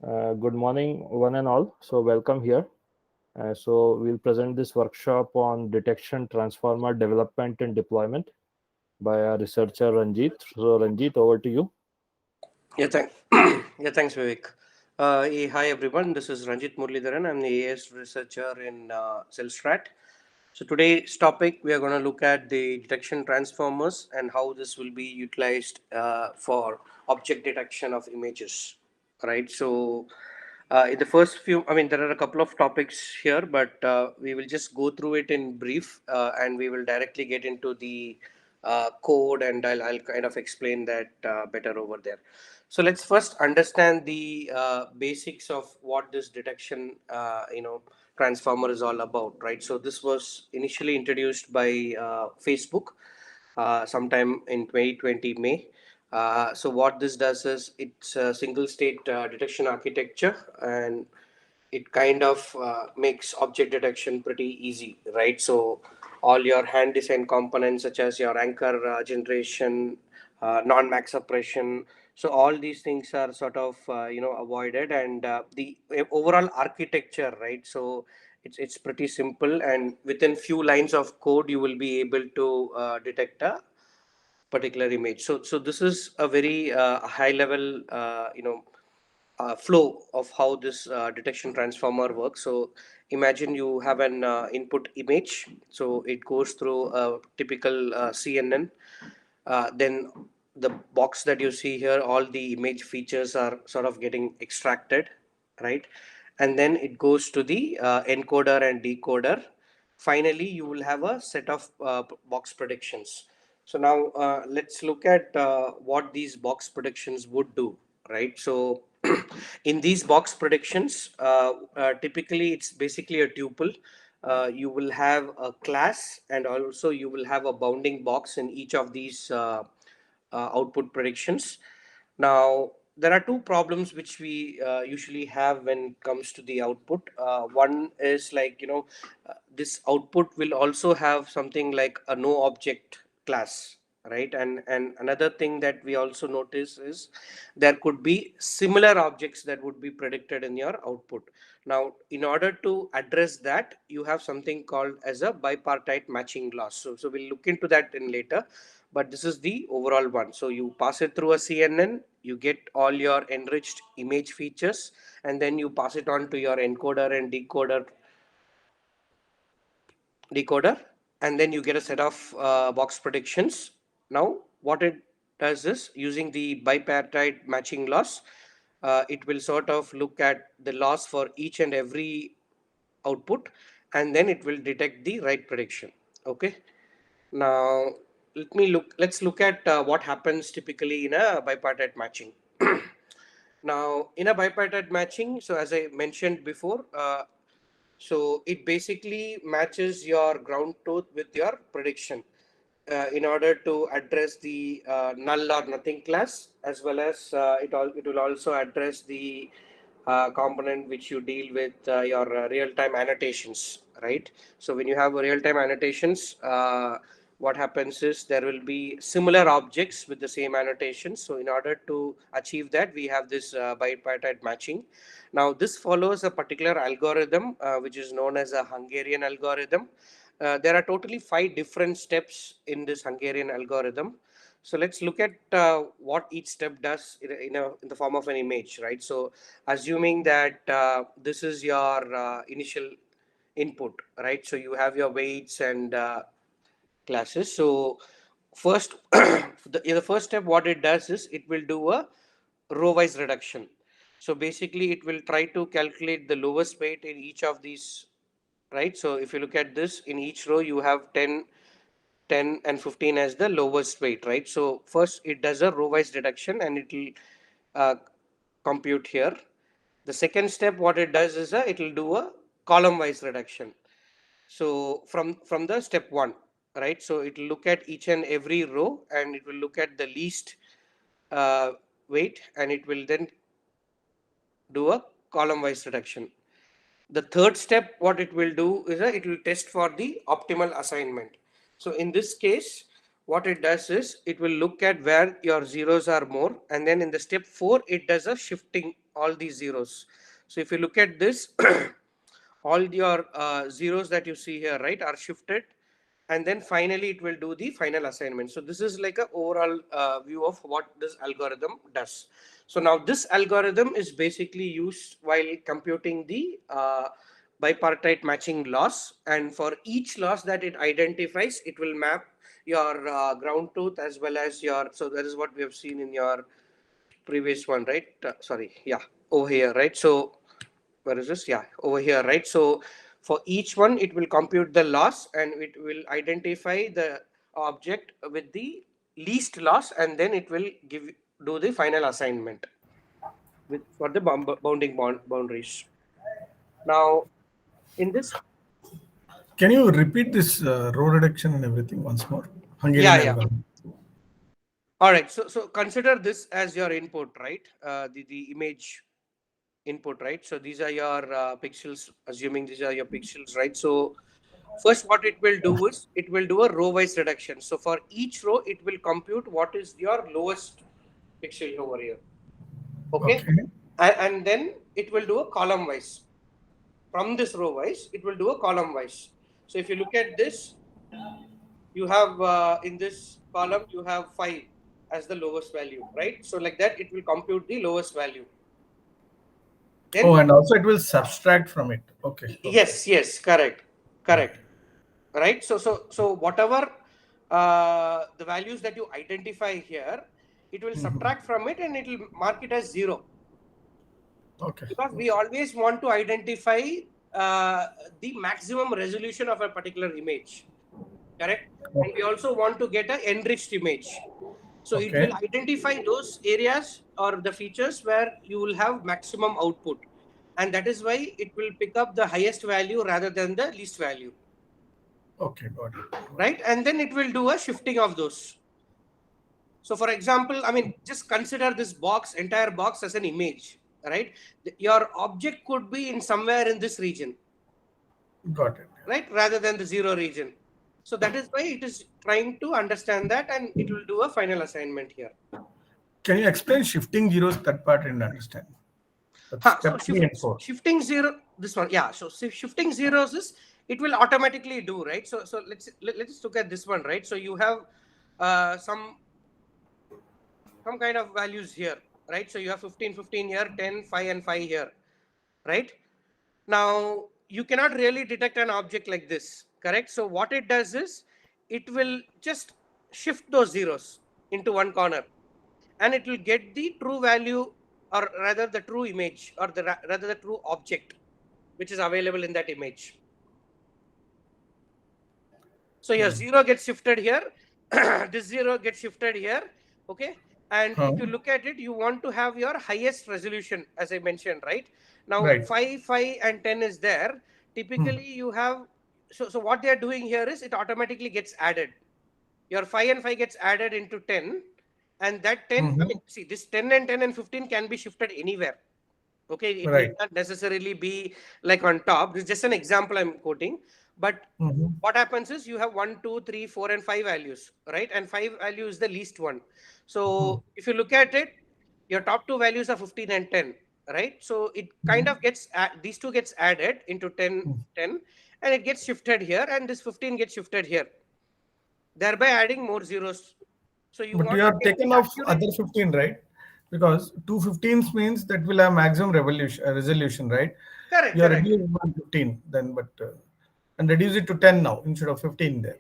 Good morning, one and all. So welcome here. So we'll present this workshop on detection, transformer development and deployment by our researcher Ranjith. So Ranjith, over to you. Yeah, thanks, Vivek. Hi, everyone. This is Ranjith Muralidharan. I'm the AS researcher in CellStrat. So today's topic, we are going to look at the detection transformers and how this will be utilized for object detection of images. Right. So in the first few, I mean, there are a couple of topics here, but we will just go through it in brief, and we will directly get into the code, and I'll kind of explain that better over there. So let's first understand the basics of what this detection, transformer is all about, right? So this was initially introduced by Facebook sometime in 2020 May. So what this does is it's a single state detection architecture, and it kind of makes object detection pretty easy, right? So all your hand design components such as your anchor generation, non-max suppression, so all these things are sort of avoided, and the overall architecture, right? So it's pretty simple, and within few lines of code you will be able to detect a particular image. So this is a very high level flow of how this detection transformer works. So imagine you have an input image. So it goes through a typical CNN. Then the box that you see here, all the image features are sort of getting extracted, right? And then it goes to the encoder and decoder. Finally, you will have a set of box predictions. So now let's look at what these box predictions would do, right? So in these box predictions, typically it's basically a tuple. You will have a class, and also you will have a bounding box in each of these output predictions. Now, there are two problems which we usually have when it comes to the output. One is like, this output will also have something like a no object class, right? And another thing that we also notice is there could be similar objects that would be predicted in your output. Now, in order to address that, you have something called as a bipartite matching loss. So we'll look into that in later, but this is the overall one. So you pass it through a CNN, you get all your enriched image features, and then you pass it on to your encoder and decoder, and then you get a set of box predictions. Now, what it does is, using the bipartite matching loss, it will sort of look at the loss for each and every output, and then it will detect the right prediction. Okay. Now, let's look at what happens typically in a bipartite matching. Now, in a bipartite matching, so as I mentioned before, so it basically matches your ground truth with your prediction in order to address the null or nothing class, as well as it will also address the component which you deal with your real-time annotations, right? So when you have real-time annotations, what happens is there will be similar objects with the same annotations. So in order to achieve that, we have this bipartite matching. Now this follows a particular algorithm which is known as a Hungarian algorithm. There are totally 5 different steps in this Hungarian algorithm. So let's look at what each step does in the form of an image, right? So assuming that this is your initial input, right? So you have your weights and classes. So first, in the first step, what it does is it will do a row-wise reduction. So basically, it will try to calculate the lowest weight in each of these, right? So if you look at this, in each row, you have 10, 10 and 15 as the lowest weight, right? So first it does a row-wise reduction, and it will uh, compute here. The second step, what it does is it will do a column-wise reduction. So from the step one, right? So it will look at each and every row, and it will look at the least uh, weight, and it will then do a column-wise reduction. The third step, what it will do is it will test for the optimal assignment. So in this case, what it does is it will look at where your zeros are more, and then in the step 4, it does a shifting all these zeros. So if you look at this, all your zeros that you see here, right, are shifted, and then finally it will do the final assignment. So this is like a overall view of what this algorithm does. So now this algorithm is basically used while computing the bipartite matching loss, and for each loss that it identifies, it will map your ground truth as well as your, so that is what we have seen in your previous one, right? Sorry, yeah, over here, right? So where is this? Yeah, over here, right? So for each one, it will compute the loss and it will identify the object with the least loss, and then it will do the final assignment with for the bounding boundaries. Now, in this, Can you repeat this row reduction and everything once more? Hungarian yeah. algorithm. All right. So consider this as your input, right? The image input, right? So these are your pixels, assuming these are your pixels, right? So first what it will do is it will do a row wise reduction. So for each row, it will compute what is your lowest pixel over here. Okay. Okay. And then it will do a column wise. From this row wise, it will do a column wise. So if you look at this, you have in this column, you have 5 as the lowest value, right? So like that, it will compute the lowest value. Then, Oh, and also it will subtract from it. Okay. yes, correct. Right. So whatever the values that you identify here, it will subtract from it and it will mark it as 0. Okay. Because we always want to identify the maximum resolution of a particular image, correct? And we also want to get an enriched image. So it will identify those areas or the features where you will have maximum output. And that is why it will pick up the highest value rather than the least value. Okay, got it. Right? And then it will do a shifting of those. So for example, I mean, just consider this box, entire box as an image, right? Your object could be in somewhere in this region. Got it. Right? Rather than the 0 region. So that is why it is trying to understand that, and it will do a final assignment here. Can you explain shifting zeros? That part I didn't understand. So shifting zero, this one, yeah. So shifting zeros is, it will automatically do, right? So let's look at this one, right? So you have some kind of values here, right? So you have 15 here, 10 5 and 5 here, right? Now you cannot really detect an object like this, correct? So what it does is it will just shift those zeros into one corner, and it will get the true value, or rather the true image, or rather the true object which is available in that image. So your 0 gets shifted here, this 0 gets shifted here, okay? And if you look at it, you want to have your highest resolution, as I mentioned, right? Now, Right. 5 and 10 is there. Typically, you have, so what they are doing here is it automatically gets added. Your 5 and 5 gets added into 10, and that 10, I mean, see, this 10 and 15 can be shifted anywhere. Okay, it Right. need not necessarily be like on top. This is just an example I'm quoting. But what happens is you have 1, 2, 3, 4, and 5 values, right? And 5 value is the least one. So if you look at it, your top 2 values are 15 and 10, right? So it kind of gets, these two gets added into 10, and it gets shifted here, and this 15 gets shifted here, thereby adding more zeros. So you But want you to have get taken the off accurate, other 15, right? Because 215s means that will have maximum resolution, right? correct, You are correct. reducing 115 then, but and reduce it to 10 now instead of 15 there.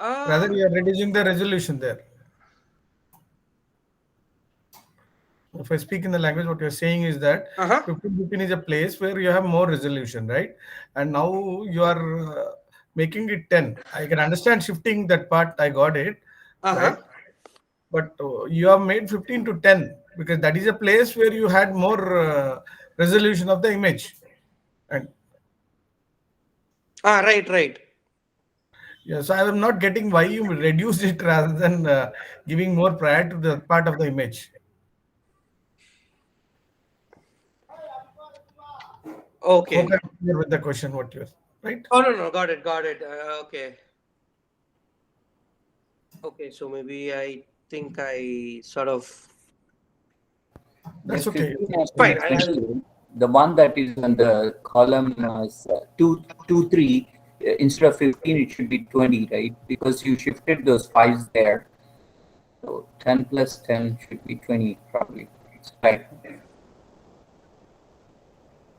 Rather, you are reducing the resolution there. If I speak in the language, what you're saying is that 1515 is a place where you have more resolution, right? And now you are making it 10. I can understand shifting that part. I got it, right? But you have made 15 to 10 because that is a place where you had more resolution of the image. And right. yeah, so I am not getting why you reduced it rather than giving more prior to the part of the image. Okay. Hope I'm clear with the question. What you're right? Oh no, got it. Okay. Okay, so maybe I think I sort of That's okay. Fine. The one that is on the column 2, 3, instead of 15, it should be 20, right? Because you shifted those 5s there. So 10 plus 10 should be 20, probably. It's right.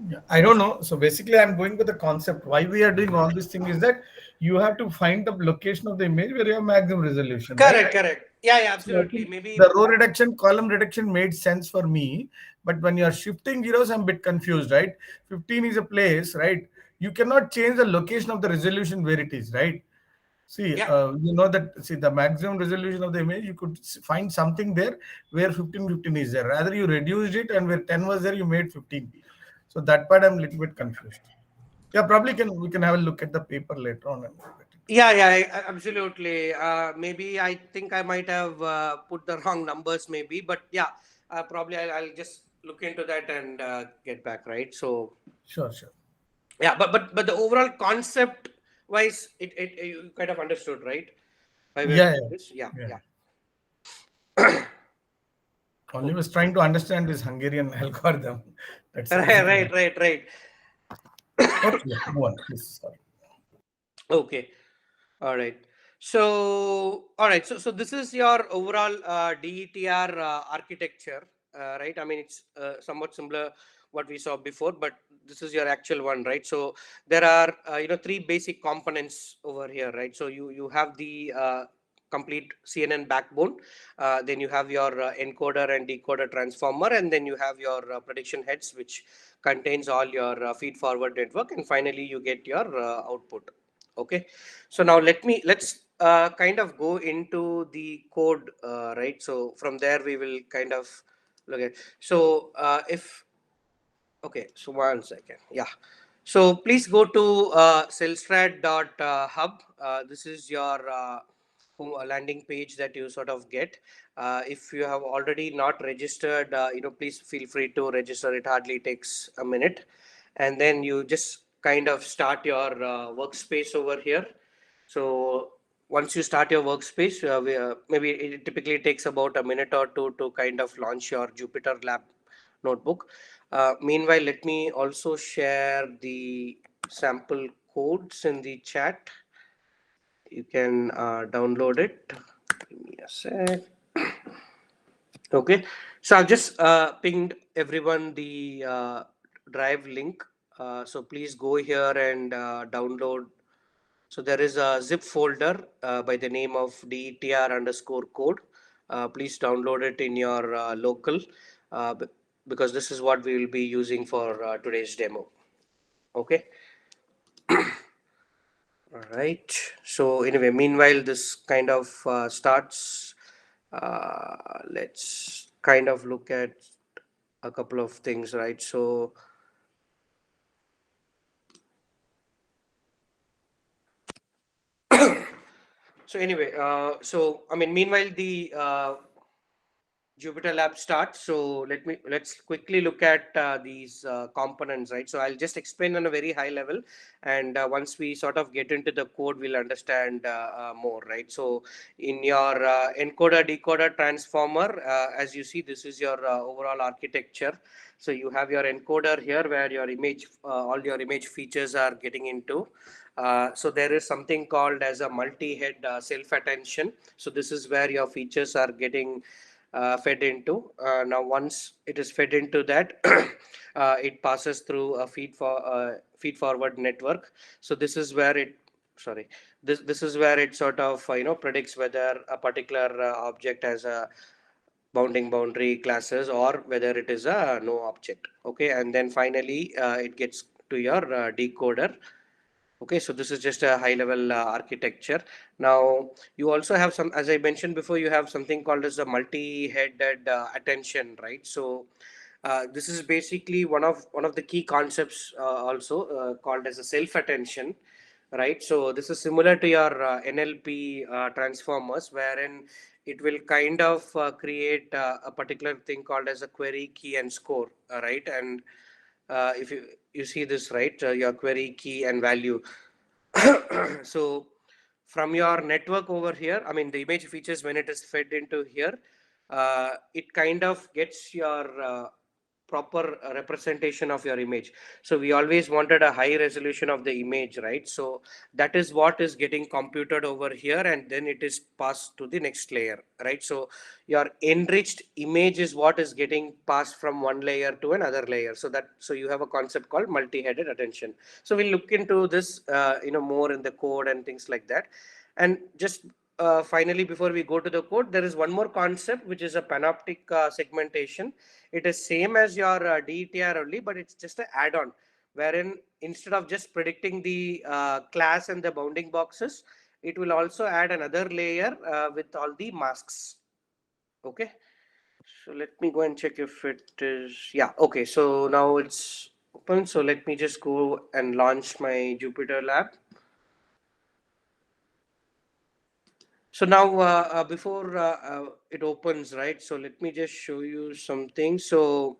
Yeah, I don't know. So basically, I'm going with the concept. Why we are doing all this thing is that you have to find the location of the image where you have maximum resolution. Correct. Yeah, absolutely. So Maybe the row reduction, column reduction made sense for me, but when you are shifting zeros, I'm a bit confused, right? 15 is a place, right? You cannot change the location of the resolution where it is, right? See, you know that, see, the maximum resolution of the image, you could find something there where 15 is there. Rather, you reduced it, and where 10 was there, you made 15. So that part I'm a little bit confused. Yeah, probably we can have a look at the paper later on. Yeah, absolutely. Maybe I think I might have put the wrong numbers, maybe, but yeah, probably I'll just look into that and get back, right? So Sure. yeah, but the overall concept wise, it you kind of understood, right? Yeah. Only was trying to understand this Hungarian algorithm. That's right. Okay, move on, please. Sorry. Okay. All right. So this is your overall DETR architecture, right? I mean, it's somewhat similar what we saw before, but this is your actual one, right? So there are 3 basic components over here, right? So you have the complete CNN backbone, then you have your encoder and decoder transformer, and then you have your prediction heads, which contains all your feed forward network, and finally you get your output. Okay, so now let's kind of go into the code, right? So from there we will kind of look at. So okay, so 1 second. Yeah. So please go to cellstrat.hub. This is your landing page that you sort of get. If you have already not registered, please feel free to register. It hardly takes a minute, and then you just kind of start your workspace over here. So once you start your workspace, maybe it typically takes about a minute or two to kind of launch your Jupyter Lab notebook. Meanwhile, let me also share the sample codes in the chat. You can download it. Give me a sec. Okay, so I've just pinged everyone the drive link. So please go here and download. So there is a zip folder by the name of DTR_code. Please download it in your local because this is what we will be using for today's demo. Okay. All right. So anyway, meanwhile, this kind of starts. Let's kind of look at a couple of things, right? So so anyway, so I mean, meanwhile, the Jupyter Lab starts. So let's quickly look at these components, right? So I'll just explain on a very high level, and once we sort of get into the code, we'll understand more, right? So in your encoder decoder transformer, as you see, this is your overall architecture. So you have your encoder here, where your image, all your image features are getting into. So there is something called as a multi-head self-attention. So this is where your features are getting fed into. Now once it is fed into that, it passes through a feed forward network. So this is where it this is where it sort of predicts whether a particular object has a boundary classes or whether it is a no object. Okay, and then finally it gets to your decoder. Okay, so this is just a high level architecture. Now you also have some, as I mentioned before, you have something called as a multi-headed attention, right? So this is basically one of the key concepts also called as a self-attention, right? So this is similar to your NLP transformers, wherein it will kind of create a particular thing called as a query, key, and score, right? And if you see this, right, your query, key, and value. So from your network over here, I mean the image features, when it is fed into here, it kind of gets your proper representation of your image. So we always wanted a high resolution of the image, right? So that is what is getting computed over here, and then it is passed to the next layer, right? So your enriched image is what is getting passed from one layer to another layer. So you have a concept called multi-headed attention. So we'll look into this more in the code and things like that. And just finally, before we go to the code, there is one more concept, which is a panoptic segmentation. It is same as your DTR only, but it's just an add-on, wherein instead of just predicting the class and the bounding boxes, it will also add another layer with all the masks. Okay. So let me go and check if it is, yeah, okay. So now it's open. So let me just go and launch my Jupyter lab. So now before it opens, right? So let me just show you something. So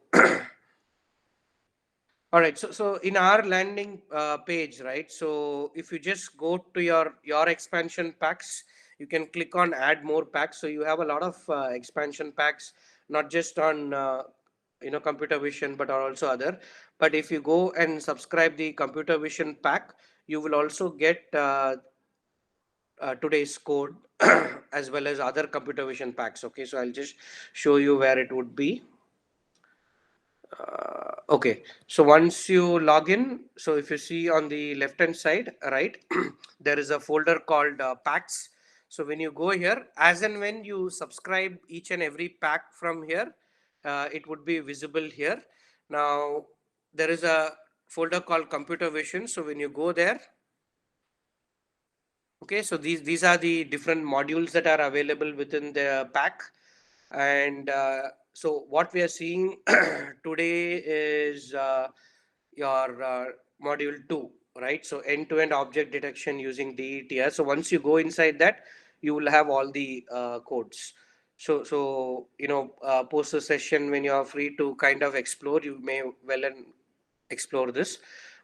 all right, so in our landing page, right? So if you just go to your expansion packs, you can click on add more packs. So you have a lot of expansion packs, not just on computer vision, but also other. But if you go and subscribe the computer vision pack, you will also get today's code as well as other computer vision packs. Okay, so I'll just show you where it would be. Okay, so once you log in, so if you see on the left hand side, right, there is a folder called packs. So when you go here, as and when you subscribe each and every pack from here, it would be visible here. Now there is a folder called computer vision. So when you go there, okay, so these are the different modules that are available within the pack. And so what we are seeing today is your module 2, right? So end-to-end object detection using DTR. So once you go inside that, you will have all the codes. So post the session, when you are free to kind of explore, you may well and explore this.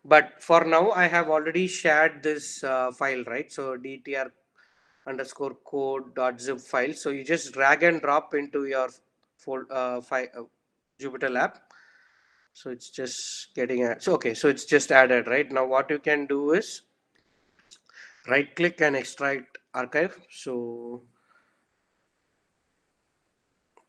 But for now, I have already shared this file, right? So DTR underscore code.zip file. So you just drag and drop into your Jupyter lab. So it's just getting so okay, so it's just added. Right now what you can do is right click and extract archive. So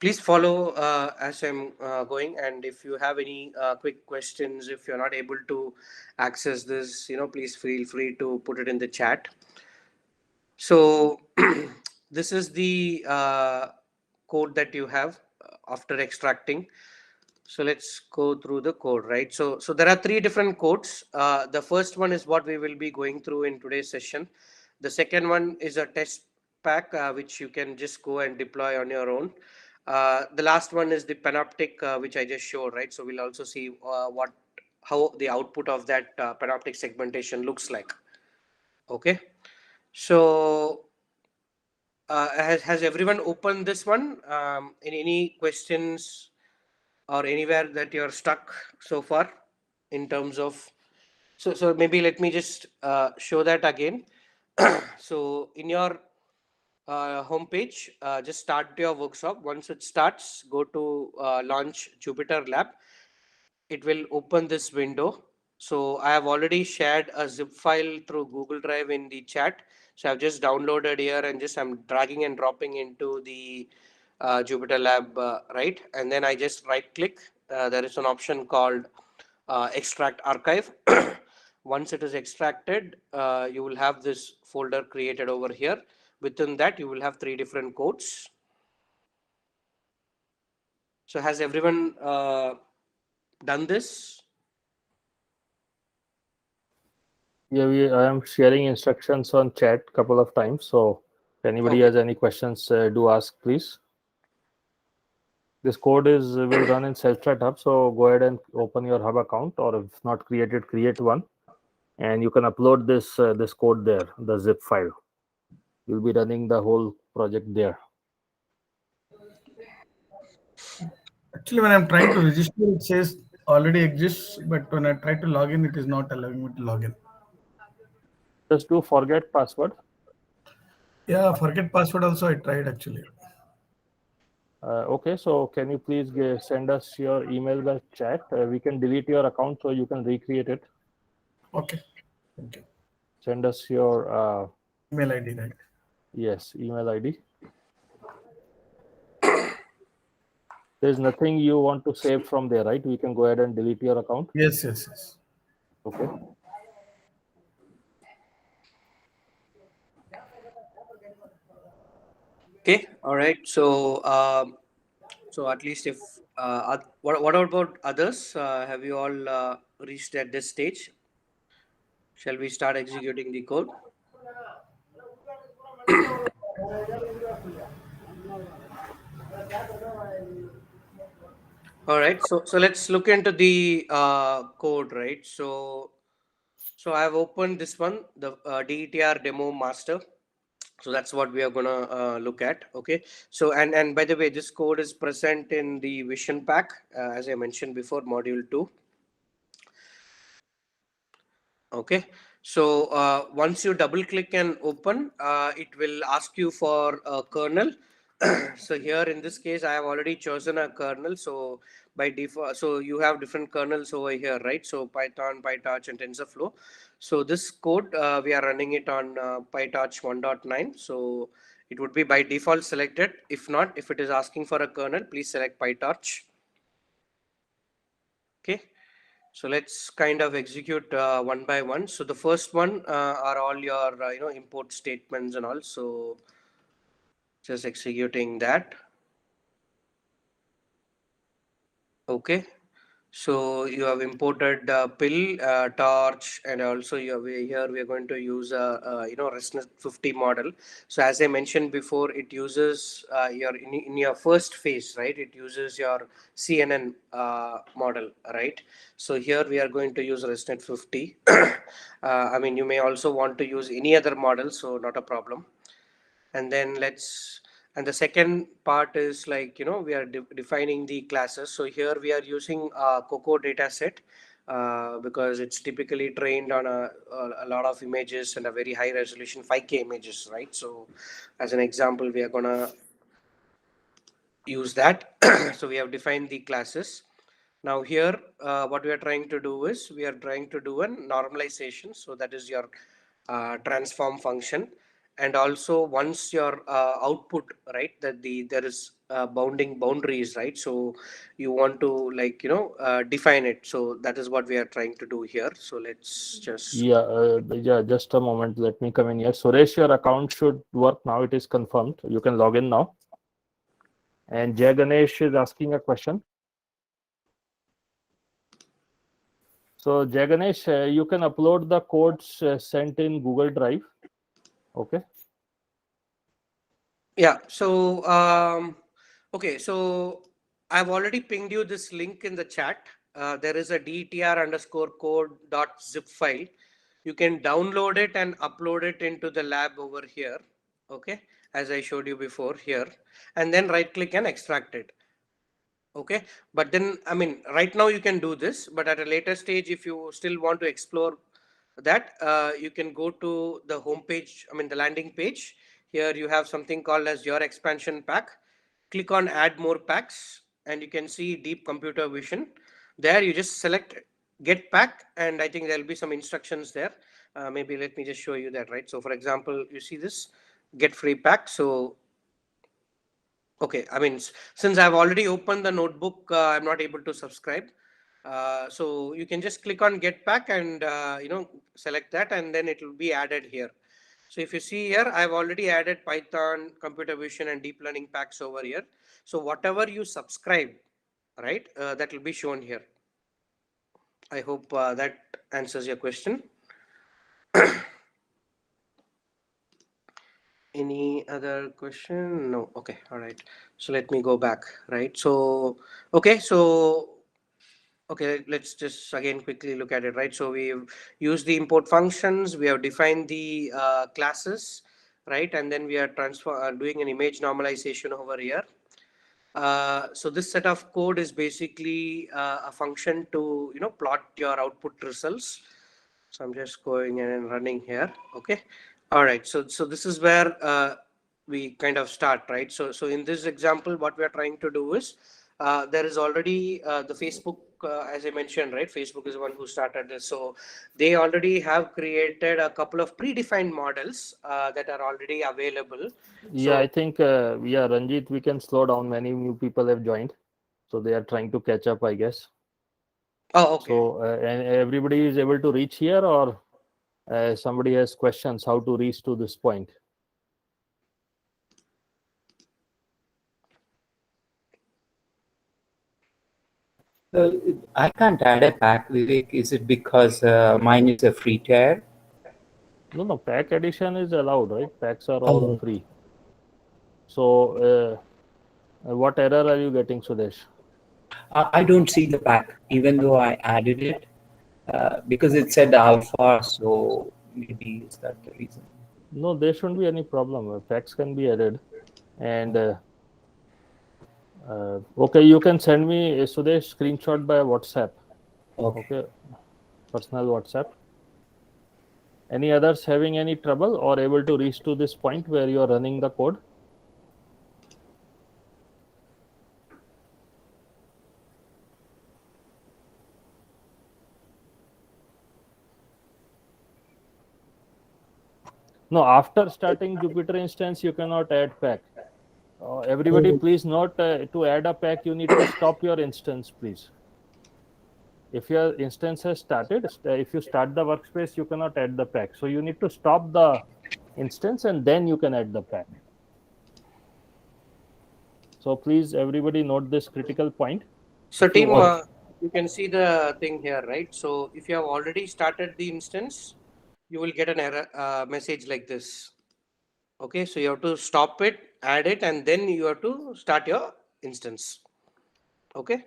please follow as I'm going, and if you have any quick questions, if you're not able to access this, please feel free to put it in the chat. So this is the code that you have after extracting. So let's go through the code, right? So there are 3 different codes. The first one is what we will be going through in today's session. The second one is a test pack, which you can just go and deploy on your own. The last one is the panoptic, which I just showed, right? So we'll also see how the output of that panoptic segmentation looks like. Okay. So has everyone opened this one? Any questions or anywhere that you're stuck so far in terms of? So maybe let me just show that again. So in your homepage, just start your workshop. Once it starts, go to launch Jupyter Lab. It will open this window. So I have already shared a zip file through Google Drive in the chat. So I've just downloaded here and just I'm dragging and dropping into the Jupyter Lab, right? And then I just right click. There is an option called extract archive. Once it is extracted, you will have this folder created over here. Within that, you will have 3 different codes. So has everyone done this? Yeah, I am sharing instructions on chat couple of times. So if anybody has any questions, do ask, please. This code will run in CellStrat. So go ahead and open your hub account, or if not created, create one, and you can upload this this code there, the zip file. You'll be running the whole project there. Actually, when I'm trying to register, it says already exists, but when I try to log in, it is not allowing me to log in. Just do forget password. Yeah, forget password also I tried actually. Okay, so can you please send us your email by chat? We can delete your account so you can recreate it. Okay. Thank you. Send us your Email ID, right? yes, email ID. There's nothing you want to save from there, right? We can go ahead and delete your account. Yes, yes, yes. Okay. Okay. All right. So so at least if what about others? Have you all reached at this stage? Shall we start executing the code? All right. So let's look into the code, right? So I've opened this one, the Dtr Demo Master. So that's what we are gonna look at. Okay. So and by the way, this code is present in the Vision pack, as I mentioned before, module 2. Okay. So once you double click and open, it will ask you for a kernel. So here in this case, I have already chosen a kernel. So by default, so you have different kernels over here, right? So Python, PyTorch, and TensorFlow. So this code, we are running it on PyTorch 1.9. So it would be by default selected. If not, if it is asking for a kernel, please select PyTorch. Okay. So let's kind of execute one by one. So the first one are all your import statements and all. So just executing that. Okay. So you have imported pill, torch, and also here we are going to use a ResNet 50 model. So as I mentioned before, it uses your in your first phase, right? It uses your CNN model, right? So here we are going to use ResNet 50. I mean, you may also want to use any other model, so not a problem. And then and the second part is like, we are defining the classes. So here we are using a Cocoa data set because it's typically trained on a lot of images and a very high resolution 5K images, right? So as an example, we are gonna use that. So we have defined the classes. Now here, what we are trying to do is we are trying to do a normalization. So that is your transform function. And also once your output, right, that there is boundaries, right? So you want to define it. So that is what we are trying to do here. So let's just. Yeah, just a moment. Let me come in here. Suresh, your account should work now. It is confirmed. You can log in now. And Jay Ganesh is asking a question. So Jay Ganesh, you can upload the codes sent in Google Drive. Okay. Yeah. So okay. So I've already pinged you this link in the chat. There is a dtr_code.zip file. You can download it and upload it into the lab over here. Okay, as I showed you before here, and then right click and extract it. Okay, but then I mean right now you can do this, but at a later stage, if you still want to explore that, you can go to the home page, I mean the landing page. Here you have something called as your expansion pack. Click on add more packs and you can see deep computer vision. There you just select get pack, and I think there'll be some instructions there. Maybe let me just show you that, right? So for example, you see this get free pack. So okay, I mean, since I've already opened the notebook, I'm not able to subscribe. So you can just click on get pack and select that, and then it will be added here. So if you see here, I've already added Python, computer vision, and deep learning packs over here. So whatever you subscribe, right, that will be shown here. I hope that answers your question. Any other question? No. Okay. All right. So let me go back. Right. So okay. So okay, let's just again quickly look at it, right? So we've used the import functions, we have defined the classes, right? And then we are doing an image normalization over here. So this set of code is basically a function to plot your output results. So I'm just going and running here. Okay. All right. So this is where we kind of start, right? So in this example, what we are trying to do is there is already the Facebook, as I mentioned, right? Facebook is the one who started this. So they already have created a couple of predefined models that are already available. Yeah, I think, yeah, Ranjit, we can slow down. Many new people have joined. So they are trying to catch up, I guess. Oh, okay. So and everybody is able to reach here, or somebody has questions how to reach to this point? I can't add a pack, Vivek. Is it because mine is a free tier? No, pack addition is allowed, right? Packs are all free. So what error are you getting, Sudesh? I don't see the pack, even though I added it, because it said alpha, so maybe is that the reason? No, there shouldn't be any problem. Packs can be added. And okay, you can send me, Sudesh, screenshot by WhatsApp. Okay, personal WhatsApp. Any others having any trouble or able to reach to this point where you are running the code? No, after starting Jupyter instance, you cannot add pack. Everybody, please note, to add a pack, you need to stop your instance, please. If your instance has started, if you start the workspace, you cannot add the pack. So you need to stop the instance and then you can add the pack. So please, everybody note this critical point. So team, you can see the thing here, right? So if you have already started the instance, you will get an error message like this. Okay, so you have to stop it, add it, and then you have to start your instance. Okay.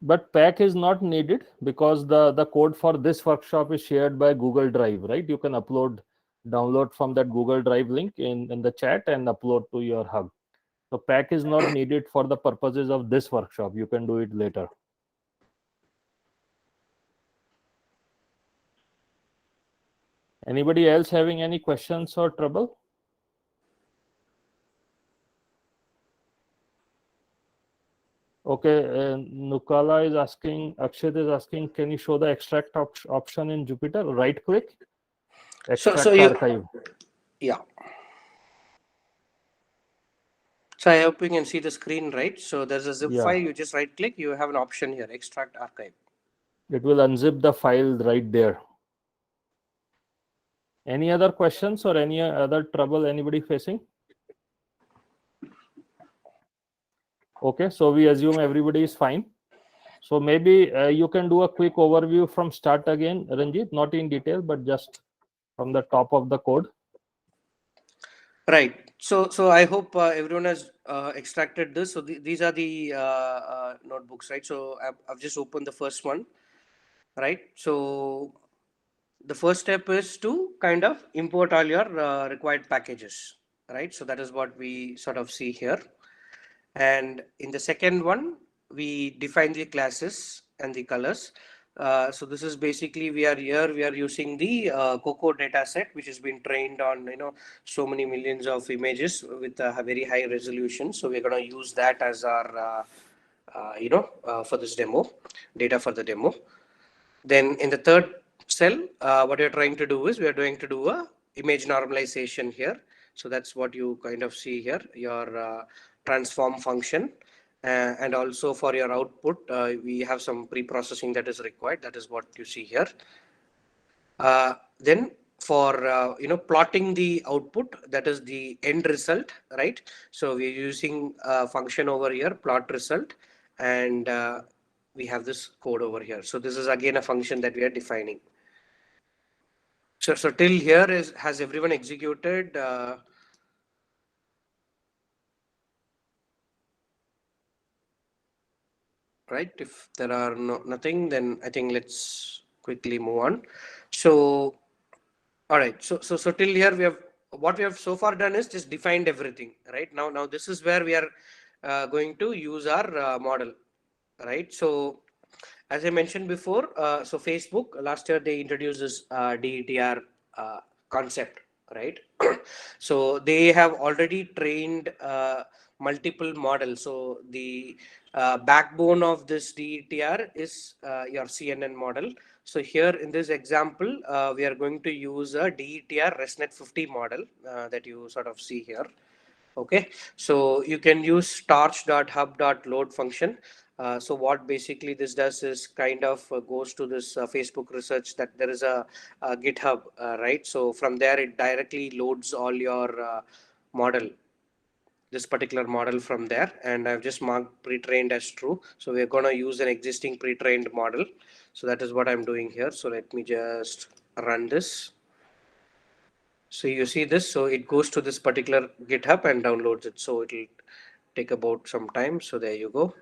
But pack is not needed because the code for this workshop is shared by Google Drive, right? You can download from that Google Drive link in the chat and upload to your hub. So pack is not needed for the purposes of this workshop. You can do it later. Anybody else having any questions or trouble? Okay, Nukala is asking, Akshit is asking, can you show the extract option in Jupyter? Right click, extract archive. Yeah. So I hope you can see the screen, right? So there's a zip file, you just right click, you have an option here, extract archive. It will unzip the file right there. Any other questions or any other trouble anybody facing? Okay, so we assume everybody is fine. So maybe you can do a quick overview from start again, Ranjit, not in detail, but just from the top of the code. Right. So I hope everyone has extracted this. So these are the notebooks, right? So I've just opened the first one, right? So the first step is to kind of import all your required packages, right? So that is what we sort of see here. And in the second one, we define the classes and the colors. So this is basically we are using the COCO data set, which has been trained on so many millions of images with a very high resolution. So we're going to use that as our for this data for the demo. Then in the third cell, what we're trying to do is we are going to do a image normalization here. So that's what you kind of see here, your transform function. And also for your output, we have some pre-processing that is required. That is what you see here. Then for plotting the output, that is the end result, right? So we're using a function over here, plot result, and we have this code over here. So this is again a function that we are defining. So till here has everyone executed? Right? If there are nothing, then I think let's quickly move on. So, all right. So till here what we have so far done is just defined everything, right? Now this is where we are going to use our model, right? So as I mentioned before, so Facebook last year they introduced this DTR concept, right? So they have already trained multiple models. So the backbone of this DETR is your CNN model. So here in this example, we are going to use a DETR ResNet 50 model that you sort of see here. Okay, so you can use torch.hub.load function. So what basically this does is kind of goes to this Facebook research that there is a GitHub, right? So from there it directly loads all your model, this particular model from there, and I've just marked pre-trained as true. So we're going to use an existing pre-trained model. So that is what I'm doing here. So let me just run this. So you see this, so it goes to this particular GitHub and downloads it. So it'll take about some time. So there you go.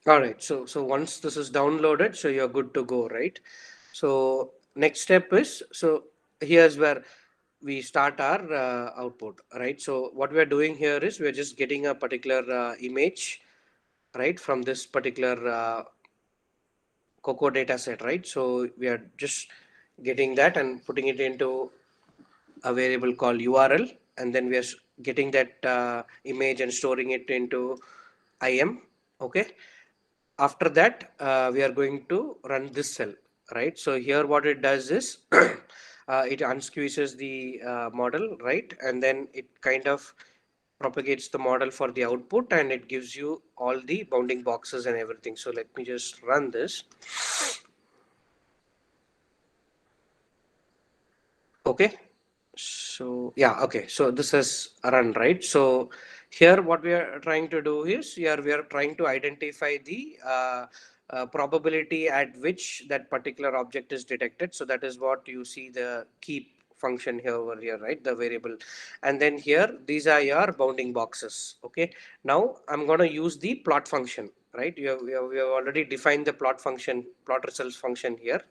All right, so once this is downloaded, so you're good to go, right? So next step is, so here's where we start our output, right? So what we're doing here is we're just getting a particular image, right, from this particular COCO data set, right? So we are just getting that and putting it into a variable called URL, and then we are getting that image and storing it into IM. Okay. After that, we are going to run this cell, right? So here what it does is it unsqueezes the model, right? And then it kind of propagates the model for the output, and it gives you all the bounding boxes and everything. So let me just run this. Okay. So yeah, okay. So this is run, right? So here what we are trying to do is we are trying to identify the probability at which that particular object is detected. So that is what you see the keep function here over here, right? The variable. And then here, these are your bounding boxes. Okay. Now I'm going to use the plot function, right? We have already defined the plot function, plot results function here.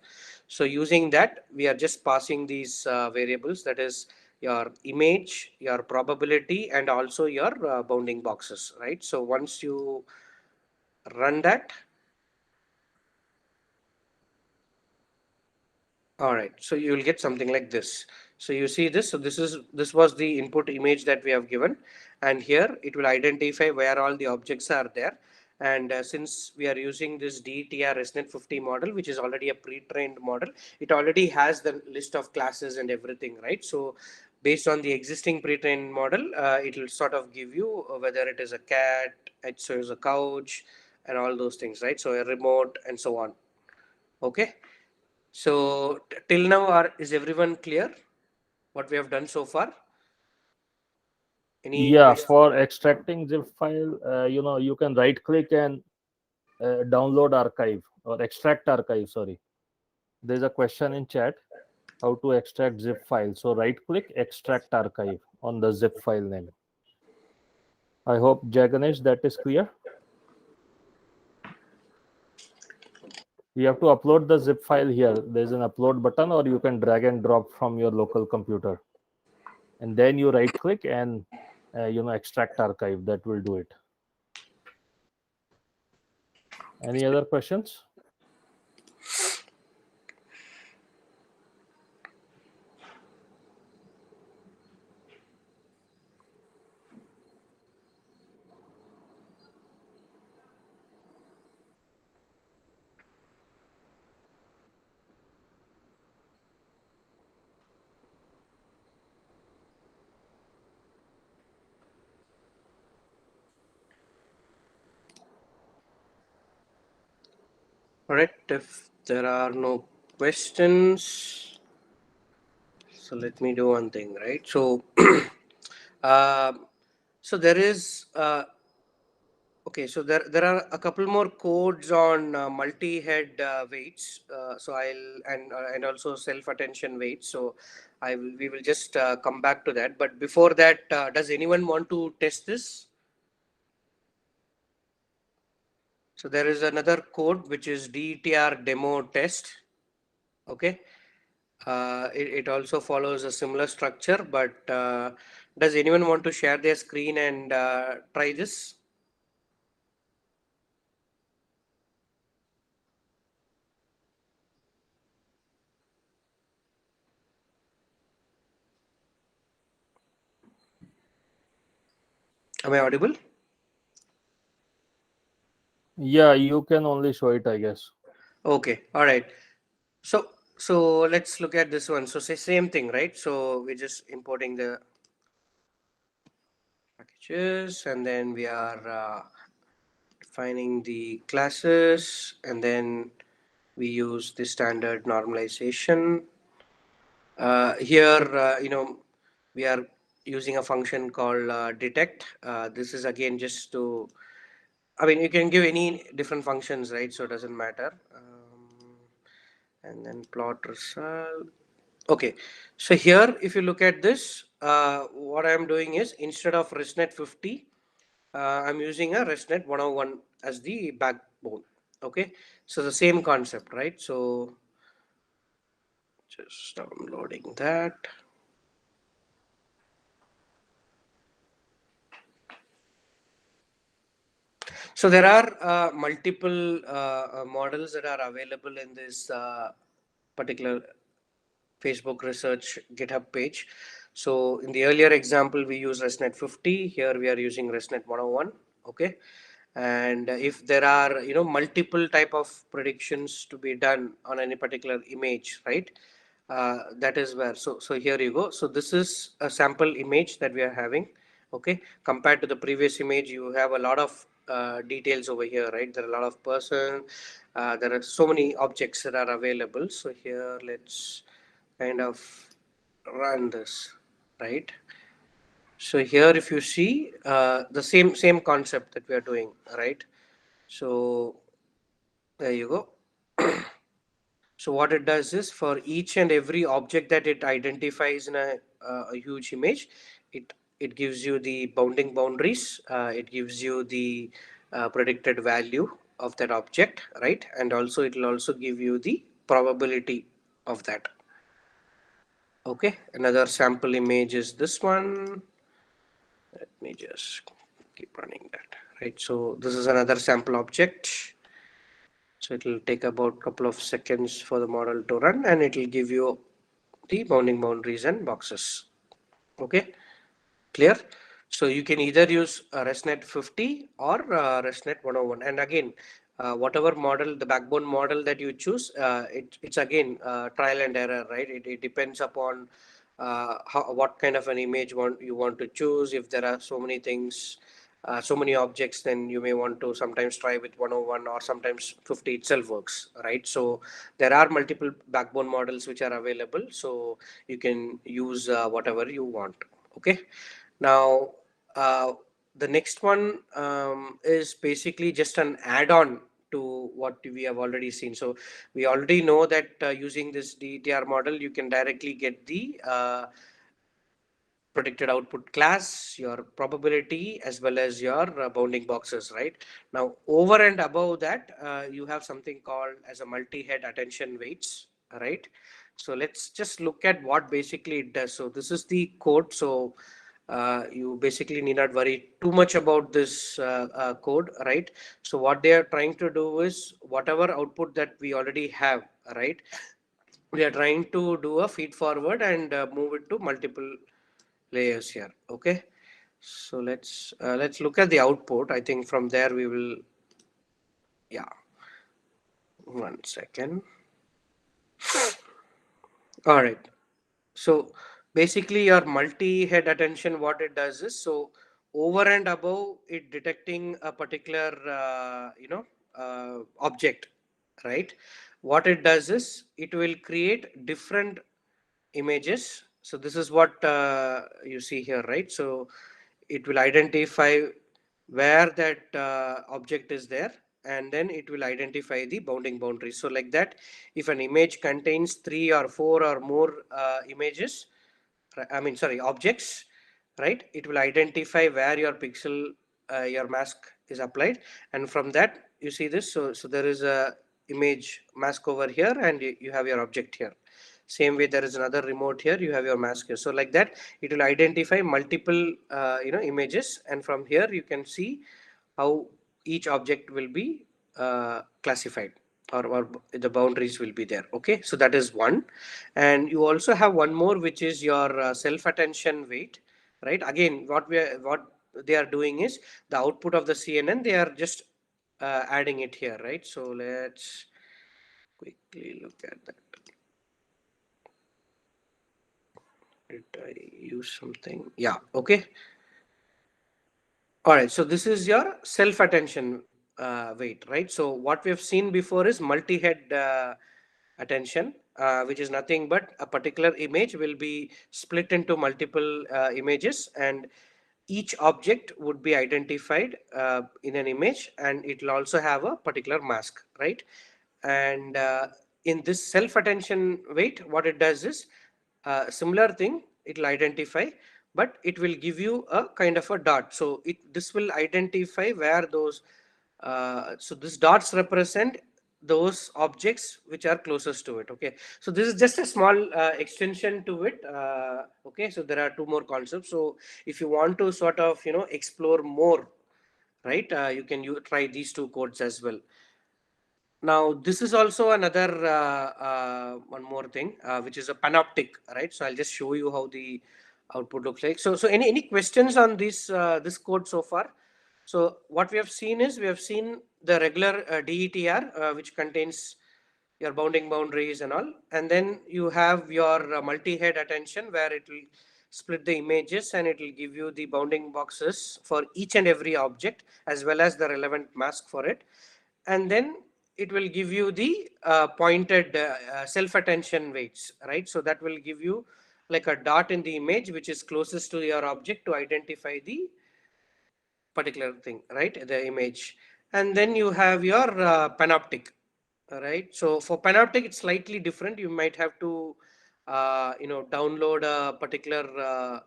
So using that, we are just passing these variables, that is your image, your probability, and also your bounding boxes, right? So once you run that, all right, so you will get something like this. So you see this. So this was the input image that we have given, and here it will identify where all the objects are there. And since we are using this DTR ResNet 50 model, which is already a pre-trained model, it already has the list of classes and everything, right? So based on the existing pre-trained model, it will sort of give you whether it is a cat, it shows a couch, and all those things, right? So a remote and so on. Okay. So till now, is everyone clear what we have done so far? Any questions? For extracting zip file, you can right click and download archive or extract archive. Sorry, there's a question in chat how to extract zip file. So right click extract archive on the zip file name. I hope Jaganesh that is clear. You have to upload the zip file here. There's an upload button, or you can drag and drop from your local computer. And then you right click and extract archive. That will do it. Any other questions? All right, if there are no questions, so let me do one thing, right? So, so there is, okay, so there are a couple more codes on multi-head weights. So and also self-attention weights. So we will just come back to that. But before that, does anyone want to test this? So there is another code which is Dtr Demo Test. Okay. It also follows a similar structure, but does anyone want to share their screen and try this? Am I audible? Yeah, you can only show it, I guess. Okay, all right. So let's look at this one. So say same thing, right? So we're just importing the packages, and then we are defining the classes, and then we use the standard normalization. Here, we are using a function called detect. This is again just to, I mean, you can give any different functions, right? So it doesn't matter. And then plot result. Okay, so here, if you look at this, what I'm doing is instead of ResNet 50, I'm using a ResNet 101 as the backbone. Okay, so the same concept, right? So just downloading that. So there are multiple models that are available in this particular Facebook research GitHub page. So in the earlier example, we use ResNet 50. Here we are using ResNet 101. Okay. And if there are, multiple type of predictions to be done on any particular image, right? That is where, so here you go. So this is a sample image that we are having. Okay. Compared to the previous image, you have a lot of details over here, right? There are a lot of person. There are so many objects that are available. So here, let's kind of run this, right? So here, if you see the same concept that we are doing, right? So there you go. So what it does is for each and every object that it identifies in a huge image, it gives you the bounding boundaries. It gives you the predicted value of that object, right? And also it will also give you the probability of that. Okay, another sample image is this one. Let me just keep running that, right? So this is another sample object. So it will take about a couple of seconds for the model to run, and it will give you the bounding boundaries and boxes. Okay, clear? So you can either use ResNet 50 or ResNet 101. And again, whatever model, the backbone model that you choose, it's again trial and error, right? It depends upon what kind of an image you want to choose. If there are so many things, so many objects, then you may want to sometimes try with 101, or sometimes 50 itself works, right? So there are multiple backbone models which are available. So you can use whatever you want. Okay. Now, the next one is basically just an add-on to what we have already seen. So we already know that using this DTR model, you can directly get the predicted output class, your probability, as well as your bounding boxes, right? Now, over and above that, you have something called as a multi-head attention weights, right? So let's just look at what basically it does. So this is the code. So you basically need not worry too much about this code, right? So what they are trying to do is whatever output that we already have, right? We are trying to do a feed forward and move it to multiple layers here. Okay, so let's look at the output. I think from there we will, yeah, 1 second. All right, so basically your multi-head attention, what it does is, so over and above it detecting a particular object, right? What it does is it will create different images. So this is what you see here, right? So it will identify where that object is there, and then it will identify the bounding boundaries. So like that, if an image contains 3 or 4 or more images, objects, right? It will identify where your pixel, your mask is applied, and from that you see this. So there is a image mask over here, and you have your object here. Same way, there is another remote here, you have your mask here. So like that, it will identify multiple images, and from here you can see how each object will be classified, or the boundaries will be there. Okay, so that is one. And you also have one more, which is your self attention weight, right? Again, what they are doing is the output of the CNN, they are just adding it here, right? So let's quickly look at that. Did I use something? Yeah, okay. All right, so this is your self-attention weight, right? So what we have seen before is multi-head attention, which is nothing but a particular image will be split into multiple images, and each object would be identified in an image, and it will also have a particular mask, right? And in this self-attention weight, what it does is similar thing, it will identify, but it will give you a kind of a dot. So this will identify where those so these dots represent those objects which are closest to it. Okay, so this is just a small extension to it. Okay, so there are two more concepts. So if you want to sort of explore more, right, you can try these two codes as well. Now this is also another one more thing, which is a panoptic, right? So I'll just show you how the output looks like. So any questions on this code so far? So what we have seen is we have seen the regular DETR, which contains your bounding boundaries and all, and then you have your multi-head attention, where it will split the images and it will give you the bounding boxes for each and every object as well as the relevant mask for it, and then it will give you the pointed self-attention weights, right? So that will give you like a dot in the image which is closest to your object to identify the particular thing, right? The image. And then you have your panoptic, right? So for panoptic, it's slightly different. You might have to, download a particular,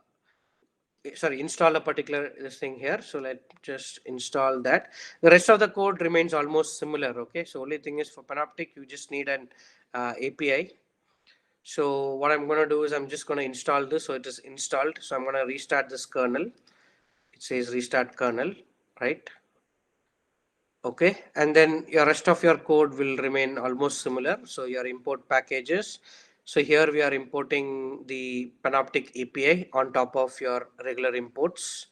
install a particular this thing here. So let's just install that. The rest of the code remains almost similar. Okay. So only thing is for panoptic, you just need an API. So what I'm going to do is I'm just going to install this. So it is installed. So I'm going to restart this kernel. It says restart kernel, right? Okay, and then your rest of your code will remain almost similar. So your import packages. So here we are importing the Panoptic API on top of your regular imports,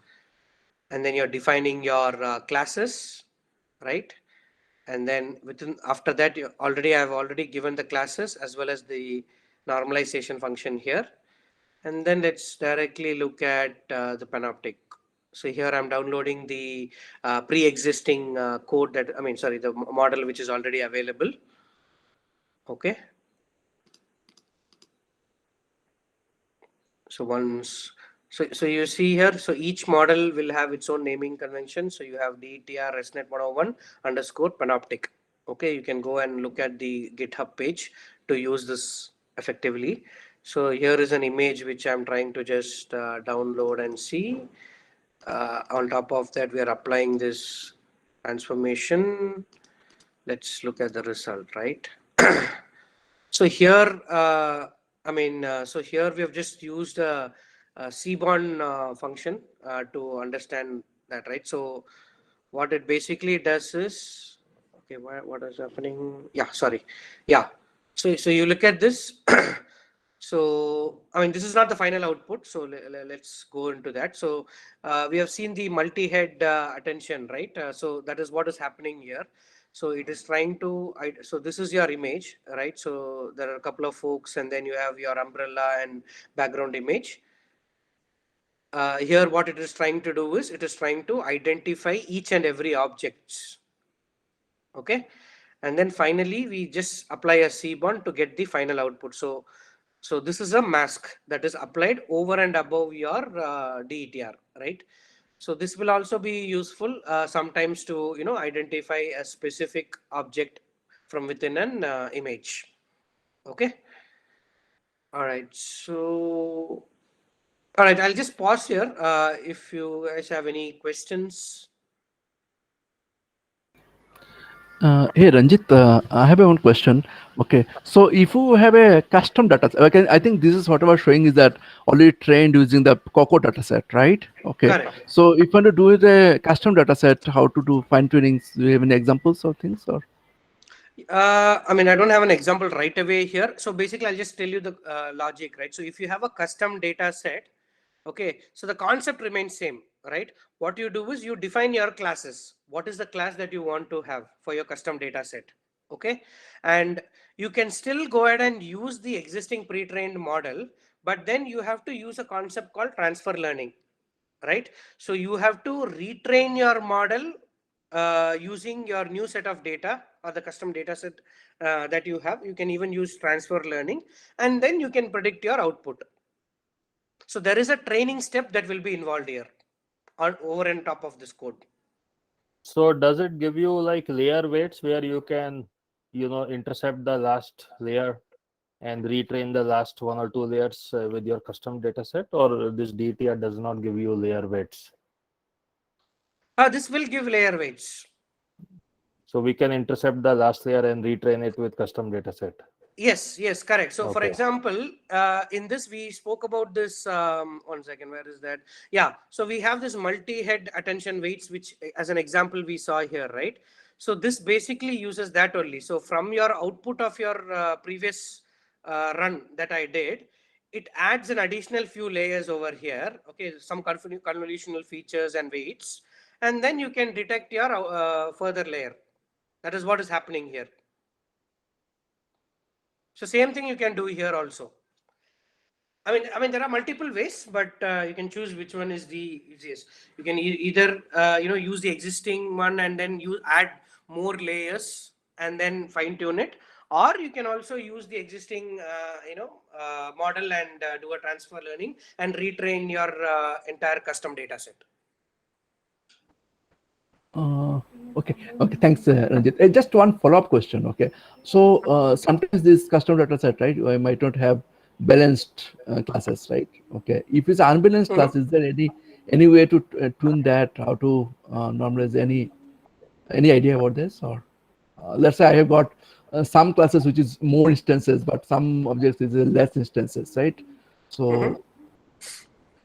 and then you're defining your classes, right? And then after that, I've already given the classes as well as the normalization function here. And then let's directly look at the Panoptic. So here I'm downloading the pre-existing code the model which is already available. Okay. So so you see here, so each model will have its own naming convention. So you have DTR ResNet 101 _ Panoptic. Okay, you can go and look at the GitHub page to use this effectively. So here is an image which I'm trying to just download and see. On top of that, we are applying this transformation. Let's look at the result, right? So here, so here we have just used a Seaborn function to understand that, right? So what it basically does is, okay, what is happening? Yeah, sorry. Yeah. So you look at this. So, this is not the final output. So let's go into that. So we have seen the multi-head attention, right? So that is what is happening here. So it is trying to, so this is your image, right? So there are a couple of folks, and then you have your umbrella and background image. Here what it is trying to do is it is trying to identify each and every objects. Okay. And then finally, we just apply a Seaborn to get the final output. So this is a mask that is applied over and above your DETR, right? So this will also be useful sometimes to identify a specific object from within an image. Okay. All right. So, all right. I'll just pause here. If you guys have any questions. Hey Ranjit, I have one question. Okay, so if you have a custom data set, okay, I think this is what I was showing is that already trained using the COCO data set, right? Okay, correct. So if you want to do with a custom data set, how to do fine tunings? Do you have any examples or things? Or I don't have an example right away here. So basically, I'll just tell you the logic, right? So if you have a custom data set, okay, so the concept remains same. right? What you do is you define your classes. What is the class that you want to have for your custom data set? Okay, and you can still go ahead and use the existing pre-trained model, but then you have to use a concept called transfer learning, right? So you have to retrain your model using your new set of data or the custom data set that you have. You can even use transfer learning, and then you can predict your output. So there is a training step that will be involved here over and top of this code. So does it give you like layer weights where you can, intercept the last layer and retrain the last 1 or 2 layers with your custom data set, or this DTR does not give you layer weights? This will give layer weights. So we can intercept the last layer and retrain it with custom data set. Yes, correct. So for Okay. example, in this, we spoke about this, 1 second, where is that? Yeah, so we have this multi-head attention weights, which as an example we saw here, right? So this basically uses that only. So from your output of your previous run that I did, it adds an additional few layers over here, okay, some convolutional features and weights, and then you can detect your further layer. That is what is happening here. So same thing you can do here also. I mean, there are multiple ways, but you can choose which one is the easiest. You can either use the existing one and then you add more layers and then fine tune it, or you can also use the existing model and do a transfer learning and retrain your entire custom data set. Okay, thanks, Ranjit. Just one follow-up question. Okay, so sometimes this custom data set, right, I might not have balanced classes, right? Okay, if it's unbalanced class, is there any way to tune that? How to normalize? Any idea about this? Or let's say I have got some classes which is more instances, but some objects is less instances, right? So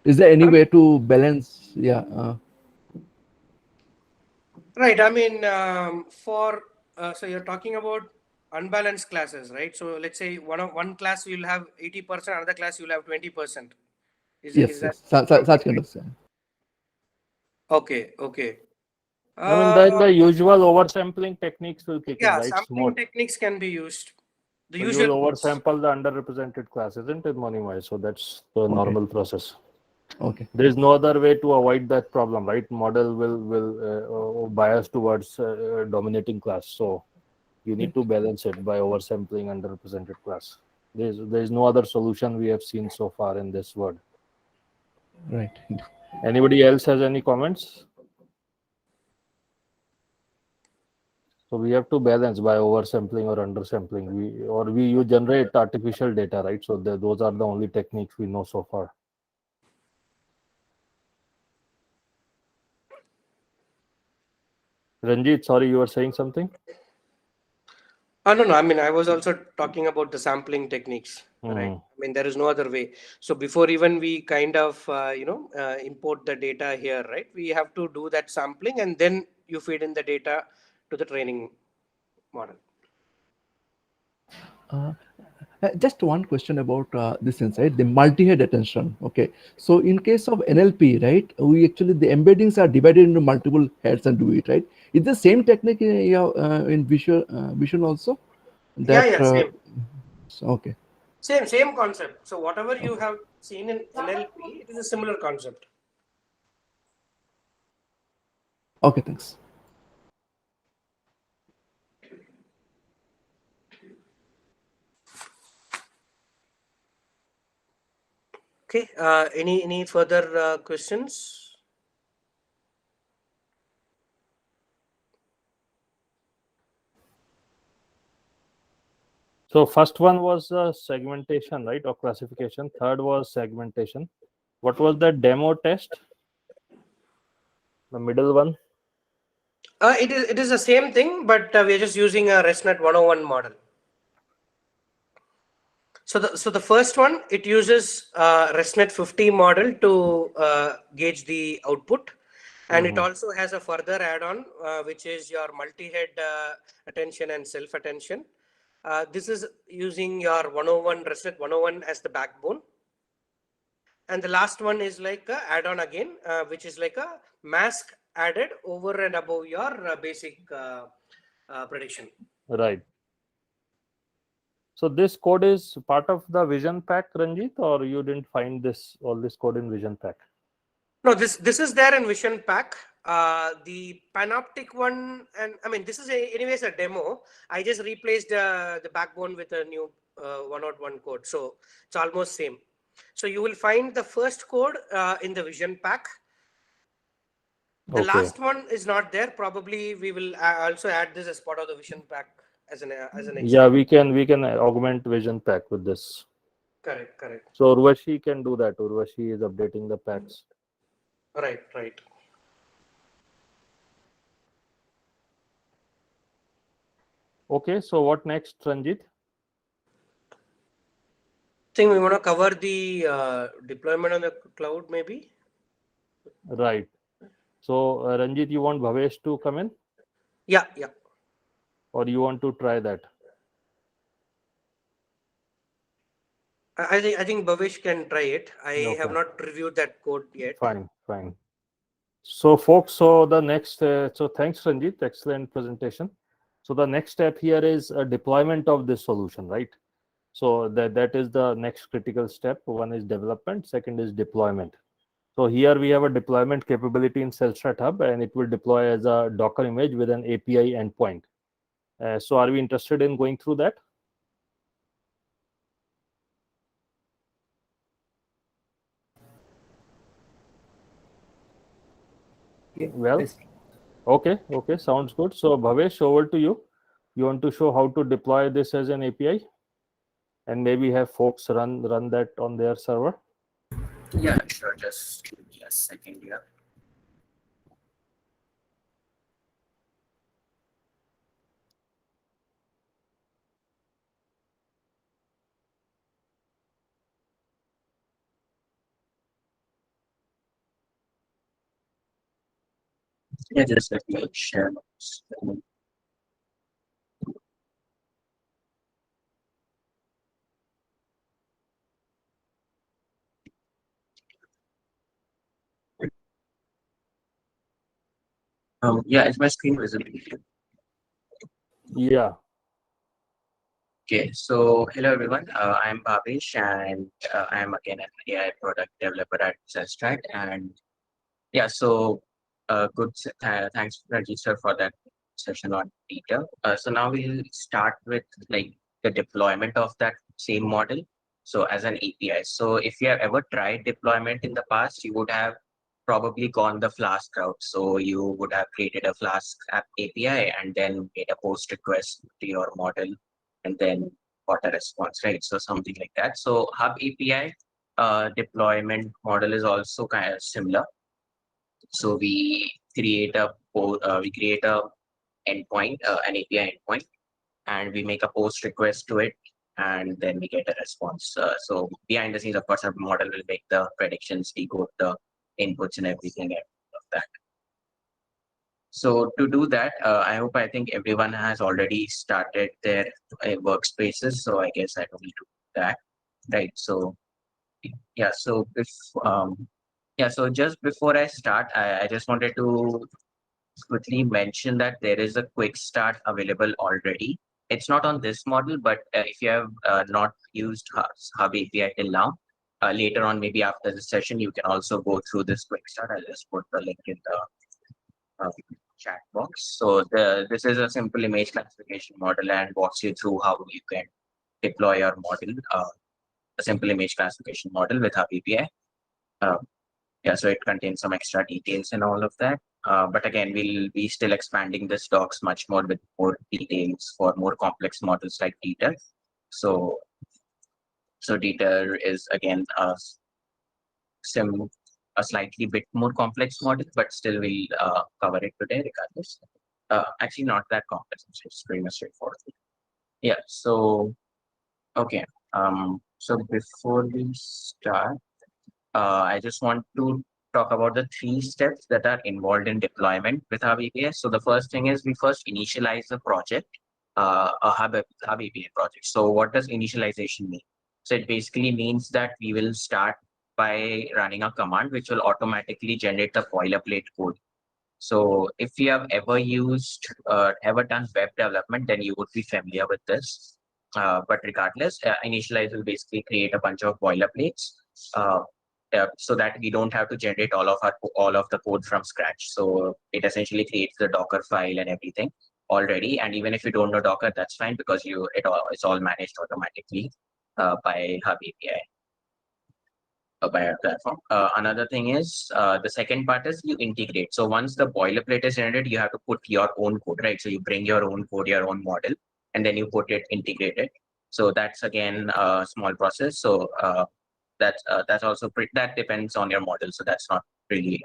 is there any way to balance? Yeah. Right. I mean, so you're talking about unbalanced classes, right? So let's say one class you'll have 80%, another class you'll have 20%. Yes. Such kind of thing. Okay. I mean, the usual oversampling techniques will kick in, Yeah, right? sampling techniques can be used. The so usual you'll oversample the underrepresented class, isn't it, Monimai? So that's the normal process. Okay. There is no other way to avoid that problem, right? Model will bias towards dominating class. So you need to balance it by oversampling underrepresented class. There is no other solution we have seen so far in this word. Right. Anybody else has any comments? So we have to balance by oversampling or undersampling. You generate artificial data, right? So those are the only techniques we know so far. Ranjit, sorry, you were saying something? No. I mean, I was also talking about the sampling techniques, right? I mean, there is no other way. So before even we kind of, import the data here, right? We have to do that sampling and then you feed in the data to the training model. Just one question about this inside the multi-head attention. Okay, so in case of NLP, right, we actually the embeddings are divided into multiple heads and do it, right? Is the same technique in vision also? That, Same. Okay. Same concept. So whatever you have seen in NLP, it is a similar concept. Okay, thanks. Okay. Any further questions? So first one was segmentation, right, or classification. Third was segmentation. What was the demo test? The middle one? It is the same thing, but we are just using a ResNet 101 model. So the first one, it uses ResNet 50 model to gauge the output, and it also has a further add-on which is your multi-head attention and self-attention. This is using your 101 ResNet 101 as the backbone. And the last one is like a add-on again, which is like a mask added over and above your basic prediction. Right. So this code is part of the Vision Pack, Ranjit, or you didn't find all this code in Vision Pack? No, this is there in Vision Pack. The Panoptic one, and I mean, this is anyways a demo. I just replaced the backbone with a new 101 code. So it's almost same. So you will find the first code in the Vision Pack. The last one is not there. Probably we will also add this as part of the Vision Pack as an example. Yeah, we can augment Vision Pack with this. Correct. So Urvashi can do that. Urvashi is updating the packs. Right. Okay, so what next, Ranjit? I think we want to cover the deployment on the cloud, maybe. Right. So Ranjit, you want Bhavesh to come in? Yeah. Or you want to try that? I think Bhavesh can try it. I have not reviewed that code yet. Fine. So folks, so the next, so thanks Ranjit, excellent presentation. So the next step here is a deployment of this solution, right? So that is the next critical step. One is development, second is deployment. So here we have a deployment capability in CellStrathub, and it will deploy as a Docker image with an API endpoint. So are we interested in going through that? Well, okay, sounds good. So Bhavesh, over to you. You want to show how to deploy this as an API, and maybe have folks run that on their server? Yeah, sure. Just give me a second here. Yeah, just let me share. Yeah, is my screen visible? Yeah. Okay, so hello everyone. I'm Bhavesh, and I'm again an AI product developer at CellStrat. And yeah, so thanks Ranjith sir for that session on detail. So now we'll start with like the deployment of that same model. So as an API. So if you have ever tried deployment in the past, you would have probably gone the Flask route. So you would have created a Flask app API and then made a post request to your model and then got a response, right? So something like that. So Hub API deployment model is also kind of similar. So we create a endpoint, an API endpoint, and we make a post request to it, and then we get a response. So behind the scenes, of course, our model will make the predictions, decode the inputs and everything of that. So to do that, I think everyone has already started their workspaces. So I guess I don't need to do that, right? So yeah, so so just before I start, I just wanted to quickly mention that there is a quick start available already. It's not on this model, but if you have not used Hub API till now, later on, maybe after the session, you can also go through this quick start. I'll just put the link in the chat box. So this is a simple image classification model and walks you through how you can deploy your model, a simple image classification model with Hub API. Yeah, so it contains some extra details and all of that. But again, we'll be still expanding this docs much more with more details for more complex models like Dtr. So Dtr is again a slightly bit more complex model, but still we'll cover it today regardless. Actually, not that complex. It's pretty much straightforward. Yeah. So okay. So before we start, I just want to talk about the 3 steps that are involved in deployment with Hub API. So the first thing is we first initialize the project, a Hub API project. So what does initialization mean? So it basically means that we will start by running a command which will automatically generate the boilerplate code. So if you have ever ever done web development, then you would be familiar with this. But regardless, Initialize will basically create a bunch of boilerplates so that we don't have to generate all of the code from scratch. So it essentially creates the Docker file and everything already. And even if you don't know Docker, that's fine because it's all managed automatically by Hub API. By our platform. Another thing is the second part is you integrate. So once the boilerplate is generated, you have to put your own code, right? So you bring your own code, your own model, and then you put it integrated. So that's again a small process. So that's also that depends on your model. So that's not really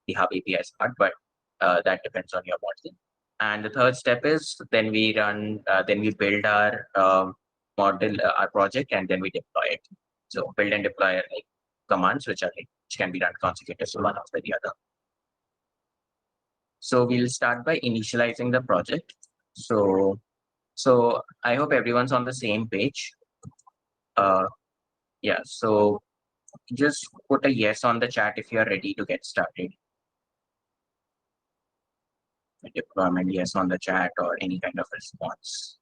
the Hub API's part, but that depends on your model. And the third step is then we build our model, our project, and then we deploy it. So build and deploy like commands which can be run consecutively one after the other. So we'll start by initializing the project. So I hope everyone's on the same page. Yeah, so just put a yes on the chat if you're ready to get started. Deployment yes on the chat or any kind of response.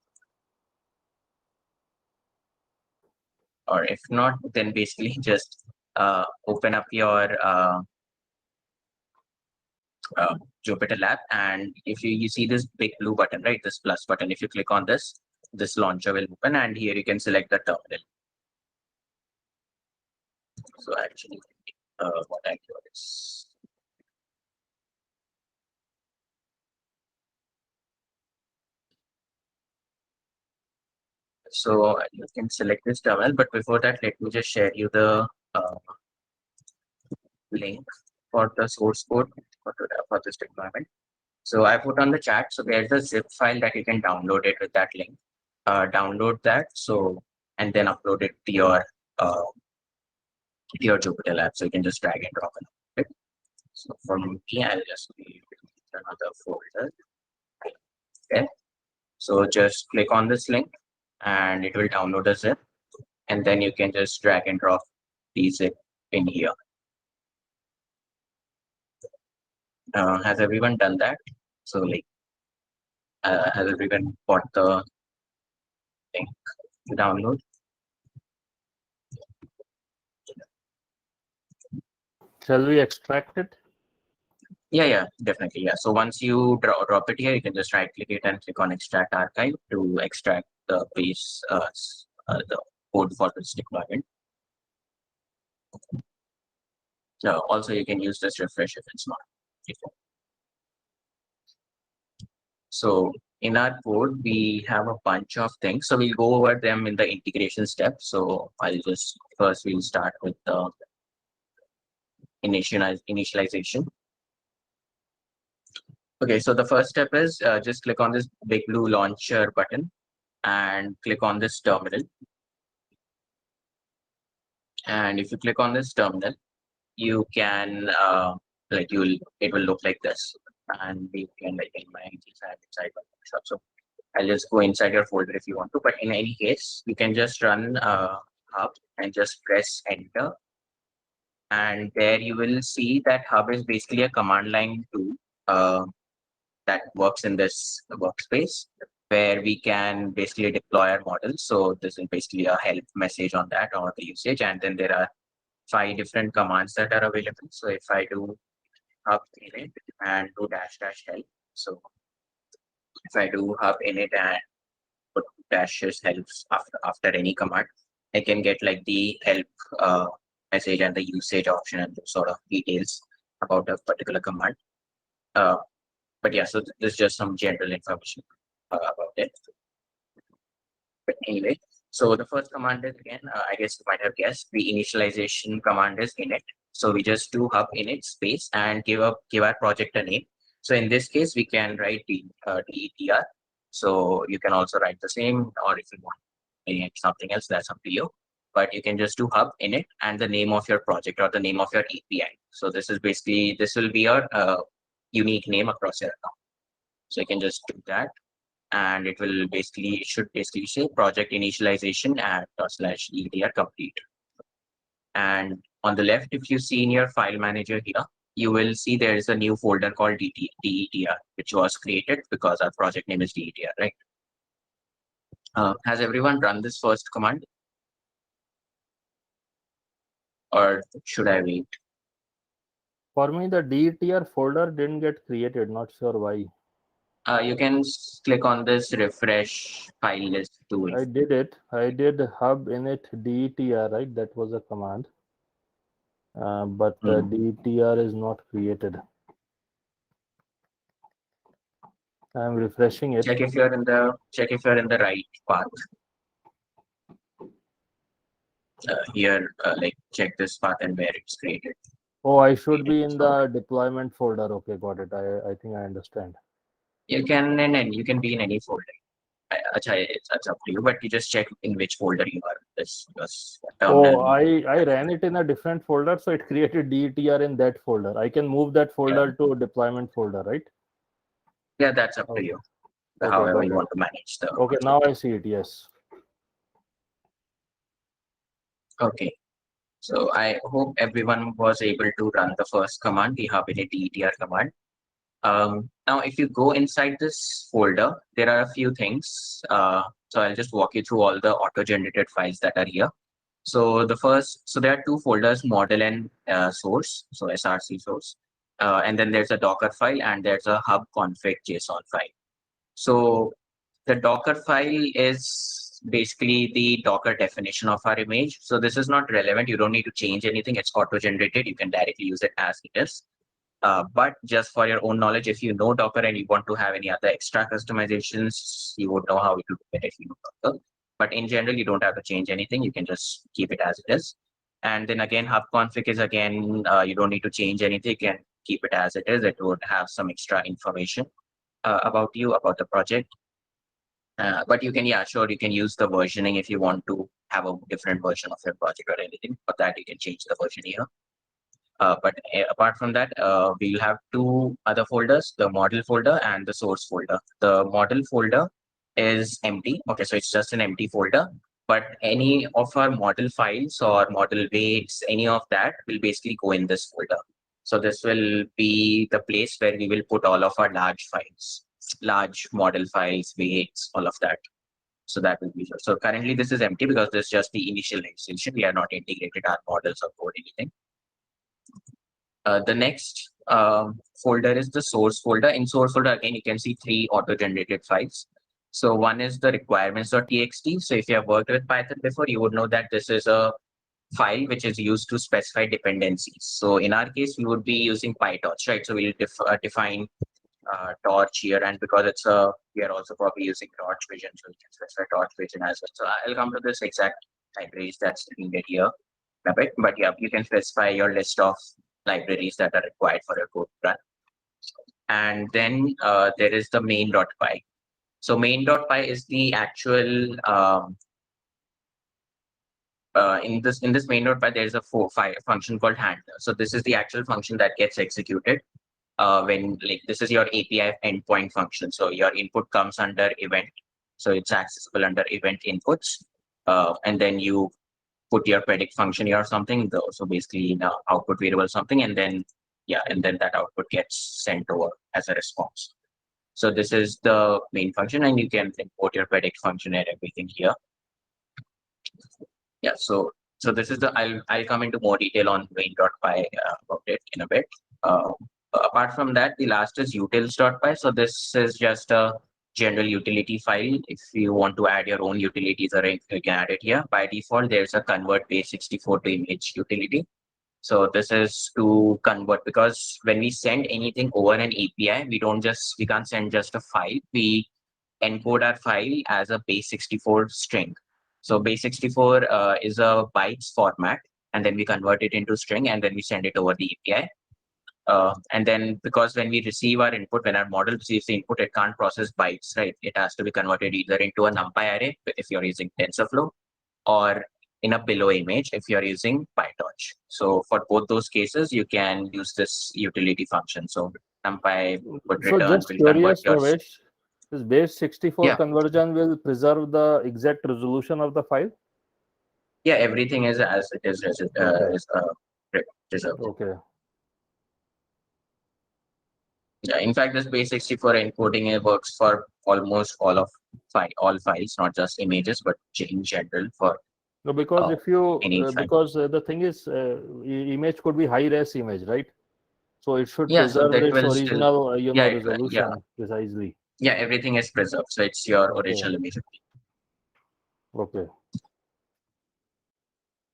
Or if not, then basically just open up your Jupyter Lab, and if you see this big blue button, right, this plus button, if you click on this launcher will open, and here you can select the terminal. So actually, what I do is so you can select this terminal, but before that, let me just share you the link for the source code for this deployment. So I put on the chat. So there's a zip file that you can download it with that link. Download that. So and then upload it to your Jupyter Lab. So you can just drag and drop it. So for me, I'll just create another folder. Okay. So just click on this link, and it will download a zip, and then you can just drag and drop the zip in here. Has everyone done that? So like, has everyone got the link to download? Shall we extract it? Yeah, definitely. Yeah. So once you drop it here, you can just right click it and click on extract archive to extract the base, the code for this deployment. Also, you can use this refresh if it's not. So in our code, we have a bunch of things. So we'll go over them in the integration step. So we'll start with the initialization. Okay, so the first step is just click on this big blue launcher button and click on this terminal. And if you click on this terminal, you can it will look like this. And you can inside Photoshop. So I'll just go inside your folder if you want to. But in any case, you can just run Hub and just press enter. And there you will see that Hub is basically a command line tool that works in this workspace where we can basically deploy our models. So this is basically a help message on that or the usage. And then there are 5 different commands that are available. So if I do hub init and do --help. So if I do hub init and put helps after any command, I can get like the help message and the usage option and sort of details about a particular command. But yeah, so this is just some general information about it. But anyway, so the first command is again, I guess you might have guessed, the initialization command is init. So we just do hub init space and give our project a name. So in this case, we can write DTR. So you can also write the same, or if you want something else, that's up to you. But you can just do hub init and the name of your project or the name of your API. So this will be your unique name across your account. So you can just do that. And it should basically say project initialization at /DTR complete. And on the left, if you see in your file manager here, you will see there is a new folder called DTR, which was created because our project name is DTR, right? Has everyone run this first command? Or should I wait? For me, the DTR folder didn't get created. Not sure why. You can click on this refresh file list tool. I did it. I did hub init DTR, right? That was a command. But DTR is not created. I'm refreshing it. Check if you're in the right path. Here, like check this path and where it's created. Oh, I should be in the deployment folder. Okay, got it. I think I understand. You can be in any folder. It's up to you, but you just check in which folder you are. This was I ran it in a different folder, so it created DTR in that folder. I can move that folder to deployment folder, right? Yeah, that's up to you. However you want to manage the. Okay, now I see it. Yes. Okay, so I hope everyone was able to run the first command, the hub init DTR command. Now, if you go inside this folder, there are a few things. So I'll just walk you through all the auto-generated files that are here. So there are two folders, model and source, so SRC source. And then there's a Docker file and there's a hub config JSON file. So the Docker file is basically the Docker definition of our image. So this is not relevant. You don't need to change anything. It's auto-generated. You can directly use it as it is. But just for your own knowledge, if you know Docker and you want to have any other extra customizations, you would know how to do it if you know Docker. But in general, you don't have to change anything. You can just keep it as it is. And then again, hub config is again, you don't need to change anything. You can keep it as it is. It would have some extra information about you, about the project. But you can, you can use the versioning if you want to have a different version of your project or anything. For that, you can change the version here. But apart from that, we'll have two other folders, the model folder and the source folder. The model folder is empty. Okay, so it's just an empty folder, but any of our model files or model weights, any of that will basically go in this folder. So this will be the place where we will put all of our large files, large model files, weights, all of that. So that will be so currently this is empty because this is just the initialization. We are not integrated our models or code anything. The next folder is the source folder. In source folder, again, you can see three auto-generated files. So one is the requirements.txt. So if you have worked with Python before, you would know that this is a file which is used to specify dependencies. So in our case, we would be using PyTorch, right? So we'll define torch here, and because it's we are also probably using torch vision, so we can specify torch vision as well. So I'll come to this exact libraries that's needed here in a bit, but yeah, you can specify your list of libraries that are required for your code to run. And then there is the main.py. So main.py is the actual in this main.py there is a function called handler. So this is the actual function that gets executed when this is your API endpoint function. So your input comes under event, so it's accessible under event inputs, and then you put your predict function here or something. So basically, output variable something, and then that output gets sent over as a response. So this is the main function, and you can import your predict function and everything here. Yeah. So this is the I'll come into more detail on main.py about it in a bit. Apart from that, the last is utils.py. So this is just a general utility file. If you want to add your own utilities, or you can add it here. By default, there's a convert base64 to image utility. So this is to convert, because when we send anything over an API, we can't send just a file. We encode our file as a base64 string. So base64 is a bytes format, and then we convert it into string, and then we send it over the API. And then because when we receive our input, when our model receives the input, it can't process bytes, right? It has to be converted either into a NumPy array if you're using TensorFlow, or in a pillow image if you're using PyTorch. So for both those cases, you can use this utility function. So NumPy would return. So just curious, Ramesh, this base64 conversion will preserve the exact resolution of the file? Yeah, everything is as it is. preserved. Okay. Yeah, in fact, this base64 encoding works for almost all files, not just images, but in general for No, because if any you file. because the thing is, image could be high-res image, right? So it should Yeah, so preserve that its will original, yeah, resolution precisely. yeah, everything is preserved, so it's your Okay. original image. Okay.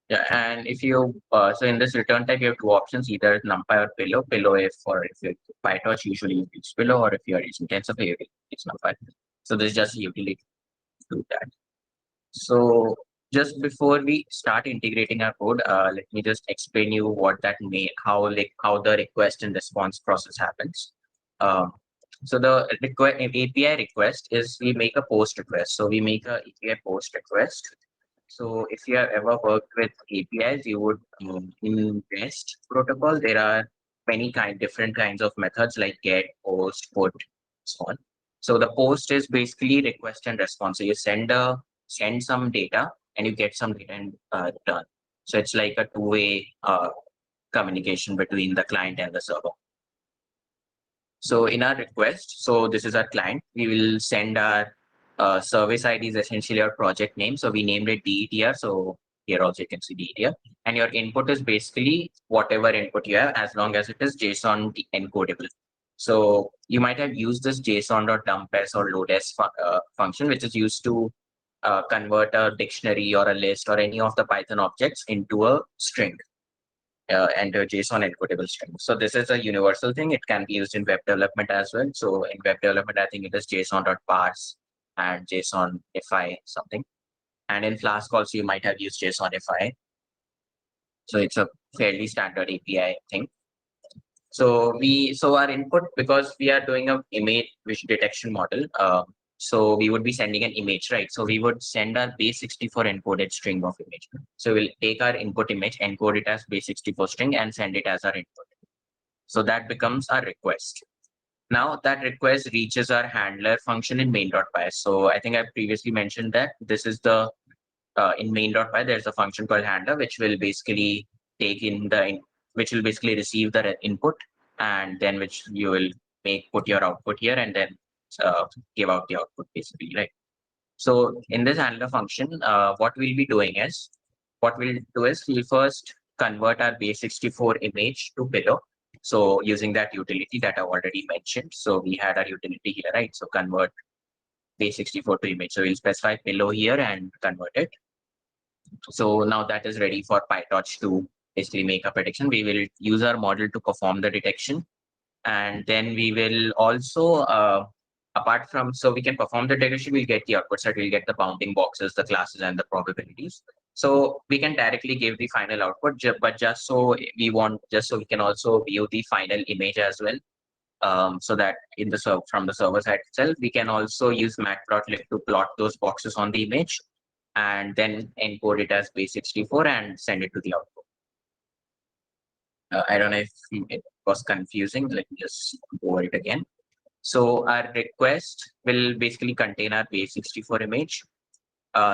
Yeah, and if you so in this return type, you have two options: either NumPy or Pillow. Pillow if you PyTorch, usually you use Pillow, or if you are using TensorFlow, it's NumPy. So this is just utility to do that. So just before we start integrating our code, let me just explain you what that how the request and response process happens. So the API request is we make a post request. So we make a API post request. So if you have ever worked with APIs, you would in REST protocol, there are many different kinds of methods like get, post, put, so on. So the post is basically request and response. So you send some data and you get some data in return. So it's like a two-way communication between the client and the server. So in our request, so this is our client, we will send our service ID is essentially our project name. So we named it DTR. So here also you can see DTR. And your input is basically whatever input you have, as long as it is JSON encodable. So you might have used this JSON.dumps or loads function, which is used to convert a dictionary or a list or any of the Python objects into a string. And a JSON encodable string. So this is a universal thing. It can be used in web development as well. So in web development, I think it is JSON.parse and JSON-fi something. And in Flask also, you might have used JSON-fi. So it's a fairly standard API thing. So our input, because we are doing a image detection model, so we would be sending an image, right? So we would send our base64 encoded string of image. So we'll take our input image, encode it as base64 string and send it as our input. So that becomes our request. Now that request reaches our handler function in main.py. So I think I previously mentioned that this is the, in main.py, there's a function called handler, which will basically which will basically receive the input, and then which you will put your output here and then give out the output basically, right? So in this handler function, what we'll do is we'll first convert our base64 image to Pillow. So using that utility that I already mentioned. So we had our utility here, right? So convert base64 to image. So we'll specify Pillow here and convert it. So now that is ready for PyTorch to basically make a prediction. We will use our model to perform the detection. And then we will also, apart from, so we can perform the detection, we'll get the outputs, that we'll get the bounding boxes, the classes, and the probabilities. So we can directly give the final output, but just so we can also view the final image as well. So that from the server side itself, we can also use matplotlib to plot those boxes on the image and then encode it as base64 and send it to the output. I don't know if it was confusing. Let me just go over it again. So our request will basically contain our base64 image,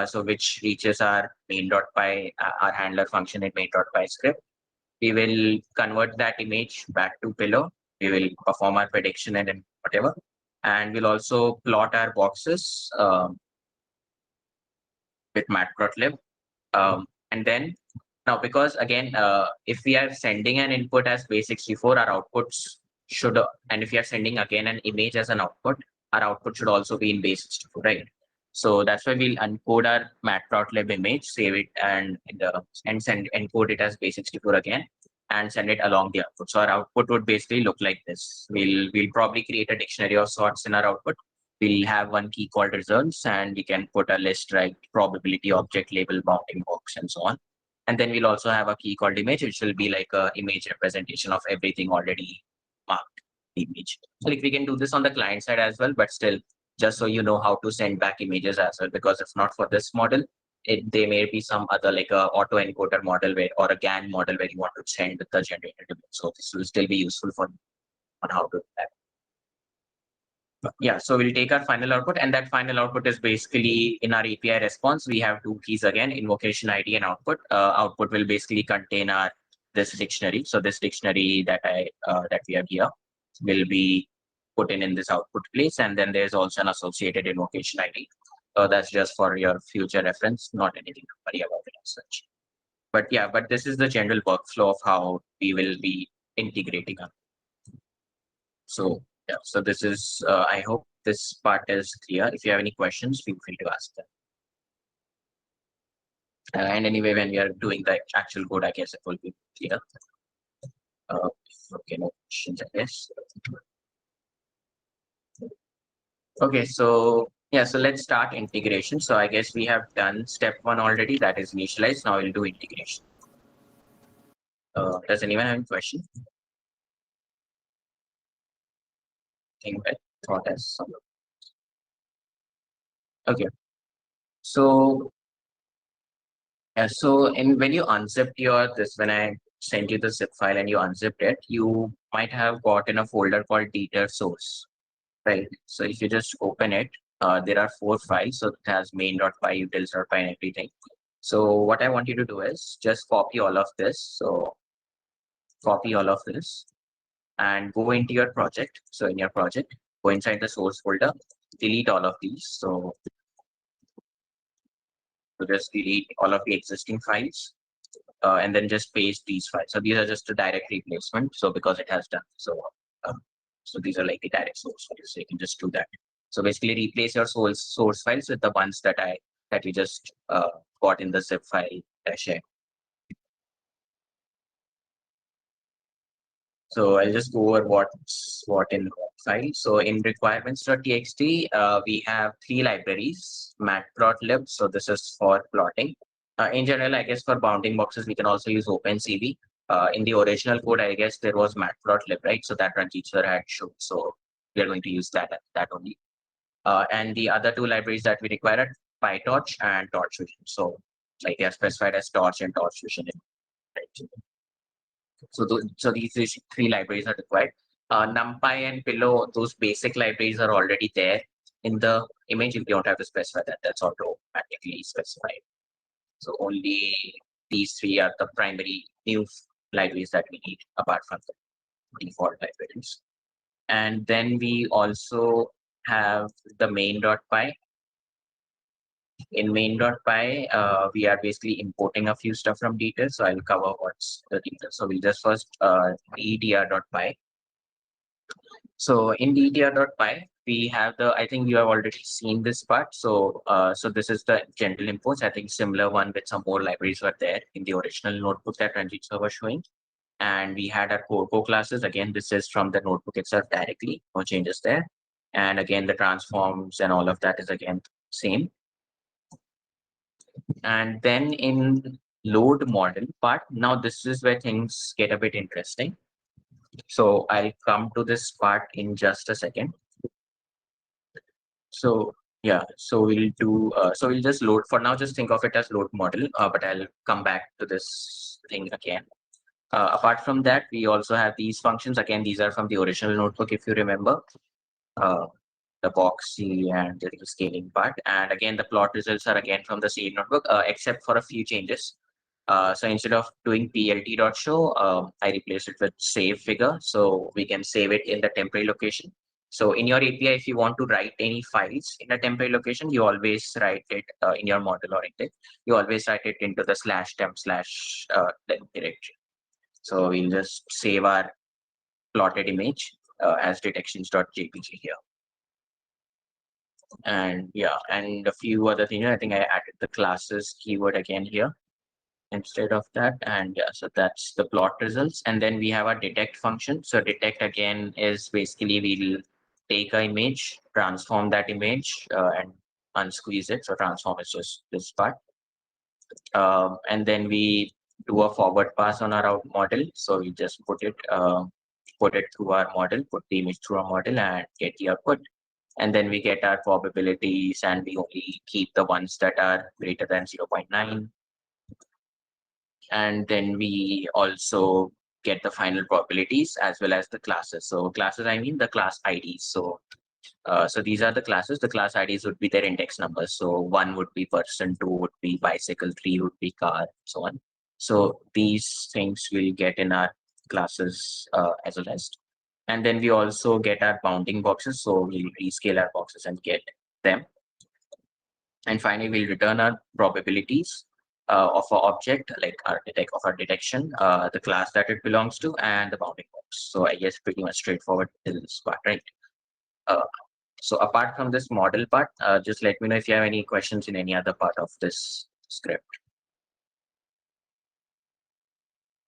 so which reaches our main.py, our handler function in main.py script. We will convert that image back to Pillow. We will perform our prediction and whatever. And we'll also plot our boxes with matplotlib. And then now, because again, if we are sending an input as base64, our outputs should, and if we are sending again an image as an output, our output should also be in base64, right? So that's why we'll encode our matplotlib image, save it, and encode it as base64 again, and send it along the output. So our output would basically look like this. We'll probably create a dictionary of sorts in our output. We'll have one key called results, and we can put a list, right? Probability, object, label, bounding box, and so on. And then we'll also have a key called image, which will be like an image representation of everything already marked image. So like we can do this on the client side as well, but still, just so you know how to send back images as well, because if not for this model, there may be some other like a autoencoder model or a GAN model where you want to send the generated image. So this will still be useful for you on how to do that. Yeah, so we'll take our final output, and that final output is basically in our API response. We have two keys again, invocation ID and output. Output will basically contain our this dictionary. So this dictionary that that we have here will be put in this output place, and then there's also an associated invocation ID. That's just for your future reference, not anything to worry about it as such. But yeah, but this is the general workflow of how we will be integrating them. So yeah, so this is, I hope this part is clear. If you have any questions, feel free to ask them. And anyway, when we are doing the actual code, I guess it will be clear. Okay, no questions, I guess. Okay, so yeah, so let's start integration. So I guess we have done step 1 already, that is initialize. Now we'll do integration. Does anyone have a question? I thought as some. Okay, so yeah, so when you unzipped when I sent you the zip file and you unzipped it, you might have gotten a folder called Dtr source, right? So if you just open it, there are 4 files. So it has main.py, utils.py, and everything. So what I want you to do is just copy all of this. So copy all of this and go into your project. So in your project, go inside the source folder, delete all of these. So just delete all of the existing files, and then just paste these files. So these are just a direct replacement. So because it has done so, so these are like the direct source files. So you can just do that. So basically, replace your source files with the ones that we just got in the zip file share. So I'll just go over what in what file. So in requirements.txt, we have 3 libraries, matplotlib. So this is for plotting. In general, I guess for bounding boxes, we can also use OpenCV. In the original code, I guess there was matplotlib, right? So that Ranjith sir had shown. So we are going to use that only. And the other 2 libraries that we require are PyTorch and TorchVision. So like they are specified as Torch and TorchVision. So these 3 libraries are required. NumPy and Pillow, those basic libraries are already there in the image. You don't have to specify that. That's automatically specified. So only these 3 are the primary new libraries that we need apart from the default libraries. And then we also have the main.py. In main.py, we are basically importing a few stuff from Dtr. So I'll cover what's the Dtr. So we'll just first Dtr.py. So in Dtr.py, we have I think you have already seen this part. So so this is the general imports. I think similar one with some more libraries were there in the original notebook that Ranjith sir was showing. And we had our core classes. Again, this is from the notebook itself directly, no changes there. And again, the transforms and all of that is again same. And then in load model part, now this is where things get a bit interesting. So I'll come to this part in just a second. So yeah, so we'll do, so we'll just load, for now, just think of it as load model, but I'll come back to this thing again. Apart from that, we also have these functions. Again, these are from the original notebook, if you remember. The boxy and the scaling part. And again, the plot results are again from the same notebook, except for a few changes. So instead of doing plt.show, I replaced it with save figure. So we can save it in the temporary location. So in your API, if you want to write any files in a temporary location, you always write it in your model oriented. You always write it into the /temp/temp directory. So we'll just save our plotted image as detections.jpg here. And yeah, and a few other things. I think I added the classes keyword again here instead of that. And yeah, so that's the plot results. And then we have our detect function. So detect again is basically we'll take an image, transform that image and unsqueeze it. So transform is just this part. And then we do a forward pass on our model. So we just put it through our model, put the image through our model and get the output. And then we get our probabilities and we only keep the ones that are greater than 0.9. And then we also get the final probabilities as well as the classes. So classes, I mean the class IDs. So so these are the classes. The class IDs would be their index numbers. So 1 would be person, 2 would be bicycle, 3 would be car, so on. So these things we'll get in our classes as a rest. And then we also get our bounding boxes. So we'll rescale our boxes and get them. And finally, we'll return our probabilities of our object, like our detection, the class that it belongs to, and the bounding box. So I guess pretty much straightforward till this part, right? So apart from this model part, just let me know if you have any questions in any other part of this script.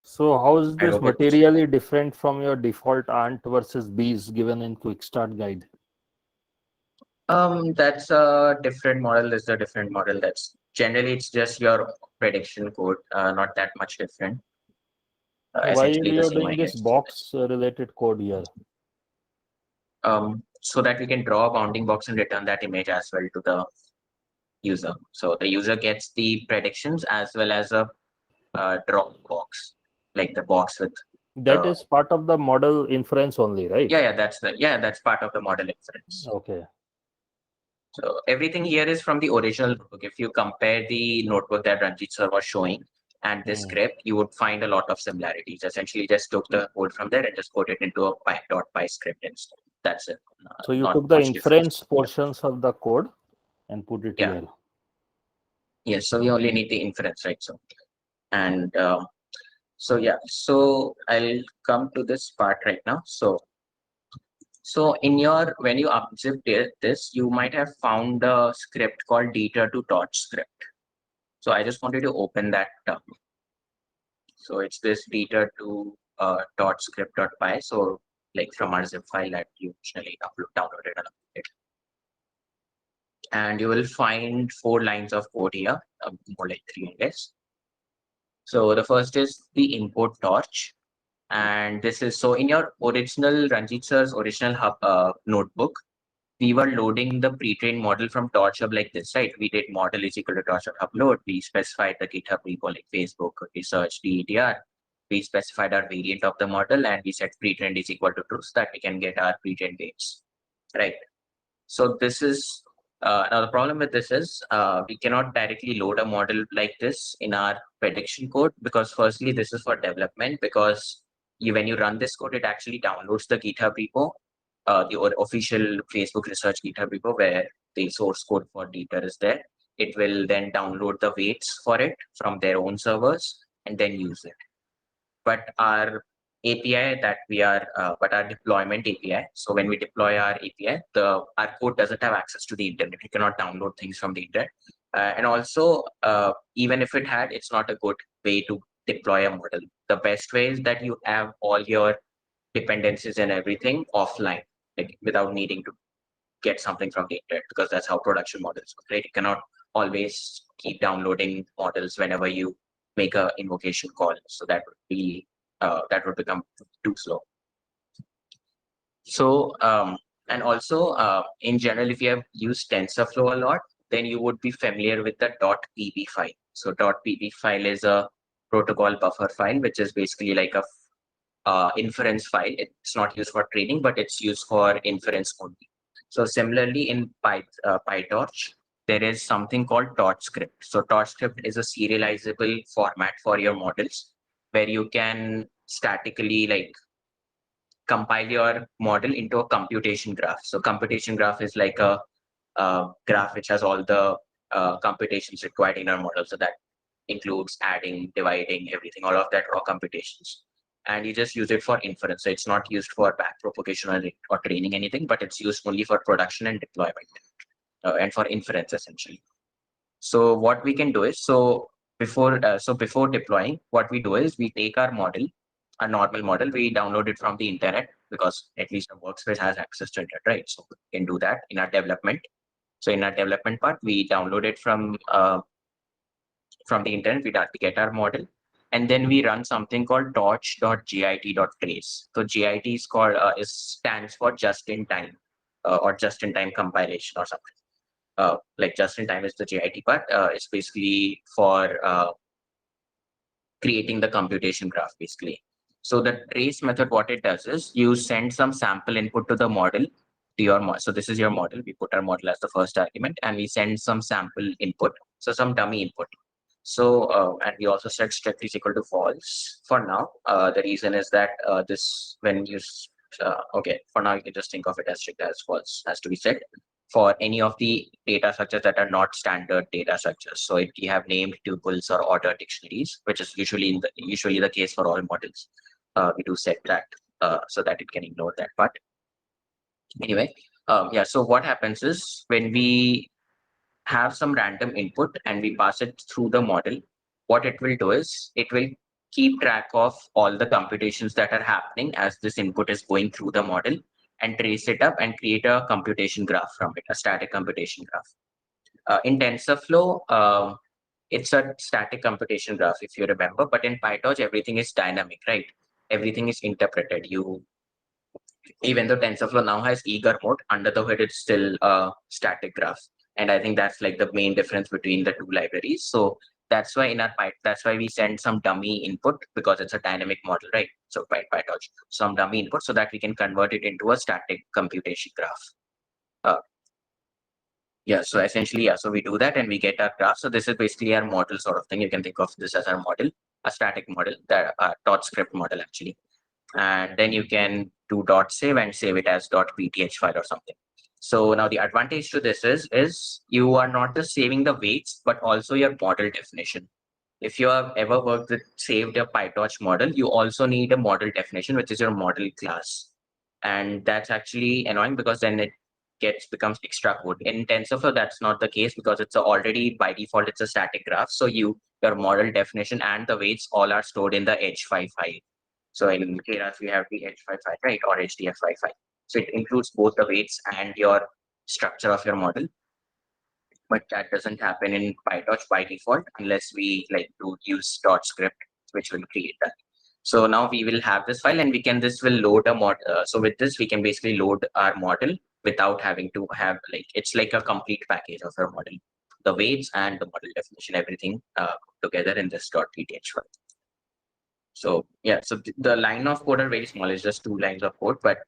So how is this materially different from your default ant versus bees given in quick start guide? That's a different model. Is a different model. That's generally it's just your prediction code, not that much different. Why are you doing this box related code here? So that we can draw a bounding box and return that image as well to the user. So the user gets the predictions as well as a drop box, like the box with. That is part of the model inference only, right? Yeah, that's part of the model inference. Okay. So everything here is from the original notebook. If you compare the notebook that Ranjith sir was showing and this script, you would find a lot of similarities. Essentially, just took the code from there and just put it into a .py script instead. That's it. So you took the inference portions of the code and put it here. Yes. So we only need the inference, right? So, and so I'll come to this part right now. So in your, when you unzip this, you might have found a script called Dtr to torch script. So I just wanted to open that up. So it's this Dtr to torch script.py. So like from our zip file that you usually downloaded and uploaded. And you will find 4 lines of code here, more like 3, I guess. So the first is the import torch. And this is, so in your original, Ranjith sir's original hub notebook, we were loading the pre-trained model from TorchHub like this, right? We did model is equal to TorchHub upload. We specified the GitHub repo like Facebook, we searched DTR. We specified our variant of the model and we set pre-trained is equal to true so that we can get our pre-trained weights, right? So this is, now the problem with this is we cannot directly load a model like this in our prediction code because firstly, this is for development because when you run this code, it actually downloads the GitHub repo, the official Facebook research GitHub repo where the source code for Dtr is there. It will then download the weights for it from their own servers and then use it. But our API that we are, but our deployment API. So when we deploy our API, our code doesn't have access to the internet. We cannot download things from the internet. And also, even if it had, it's not a good way to deploy a model. The best way is that you have all your dependencies and everything offline, like without needing to get something from the internet, because that's how production models work, right? You cannot always keep downloading models whenever you make a invocation call. So that would be that would become too slow. So and also in general, if you have used TensorFlow a lot, then you would be familiar with the .pb file. So .pb file is a protocol buffer file, which is basically like a inference file. It's not used for training, but it's used for inference only. So similarly in PyTorch, there is something called torch script. So torch script is a serializable format for your models where you can statically like compile your model into a computation graph. So computation graph is like a graph which has all the computations required in our model. So that includes adding, dividing, everything, all of that raw computations. And you just use it for inference. So it's not used for back propagation or training anything, but it's used only for production and deployment and for inference essentially. So what we can do is, before deploying, what we do is we take our model, a normal model, we download it from the internet because at least our workspace has access to internet, right? So we can do that in our development. So in our development part, we download it from the internet, we get our model. And then we run something called torch.git.trace. So GIT is called stands for just in time or just in time compilation or something. Like just in time is the GIT part. It's basically for creating the computation graph basically. So the trace method, what it does is you send some sample input to the model to your model. So this is your model. We put our model as the first argument and we send some sample input. So some dummy input. So, and we also set strict is equal to false for now. The reason is that when you, okay, for now you can just think of it as strict as false has to be set for any of the data structures that are not standard data structures. So if you have named tuples or order dictionaries, which is usually the case for all models, we do set that so that it can ignore that part. Anyway, yeah, so what happens is when we have some random input and we pass it through the model, what it will do is it will keep track of all the computations that are happening as this input is going through the model and trace it up and create a computation graph from it, a static computation graph. In TensorFlow, it's a static computation graph, if you remember, but in PyTorch, everything is dynamic, right? Everything is interpreted. Even though TensorFlow now has eager mode, under the hood, it's still a static graph. And I think that's like the main difference between the two libraries. So that's why that's why we send some dummy input, because it's a dynamic model, right? So PyTorch, some dummy input so that we can convert it into a static computation graph. Yeah, so essentially, yeah, so we do that and we get our graph. So this is basically our model sort of thing. You can think of this as our model, a static model, that dot script model actually. And then you can do dot save and save it as dot pth file or something. So now the advantage to this is you are not just saving the weights, but also your model definition. If you have ever worked with saved a PyTorch model, you also need a model definition, which is your model class. And that's actually annoying because then it becomes extra code. In TensorFlow, that's not the case because it's already by default, it's a static graph. So your model definition and the weights all are stored in the H5 file. So in Keras, we have the H5 file, right, or HDF5 file. So it includes both the weights and your structure of your model. But that doesn't happen in PyTorch by default unless we use dot script, which will create that. So now we will have this file and this will load a model. So with this, we can basically load our model without having to have it's like a complete package of our model. The weights and the model definition, everything together in this .pth file. So yeah, so the line of code are very small. It's just 2 lines of code, but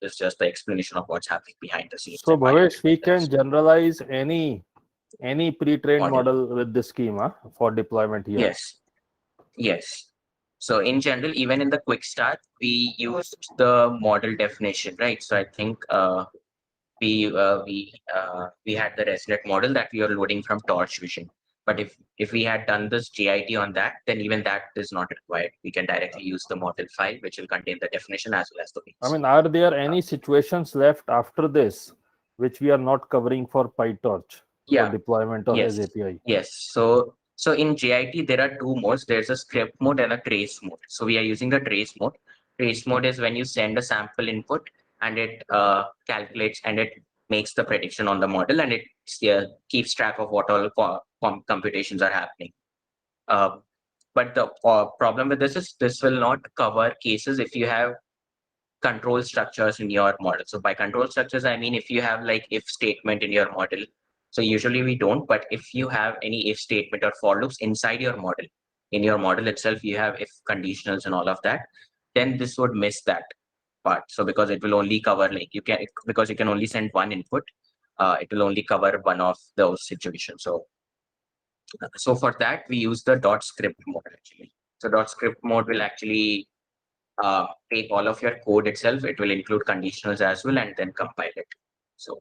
it's just the explanation of what's happening behind the scenes. So Bhavesh, we can generalize any pre-trained model with this schema for deployment here. Yes. So in general, even in the quick start, we used the model definition, right? So I think we had the ResNet model that we are loading from Torch Vision. But if we had done this JIT on that, then even that is not required. We can directly use the model file, which will contain the definition as well as the weights. I mean, are there any situations left after this which we are not covering for PyTorch for deployment of Edge API? Yes. So in JIT, there are 2 modes. There's a script mode and a trace mode. So we are using the trace mode. Trace mode is when you send a sample input and it calculates and it makes the prediction on the model, and it keeps track of what all computations are happening. But the problem with this is this will not cover cases if you have control structures in your model. So by control structures, I mean if you have if statement in your model. So usually we don't, but if you have any if statement or for loops inside your model, in your model itself, you have if conditionals and all of that, then this would miss that part. So because it will only cover because you can only send one input, it will only cover one of those situations. So for that, we use the dot script mode actually. So dot script mode will actually take all of your code itself. It will include conditionals as well and then compile it. So,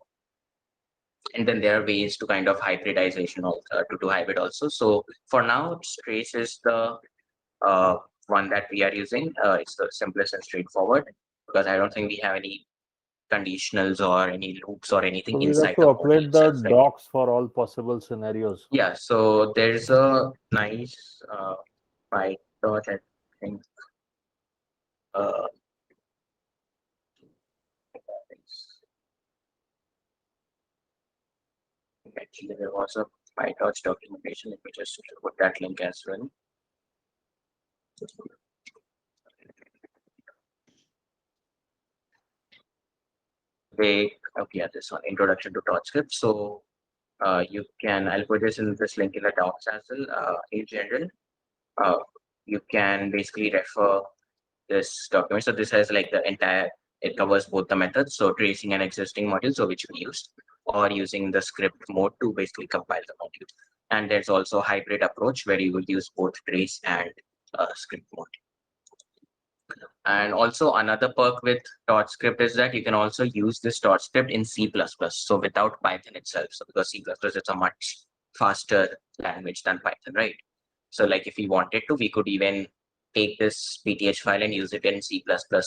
and then there are ways to kind of hybridization also, to do hybrid also. So for now, trace is the one that we are using. It's the simplest and straightforward because I don't think we have any conditionals or any loops or anything inside the model. We have to upload the docs for all possible scenarios. Yeah, so there's a nice PyTorch, I think. Actually, there was a PyTorch documentation. Let me just put that link as well. Okay, this one, Introduction to Torch Script. So you can, I'll put this in this link in the docs as well. In general, you can basically refer this document. So this has the entire, it covers both the methods. So tracing an existing module, so which we used, or using the script mode to basically compile the module. And there's also a hybrid approach where you will use both trace and script mode. And also another perk with .script is that you can also use this .script in C++, so without Python itself. So because C++ is a much faster language than Python, right? So like if we wanted to, we could even take this PTH file and use it in C++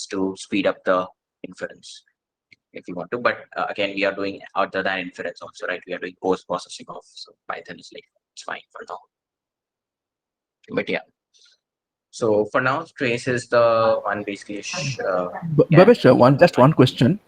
to speed up the inference if you want to. But again, we are doing other than inference also, right? We are doing post-processing of, so Python is like, it's fine for now. But yeah. So for now, trace is the one basically. Bhavesh, one question.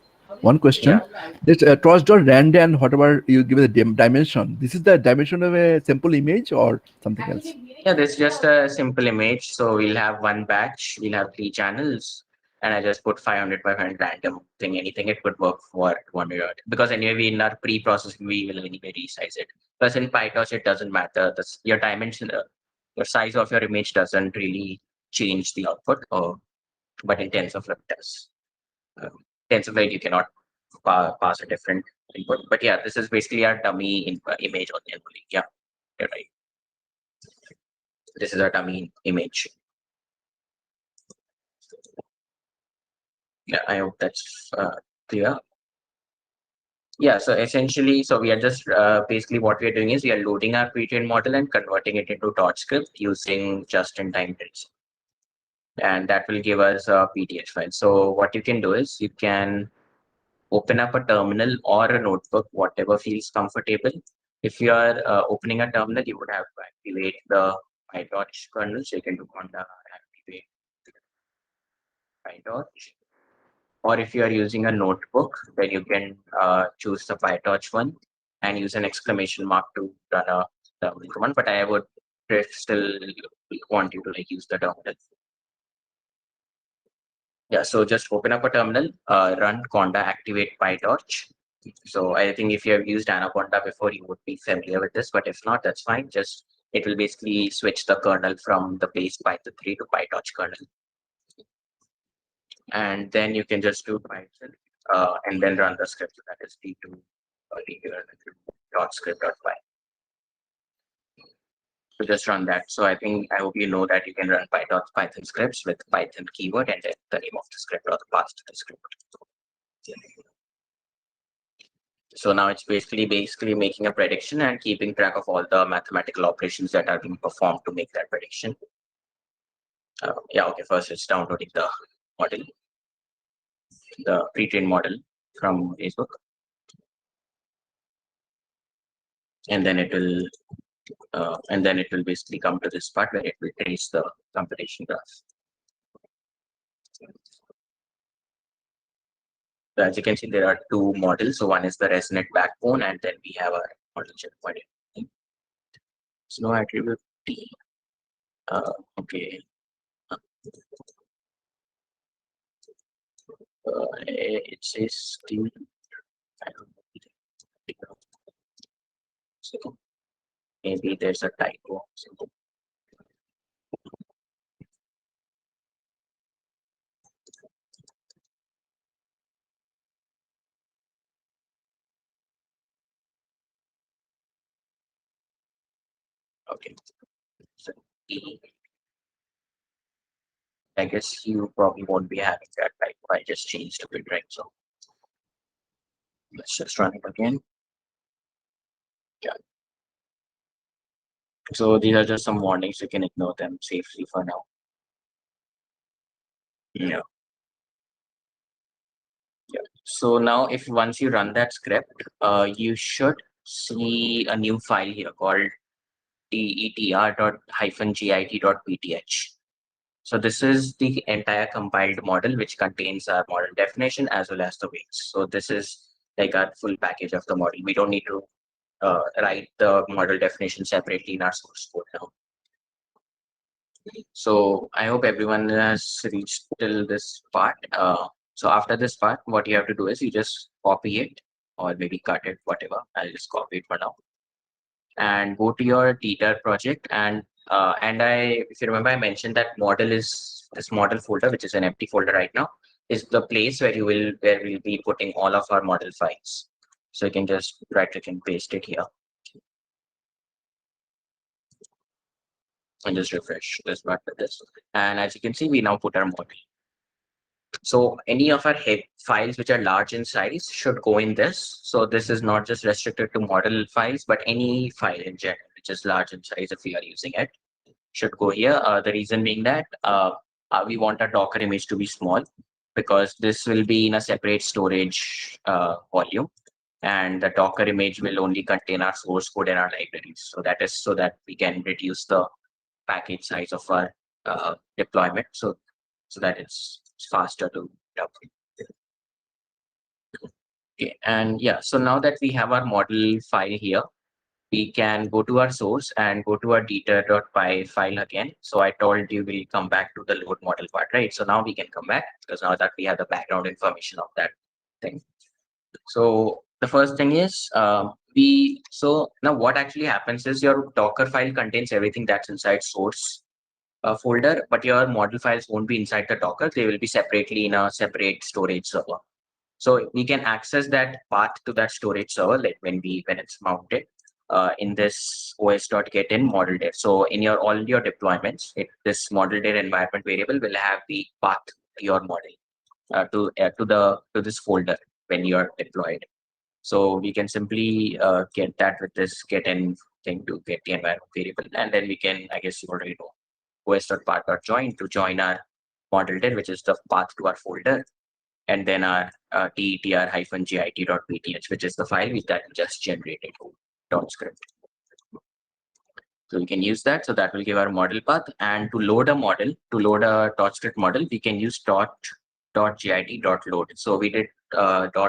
Yeah. This torch.rand and whatever you give the dimension. This is the dimension of a simple image or something else? Yeah, this is just a simple image. So we'll have one batch, we'll have 3 channels, and I just put 500 by 500 random thing, anything it could work for 100. Because anyway, we in our pre-processing, we will anyway resize it. Plus in PyTorch, it doesn't matter. Your dimension, your size of your image doesn't really change the output, but in TensorFlow it does. TensorFlow, you cannot pass a different input. But yeah, this is basically our dummy image on the only. Yeah, you're right. This is our dummy image. Yeah, I hope that's clear. Yeah, so essentially, so we are just basically what we are doing is we are loading our pre-trained model and converting it into .script using just-in-time tracing. And that will give us a PTH file. So what you can do is you can open up a terminal or a notebook, whatever feels comfortable. If you are opening a terminal, you would have to activate the PyTorch kernel. So you can do conda activate PyTorch. Or if you are using a notebook, then you can choose the PyTorch one and use an exclamation mark to run a terminal command. But I would still want you to like use the terminal. Yeah, so just open up a terminal, run conda activate PyTorch. So I think if you have used Anaconda before, you would be familiar with this, but if not, that's fine. Just it will basically switch the kernel from the base Python 3 to PyTorch kernel. And then you can just do Python and then run the script. So that is d2 .script.py. So just run that. So I hope you know that you can run Python scripts with Python keyword and then the name of the script or the path to the script. So now it's basically making a prediction and keeping track of all the mathematical operations that are being performed to make that prediction. Yeah, okay, first it's downloading the model, the pre-trained model from Facebook. And then it will basically come to this part where it will trace the computation graph. So as you can see, there are 2 models. So one is the ResNet backbone, and then we have our model checkpoint. So no attribute T. Okay. It says T. I don't know. So maybe there's a typo. Okay. So E. I guess you probably won't be having that typo. I just changed a bit, right? So let's just run it again. Yeah. So these are just some warnings. You can ignore them safely for now. Yeah. Yeah. So now if once you run that script, you should see a new file here called detr.git.pth. So this is the entire compiled model, which contains our model definition as well as the weights. So this is like our full package of the model. We don't need to write the model definition separately in our source code now. So I hope everyone has reached till this part. So after this part, what you have to do is you just copy it or maybe cut it, whatever. I'll just copy it for now. And go to your Dtr project. And if you remember, I mentioned that model is this model folder, which is an empty folder right now, is the place where we'll be putting all of our model files. So you can just right click and paste it here. and just refresh this part with this. And as you can see, we now put our model. So any of our files which are large in size should go in this. So this is not just restricted to model files, but any file in general which is large in size, if we are using it, should go here. The reason being that we want our Docker image to be small, because this will be in a separate storage volume, and the Docker image will only contain our source code and our libraries. So that is so that we can reduce the package size of our deployment, so that it's faster to deploy. Okay, and yeah, so now that we have our model file here, we can go to our source and go to our dtr.py file again. So I told you we'll come back to the load model part, right? So now we can come back, because now that we have the background information of that thing. So the first thing is so now what actually happens is your Docker file contains everything that's inside source folder, but your model files won't be inside the Docker. They will be separately in a separate storage server. So we can access that path to that storage server like when it's mounted in this os.getIn model dir. So in all your deployments, this model dir environment variable will have the path to your model to this folder when you are deployed. So we can simply get that with this getIn thing to get the environment variable, and then we can, I guess you already know, os.path.join to join our model dir, which is the path to our folder, and then our detr-git.pth, which is the file that we just generated, .script. So we can use that. So that will give our model path. And to load a model, to load a .script model, we can use .git.load. So we did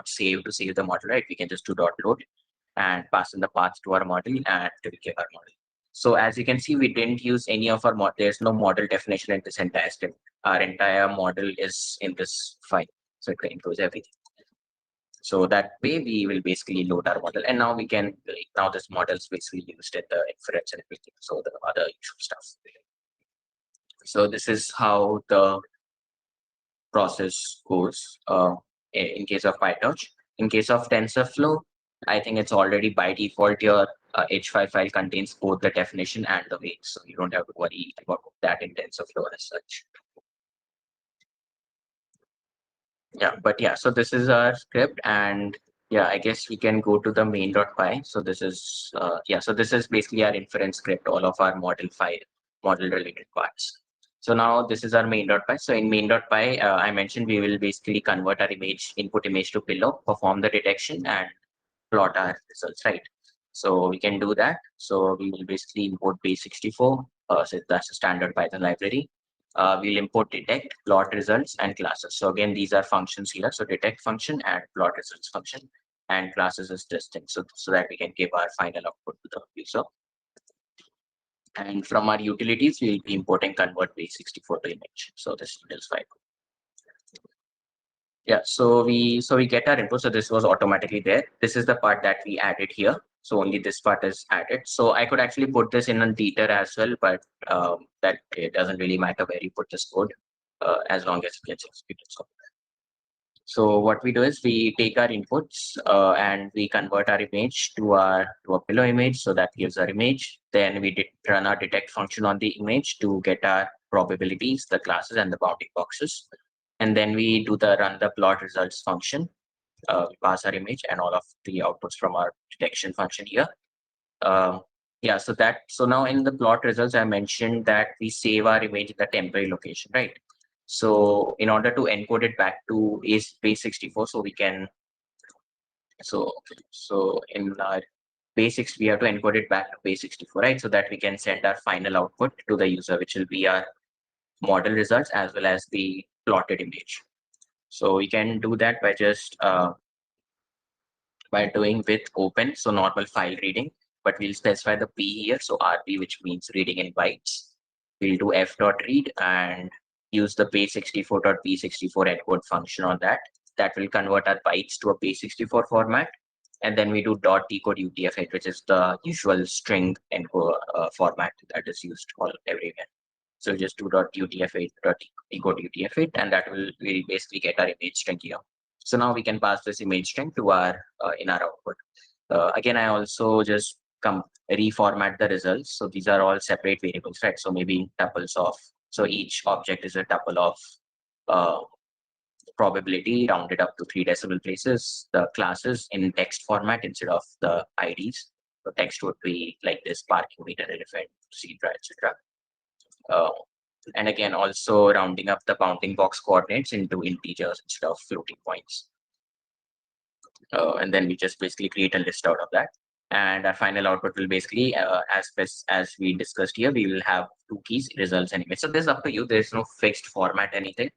.save to save the model, right? We can just do .load and pass in the path to our model, and we give our model. So as you can see, we didn't use any of our model. There's no model definition in this entire step. Our entire model is in this file. So it includes everything. So that way we will basically load our model, and now we can, now this model is basically used in the inference and everything. So the other usual stuff. So this is how the process goes in case of PyTorch. In case of TensorFlow, I think it's already by default your H5 file contains both the definition and the weight, so you don't have to worry about that in TensorFlow as such. Yeah, but yeah, so this is our script, and yeah, I guess we can go to the main.py. So this is so this is basically our inference script, all of our model related parts. So now this is our main.py. So in main.py, I mentioned we will basically convert our input image to pillow, perform the detection, and plot our results, right? So we can do that. So we will basically import base64. So that's a standard Python library. We'll import detect, plot results, and classes. So again, these are functions here. So detect function and plot results function, and classes is testing. So that we can give our final output to the user. And from our utilities, we'll be importing convert base64 to image. So this is fine. Yeah, so we get our input. So this was automatically there. This is the part that we added here. So only this part is added. So I could actually put this in a detr as well, but that it doesn't really matter where you put this code as long as it gets executed. So what we do is we take our inputs and we convert our image to a pillow image. So that gives our image. Then we run our detect function on the image to get our probabilities, the classes, and the bounding boxes. And then we do run the plot results function. We pass our image and all of the outputs from our detection function here. Yeah, so now in the plot results, I mentioned that we save our image in the temporary location, right? So in order to encode it back to base64, so we can, so in our base6, we have to encode it back to base64, right? So that we can send our final output to the user, which will be our model results as well as the plotted image. So we can do that by just by doing with open, so normal file reading, but we'll specify the p here, so rp, which means reading in bytes. We'll do f.read and use the base64.p64 encode function on that. That will convert our bytes to a base64 format. And then we do .decode UTF-8, which is the usual string encode format that is used everywhere. So just do .utf8, .decode UTF-8, and that will basically get our image string here. So now we can pass this image string to our in our output. Again, I also just reformat the results. So these are all separate variables, right? So maybe tuples of, so each object is a tuple of probability rounded up to 3 decimal places. The classes in text format instead of the IDs. So text would be like this: parking meter, elephant, zebra, etc. And again, also rounding up the bounding box coordinates into integers instead of floating points. And then we just basically create a list out of that. And our final output will basically, as we discussed here, we will have 2 keys, results and image. So this is up to you. There's no fixed format, anything.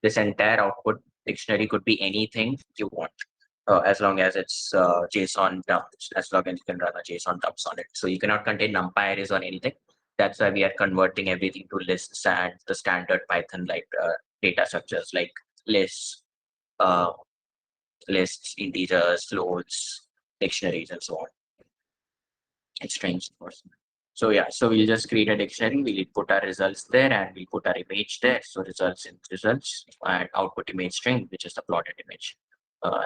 This entire output dictionary could be anything you want, as long as it's JSON dumps, as long as you can run a JSON dumps on it. So you cannot contain numpy arrays or anything. That's why we are converting everything to lists and the standard Python like data structures like lists, integers, floats, dictionaries, and so on. And strings, of course. So yeah, so we'll just create a dictionary. We'll put our results there and we'll put our image there. So results in results and output image string, which is the plotted image.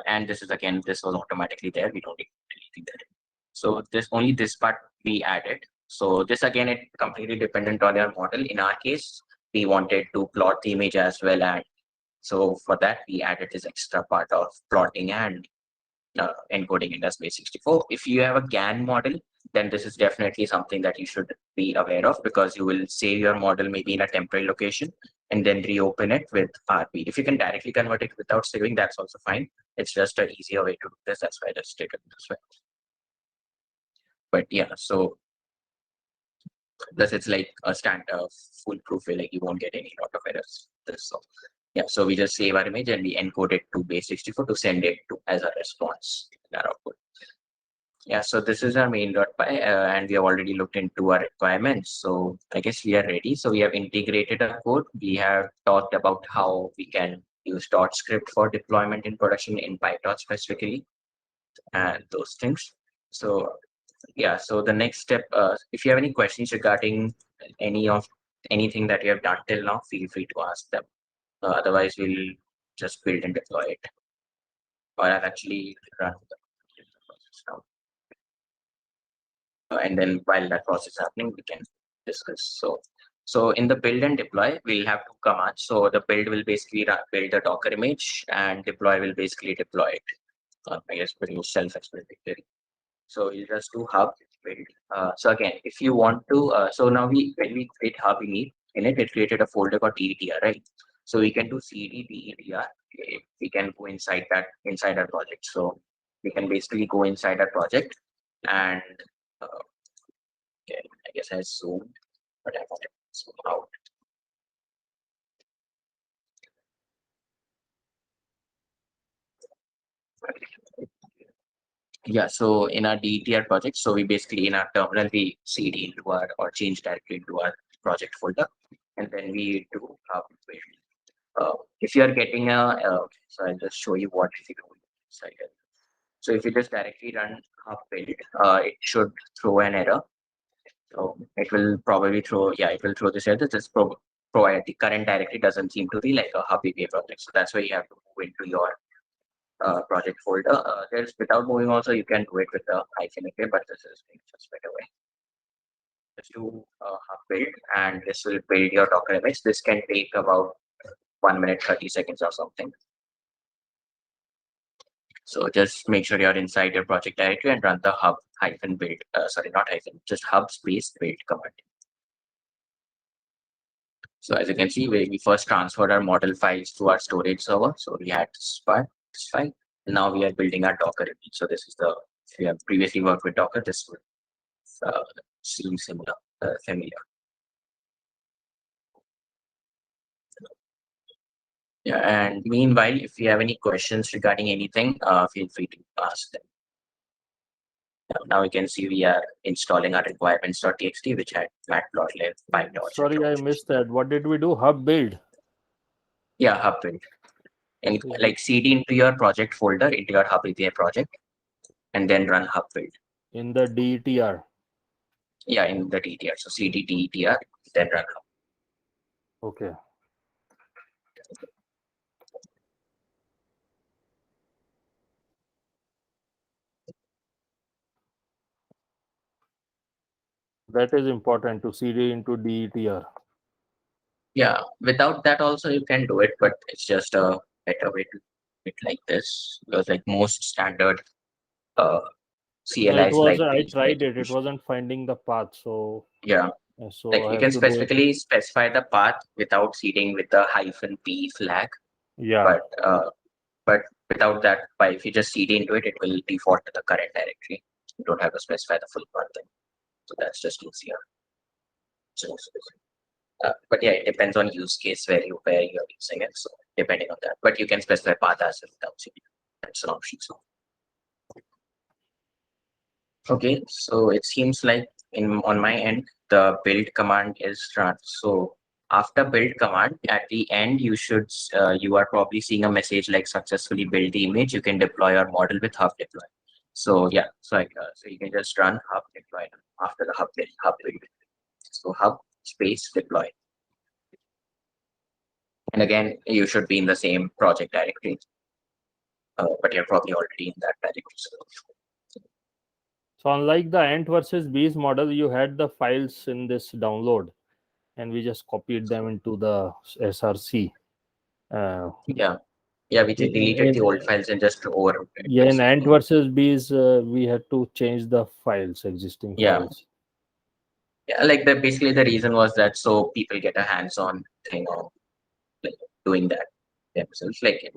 And this is again, this was automatically there. We don't need anything there. So only this part we added. So this again, it completely dependent on your model. In our case, we wanted to plot the image as well, and so for that we added this extra part of plotting and encoding in base64. If you have a GAN model, then this is definitely something that you should be aware of, because you will save your model maybe in a temporary location and then reopen it with RP. If you can directly convert it without saving, that's also fine. It's just an easier way to do this. That's why I just did it this way. But yeah, so thus it's like a standard foolproof way, like you won't get any lot of errors. So yeah, so we just save our image and we encode it to base64 to send it to as a response in our output. Yeah, so this is our main.py, and we have already looked into our requirements. So I guess we are ready. So we have integrated our code. We have talked about how we can use .script for deployment in production in Python specifically, and those things. So yeah, so the next step, if you have any questions regarding anything that you have done till now, feel free to ask them. Otherwise, we'll just build and deploy it. Or I've actually run the process now. And then while that process is happening, we can discuss. So in the build and deploy, we'll have 2 commands. So the build will basically build the Docker image, and deploy will basically deploy it. I guess pretty self-explanatory. So you just do hub build. So again, if you want to, so now when we create hub in it created a folder called DTR, right? So we can do cd detr. We can go inside our project. So we can basically go inside our project and okay, I guess I zoomed, but I want to zoom out. Yeah, so in our DTR project, so we basically in our terminal we cd into our or change directly into our project folder, and then we do hub build. If you are getting so I'll just show you what if you do inside it. So if you just directly run hub build, it should throw an error. So it will probably throw, it will throw this error. Just provide the current directory doesn't seem to be like a hub API project. So that's why you have to move into your project folder. There's without moving also, you can do it with the hyphen API, but this is just right away. Just do hub build, and this will build your Docker image. This can take about 1 minute, 30 seconds or something. So just make sure you're inside your project directory and run the hub hyphen build, sorry, not hyphen, just hub space build command. So as you can see, we first transferred our model files to our storage server. So we had this file. Now we are building our Docker image. So this is if we have previously worked with Docker, this would seem similar, familiar. Yeah, and meanwhile, if you have any questions regarding anything, feel free to ask them. Now we can see we are installing our requirements.txt, which had matplotlib, Python. Sorry, I missed that. What did we do? Hub build? Yeah, hub build. And like cd into your project folder, into your hub API project, and then run hub build. In the DTR? Yeah, in the DTR. So cd DTR, then run hub. Okay. That is important to CD into DETR. Yeah, without that also you can do it, but it's just a better way to do it like this, because like most standard No, it CLIs was, like I page tried it. It execution. wasn't finding the path. So Yeah, like I you have can to do it. specifically specify the path without seeding with the -p flag, Yeah. but without that, if you just seed into it, it will default to the current directory. You don't have to specify the full path then. So that's just easier. So, but yeah, it depends on use case where you're using it. So depending on that, but you can specify path as well without seeding. That's an option. So. Okay, so it seems like on my end, the build command is run. So after build command, at the end, you are probably seeing a message like successfully build the image. You can deploy your model with hub deploy. So yeah, so you can just run hub deploy after the hub build. So hub space deploy. And again, you should be in the same project directory, but you're probably already in that directory. So unlike the ant versus bees model, you had the files in this download, and we just copied them into the SRC. Yeah, we deleted the old files and just over. Yeah, in ant versus bees, we had to change the files, existing files. Yeah, like basically the reason was that so people get a hands-on thing of like doing that themselves. Like it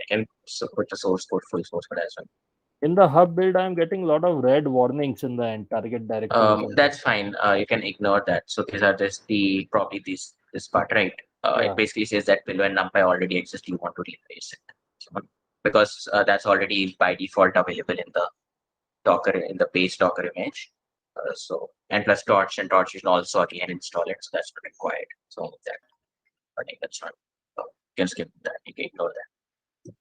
can put the source code, full source code as well. In the hub build, I'm getting a lot of red warnings in the target directory. That's fine. You can ignore that. So these are just probably this part, right? It basically says that below and numpy already exists. You want to replace it because that's already by default available in the Docker, in the base Docker image. And plus torch, and torch you can also again install it. So that's not required. So that, I think that's not. You can skip that. You can ignore that.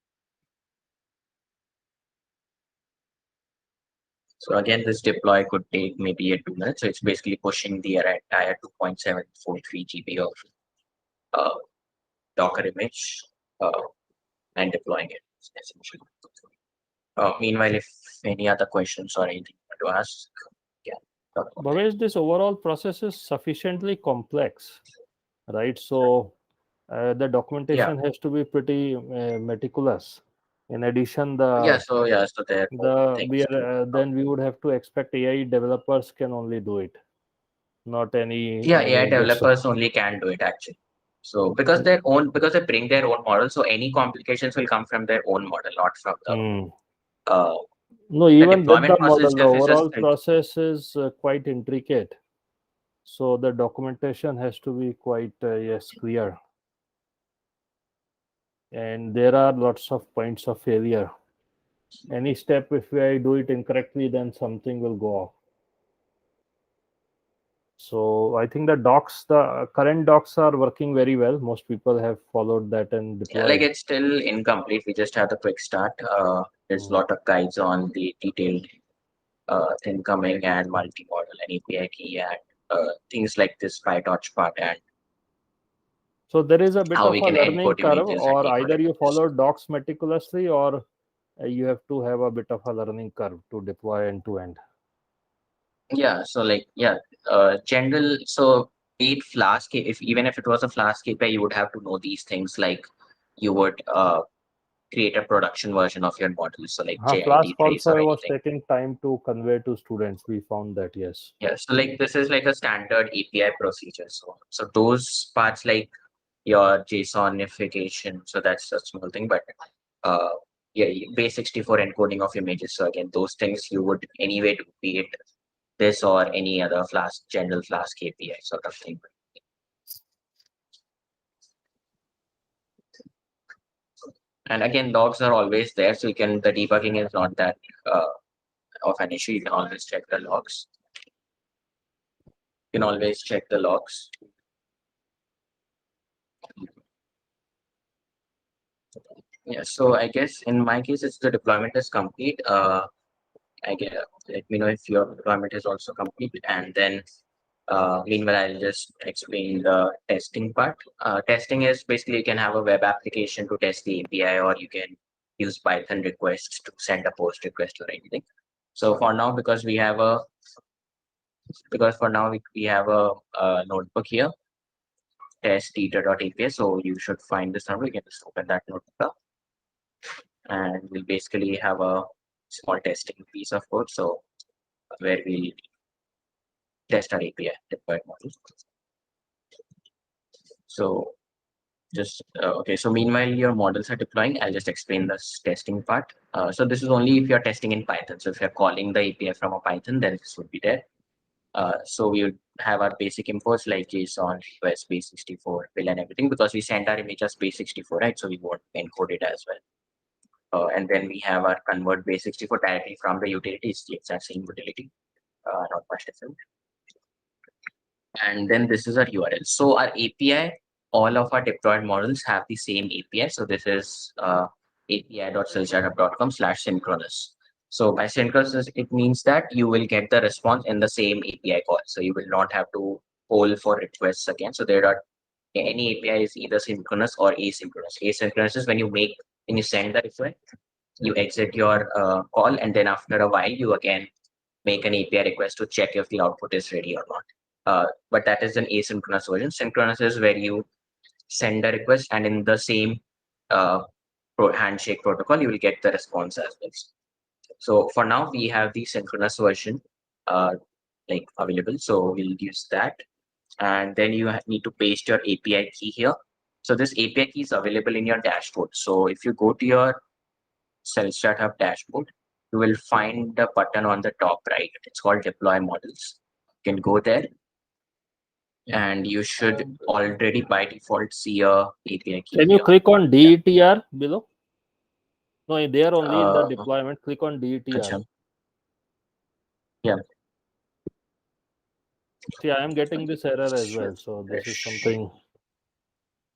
So again, this deploy could take maybe 2 minutes. So it's basically pushing the entire 2.743 GB of Docker image and deploying it essentially. Meanwhile, if any other questions or anything you want to ask, yeah. Bhavesh, this overall process is sufficiently complex, right? So the documentation has to be pretty meticulous. In addition, so there then we would have to expect AI developers can only do it, not any. AI developers only can do it actually. So because they bring their own model, so any complications will come from their own model, not from the. No, even with the model, the overall just process is quite intricate. So the documentation has to be quite clear. And there are lots of points of failure. Any step, if I do it incorrectly, then something will go off. So I think the current docs are working very well. Most people have followed that and deployed. Like it's still incomplete. We just have the quick start. There's a lot of guides on the detailed thing coming and multi-model and API key and things like this PyTorch part. And so there is a bit of a learning curve, or either you follow docs meticulously, or you have to have a bit of a learning curve to deploy end to end. Yeah, so like general. So be it Flask, even if it was a Flask API, you would have to know these things. Like you would create a production version of your model. So like Flask also was taking time to convey to students. We found that, yes. Yeah, so like this is like a standard API procedure. So those parts like your JSONification, so that's a small thing, but base 64 encoding of images. So again, those things you would anyway do, be it this or any other general Flask API sort of thing. And again, logs are always there, so the debugging is not that of an issue. You can always check the logs. You can always check the logs. Yeah, so I guess in my case, it's the deployment is complete. Let me know if your deployment is also complete, and then meanwhile, I'll just explain the testing part. Testing is basically you can have a web application to test the API, or you can use Python requests to send a post request or anything. So for now, because we have a because for now we have a notebook here, test dtr.api. So you should find this number. You can just open that notebook, and we'll basically have a small testing piece of code. So where we test our API deployed model. So just okay. So meanwhile, your models are deploying. I'll just explain this testing part. So this is only if you're testing in Python. So if you're calling the API from a Python, then this would be there. So we would have our basic imports like JSON, request, base64, fill, and everything, because we send our image as base64, right? So we won't encode it as well. And then we have our convert base64 directly from the utility. It's the exact same utility, not much different. And then this is our URL. So our API, all of our deployed models have the same API. So this is api.cellstrathub.com/synchronous. So by synchronous, it means that you will get the response in the same API call. So you will not have to poll for requests again. So there are any API is either synchronous or asynchronous. Asynchronous is when you send the request, you exit your call, and then after a while you again make an API request to check if the output is ready or not. But that is an asynchronous version. Synchronous is where you send a request, and in the same handshake protocol, you will get the response as well. So for now, we have the synchronous version like available. So we'll use that. And then you need to paste your API key here. So this API key is available in your dashboard. So if you go to your CellStrat dashboard, you will find the button on the top right. It's called Deploy Models. You can go there, and you should already by default see a API key. Can you click on DETR below? No, there only in the deployment. Click on DETR. Yeah. See, I am getting this error as well. So this is something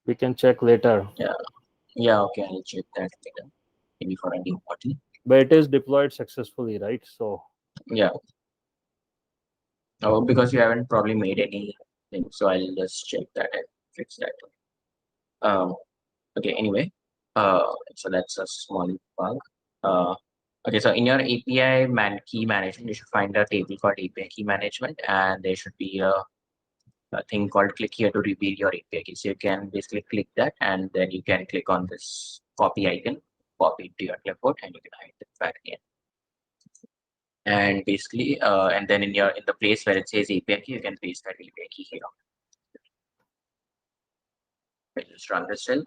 we can check later. Yeah. Okay, I'll check that later. Maybe for a new model. But it is deployed successfully, right? So yeah. Oh, because you haven't probably made anything, so I'll just check that and fix that. Okay. Anyway, so that's a small bug. Okay, so in your API key management, you should find a table called API key management, and there should be a thing called click here to reveal your API key. So you can basically click that, and then you can click on this copy icon, copy it to your clipboard, and you can hide it back again. And basically, and then in the place where it says API key, you can paste that API key here. We'll just run this cell.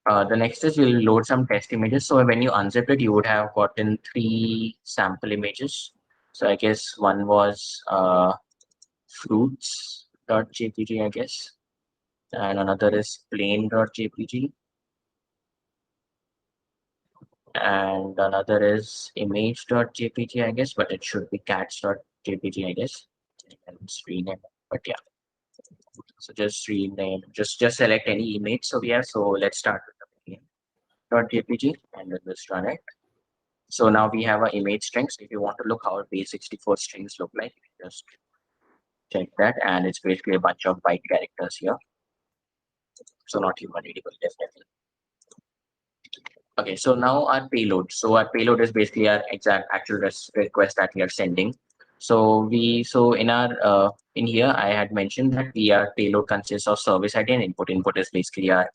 The next is we'll load some test images. So when you unzip it, you would have gotten 3 sample images. So I guess one was fruits.jpg, I guess. And another is plain.jpg. And another is image.jpg, I guess, but it should be cats.jpg, I guess. And rename it, but yeah. So just rename, just select any image. So we have, so let's start with the .jpg, and then just run it. So now we have our image strings. If you want to look how base64 strings look like, you can just check that, and it's basically a bunch of byte characters here. So not human readable, definitely. Okay, so now our payload. So our payload is basically our actual request that we are sending. So in our in here, I had mentioned that our payload consists of service ID and input. Input is basically our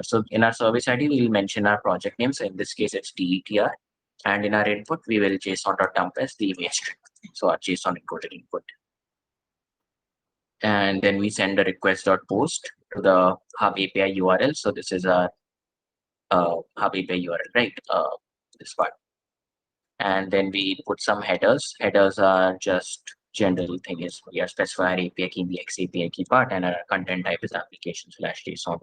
so in our service ID, we will mention our project name. So in this case, it's DTR. And in our input, we will JSON.dump as the image string. So our JSON encoded input. And then we send a request.post to the Hub API URL. So this is our Hub API URL, right? This part. And then we put some headers. Headers are just general thing is we are specifying API key in the X API key part, and our content type is application/JSON.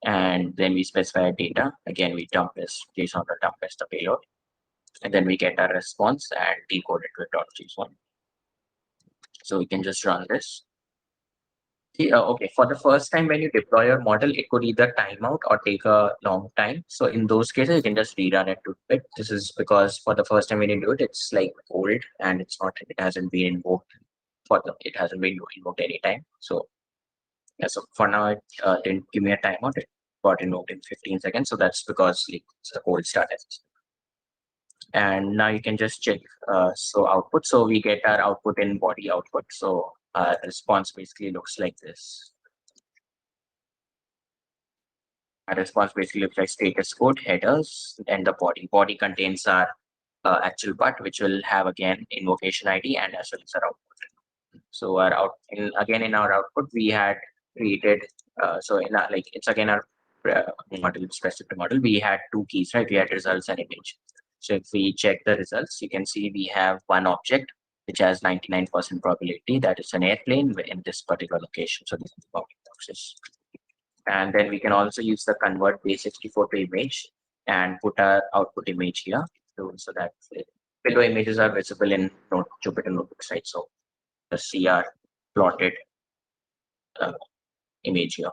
And then we specify data. Again, we dump this JSON.dump as the payload. And then we get our response and decode it with .json. So we can just run this. Okay, for the first time when you deploy your model, it could either time out or take a long time. So in those cases, you can just rerun it to it. This is because for the first time when you do it, it's like old and it hasn't been invoked it hasn't been invoked anytime. So yeah, so for now it didn't give me a timeout. It got invoked in 15 seconds. So that's because it's a cold start. And now you can just check so output. So we get our output in body output. So our response basically looks like this. Our response basically looks like status code, headers, and the body. Body contains our actual part, which will have again invocation ID and as well as our output. So our again in our output we had created so in our, like it's again our model specific model. We had two keys, right? We had results and image. So if we check the results, you can see we have one object which has 99% probability that it's an airplane in this particular location. So these are the bounding boxes. And then we can also use the convert base64 to image and put our output image here so that below images are visible in Jupyter Notebook site. So the CR plotted image here.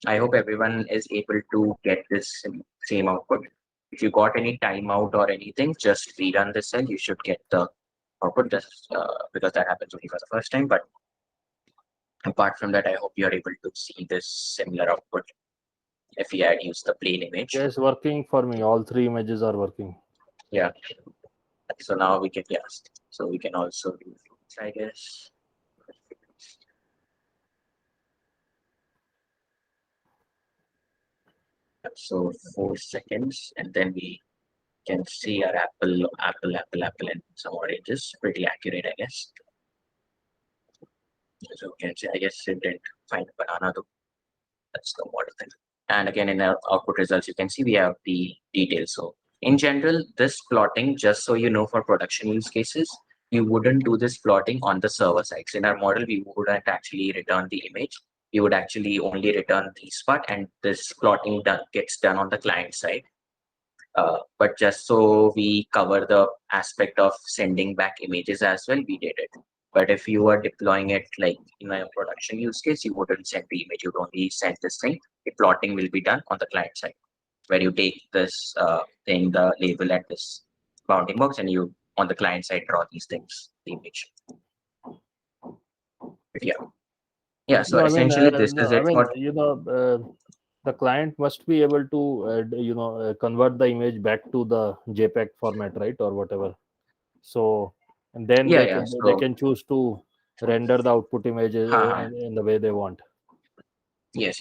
I hope everyone is able to get this same output. If you got any timeout or anything, just rerun the cell. You should get the output just because that happens only for the first time. But apart from that, I hope you are able to see this similar output if we had used the plain image. Yeah, it's working for me. All three images are working. Yeah. So now we can, yes. So we can also do, I guess. So 4 seconds, and then we can see our apple, and some oranges. Pretty accurate, I guess. So we can see, I guess it didn't find a banana though. That's the model thing. And again, in our output results, you can see we have the details. So in general, this plotting, just so you know, for production use cases, you wouldn't do this plotting on the server side. So in our model, we wouldn't actually return the image. You would actually only return this part, and this plotting gets done on the client side. But just so we cover the aspect of sending back images as well, we did it. But if you are deploying it like in a production use case, you wouldn't send the image, you would only send this thing. The plotting will be done on the client side, where you take this thing, the label at this bounding box, and you on the client side draw these things, the image. Yeah. So essentially, this is it for. The client must be able to convert the image back to the JPEG format, right, or whatever. So and then they can choose to render the output images in the way they want. Yes.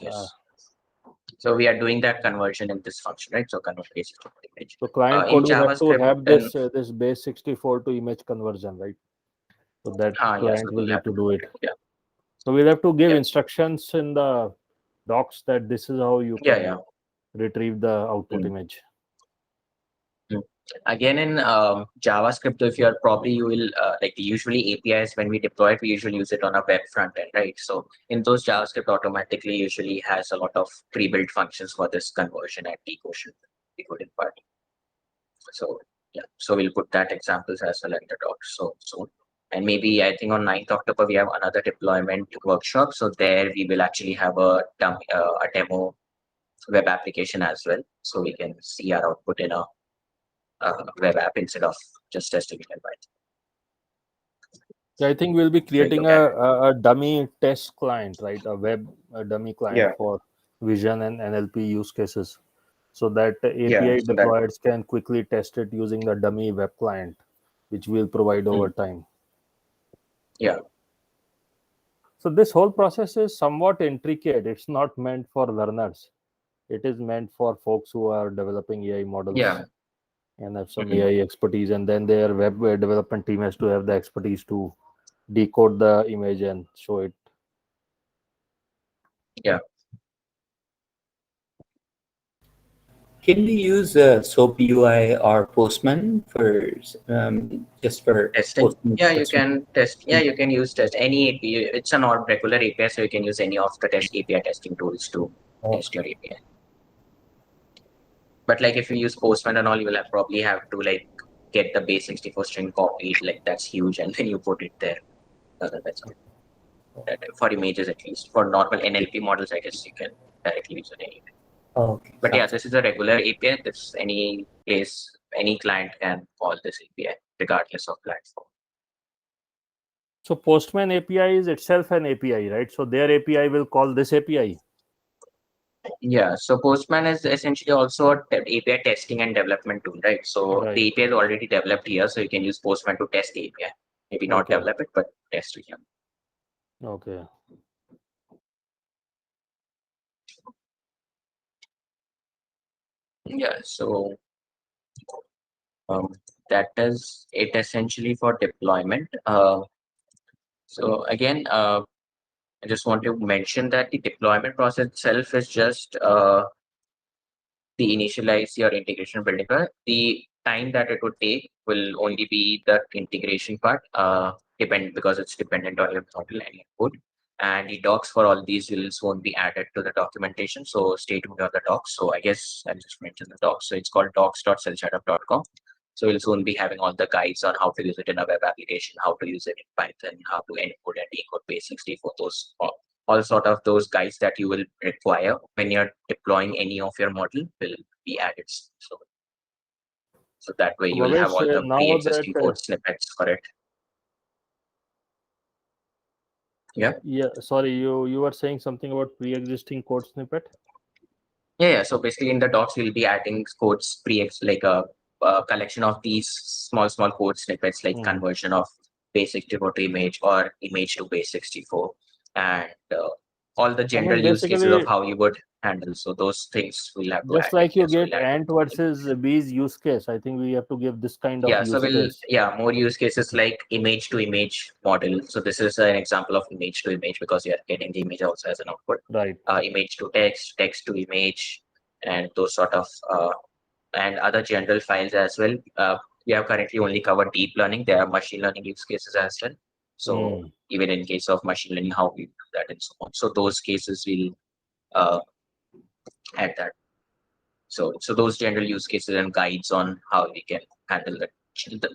So we are doing that conversion in this function, right? So convert base to image. So client code will have to have this base 64 to image conversion, right? So that client will need to do it. Yeah. So we'll have to give instructions in the docs that this is how you can retrieve the output image. Again, in JavaScript, if you're you will like usually APIs when we deploy it, we usually use it on a web front end, right? So in those JavaScript automatically usually has a lot of pre-built functions for this conversion and decoding part. So yeah, so we'll put that examples as well in the docs soon. And maybe I think on 9th October we have another deployment workshop. So there we will actually have a demo web application as well, so we can see our output in a web app instead of just testing it in Python. Yeah, I think we'll be creating a dummy test client, right? A dummy client for vision and NLP use cases, so that API deployers can quickly test it using the dummy web client, which we'll provide over time. Yeah. So this whole process is somewhat intricate. It's not meant for learners. It is meant for folks who are developing AI models and have some AI expertise, and then their web development team has to have the expertise to decode the image and show it. Yeah. Can we use SOAP UI or Postman for just for testing? Yeah, you can test. Yeah, you can use test any API. It's a not regular API, so you can use any of the API testing tools to test your API. But like if you use Postman and all, you will probably have to like get the base 64 string copied. Like that's huge, and then you put it there. That's all. For images, at least for normal NLP models, I guess you can directly use it anyway. Okay. But yeah, this is a regular API. This any place, any client can call this API regardless of platform. So Postman API is itself an API, right? So their API will call this API. Yeah, so Postman is essentially also a API testing and development tool, right? So Right. the API is already developed here, so you can use Postman to test the API. Maybe not Okay. develop it, but test it here. Okay. Yeah, so that is it essentially for deployment. So again, I just want to mention that the deployment process itself is just the initialize your integration building part. The time that it would take will only be the integration part, because it's dependent on your model and your code. And the docs for all these will soon be added to the documentation. So stay tuned on the docs. So I guess I'll just mention the docs. So it's called docs.cellstrathub.com. So we'll soon be having all the guides on how to use it in a web application, how to use it in Python, how to encode and decode base64, those all sort of those guides that you will require when you're deploying any of your model will be added. So that way you will have all the now pre-existing that code snippets for it. Yeah. Yeah, sorry, you were saying something about pre-existing code snippet. Yeah. So basically, in the docs, we'll be adding codes like a collection of these small code snippets, like conversion of base64 to image or image to base64, and all the general use cases of how you would handle. So those things we'll have to just add like you here, get ant versus bees use case. I think we have to give this kind of yeah, use so case. more use cases like image to image model. So this is an example of image to image because you're getting the image also as an output. Right. Image to text, text to image, and those sort of and other general files as well. We have currently only covered deep learning. There are machine learning use cases as well. So even in case of machine learning, how we do that and so on. So those cases will add that. So those general use cases and guides on how we can handle it,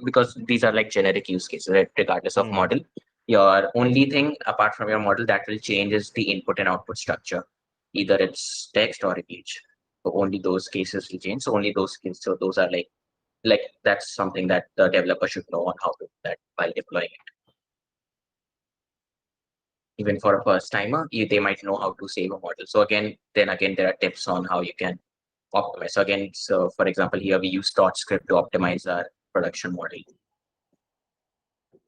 because these are like generic use cases, right? Regardless of model. Your only thing apart from your model that will change is the input and output structure. Either it's text or image. So only those cases will change. So only those cases. So those are like that's something that the developer should know on how to do that while deploying it. Even for a first timer, they might know how to save a model. So again, there are tips on how you can optimize. So again, so for example, here we use script to optimize our production model.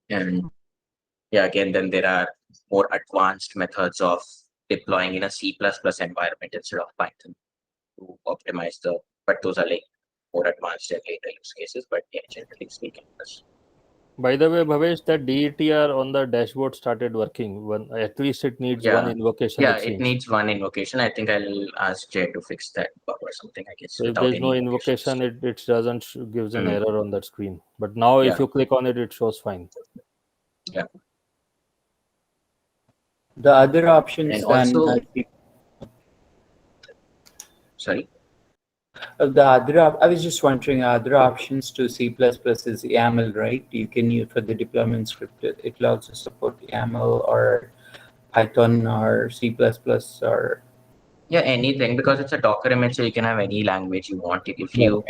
And yeah, again, then there are more advanced methods of deploying in a C++ environment instead of Python to optimize but those are like more advanced and later use cases, but yeah, generally speaking. By the way, Bhavesh, that DTR on the dashboard started working. At least it needs one invocation. Yeah, it needs one invocation. I think I'll ask Jay to fix that bug or something, I guess. So if there's no invocation, it doesn't gives an error on that screen. But now if you click on it, it shows fine. Yeah. The other options and also, sorry. I was just wondering, other options to C++ is YAML, right? You can use for the deployment script. It will also support YAML or Python or C++ or... Yeah, anything, because it's a Docker image, so you can have any language you want. If you,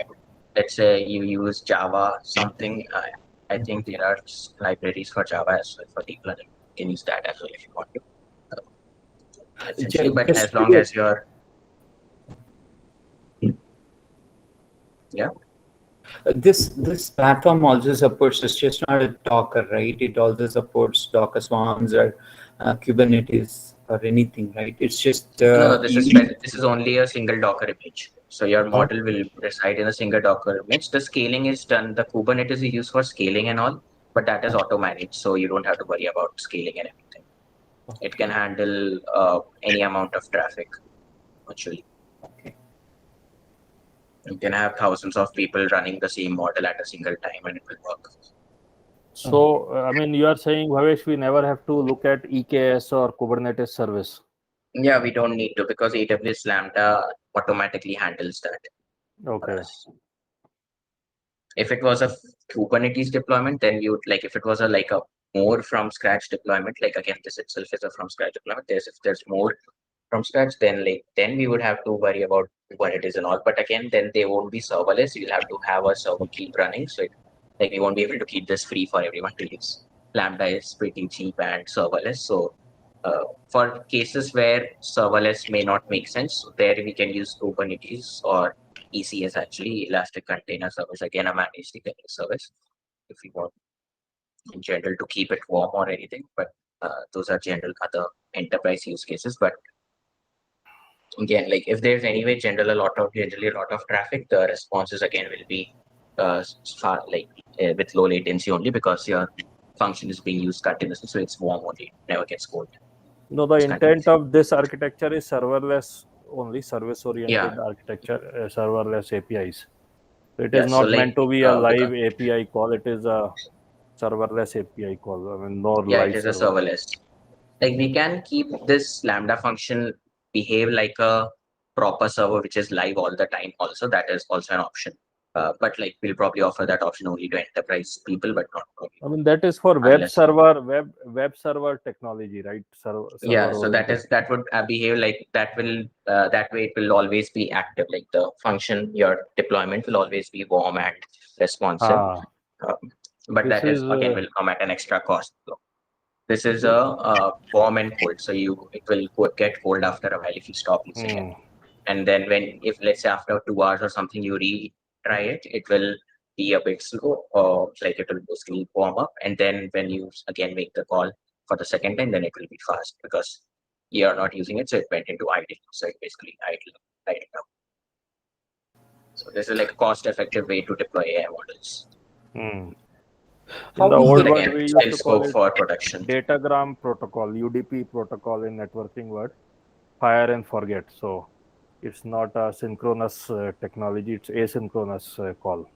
let's say you use Java, something, I think there are libraries for Java as well for deep learning. You can use that as well if you want to. Essentially, but as long as you're... Yeah. This platform also supports, it's just not a Docker, right? It also supports Docker Swarms or Kubernetes or anything, right? It's just... no, this is only a single Docker image. So your model will reside in a single Docker image. The scaling is done. The Kubernetes is used for scaling and all, but that is auto-managed. So you don't have to worry about scaling and everything. It can handle any amount of traffic, actually. Okay. You can have thousands of people running the same model at a single time and it will work. So, I mean, you are saying, Bhavesh, we never have to look at EKS or Kubernetes service. Yeah, we don't need to, because AWS Lambda automatically handles that. Okay. If it was a Kubernetes deployment, then you'd if it was a more from scratch deployment, again, this itself is a from scratch deployment. If there's more from scratch, then we would have to worry about Kubernetes and all. But again, then they won't be serverless. You'll have to have a server keep running. So we won't be able to keep this free for everyone to use. Lambda is pretty cheap and serverless, so For cases where serverless may not make sense, there we can use Kubernetes or ECS, actually, Elastic Container Service, again a managed container service, if you want in general to keep it warm or anything. But those are general other enterprise use cases. But again, like if there's anyway generally a lot of traffic, the responses again will be with low latency only, because your function is being used continuously, so it's warm only, never gets cold. No, the intent of this architecture is serverless only, service-oriented architecture, serverless APIs. It is not meant to be a live API call. It is a serverless API call. I mean, no live it is server. a serverless. Like we can keep this Lambda function behave like a proper server, which is live all the time. Also, that is also an option. But like we'll probably offer that option only to enterprise people, but not probably. I mean, that is for web server technology, right? So that would behave like that. Will that way it will always be active. Like the function, your deployment will always be warm and responsive. But that is again will come at an extra cost. So this is a warm and cold, so it will get cold after a while if you stop using it. And then if let's say after 2 hours or something you retry it, it will be a bit slow, or like it will basically warm up. And then when you again make the call for the second time, then it will be fast because you are not using it, so it went into idle. So it basically idle now. So this is like a cost-effective way to deploy AI models. In the old one, we used to call it for production. Datagram protocol, UDP protocol in networking word, fire and forget. So it's not a synchronous technology; it's asynchronous call.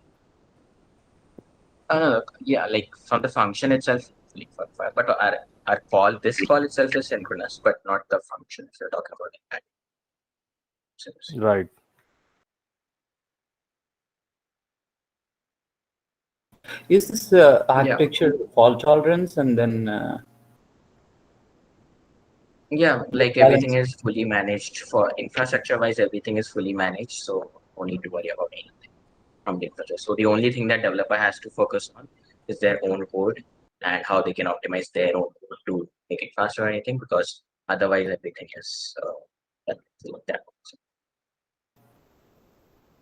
Yeah, like from the function itself, but our call, this call itself is synchronous, but not the function. If you're talking about that, right? Is this architecture fault tolerance and then? Yeah, like everything is fully managed for infrastructure-wise. Everything is fully managed, so no need to worry about anything from the infrastructure. So the only thing that developer has to focus on is their own code and how they can optimize their own code to make it faster or anything, because otherwise everything is that.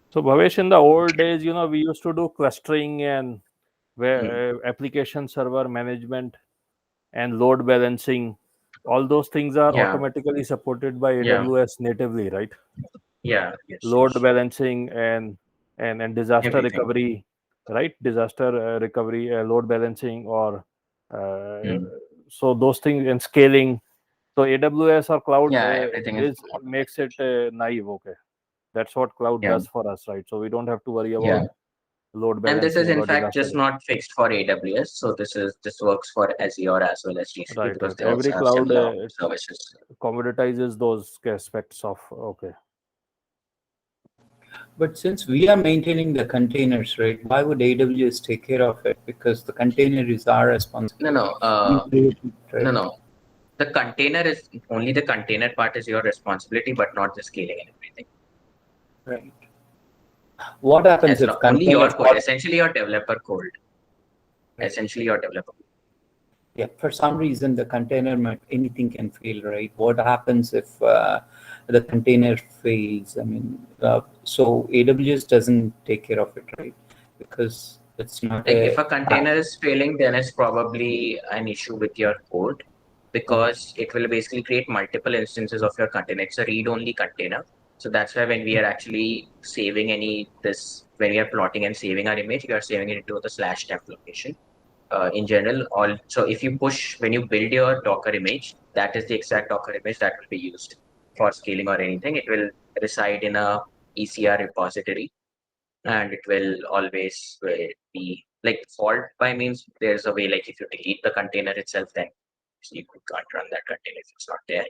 So Bhavesh, in the old days, we used to do clustering and application server management and load balancing. All those things are automatically supported by AWS natively, right? Yeah. Load balancing and disaster recovery, right? Disaster recovery, load balancing, or so those things, and scaling. So AWS or cloud makes it naive. Okay, that's what cloud does for us, right? So we don't have to worry about load balancing. And this is in fact just not fixed for AWS. So this works for Azure as well as GCP, right, because they every also cloud have services. Commoditizes those aspects of But since we are maintaining the containers, right, why would AWS take care of it? Because the container is our responsibility. No. The container is only the container part is your responsibility, but not the scaling and everything. Right. What happens if only your code, essentially your developer code? Right. Essentially your developer code. Yeah, for some reason the container anything can fail, right? What happens if the container fails? I mean, so AWS doesn't take care of it, right? Because it's not. Like if a container is failing, then it's probably an issue with your code, because it will basically create multiple instances of your container. It's a read-only container. So that's why when we are actually saving when we are plotting and saving our image, we are saving it into the /temp location. In general, so if you when you build your Docker image, that is the exact Docker image that will be used for scaling or anything. It will reside in a ECR repository, and it will always be like fault by means there's a way, like if you delete the container itself, then you can't run that container if it's not there.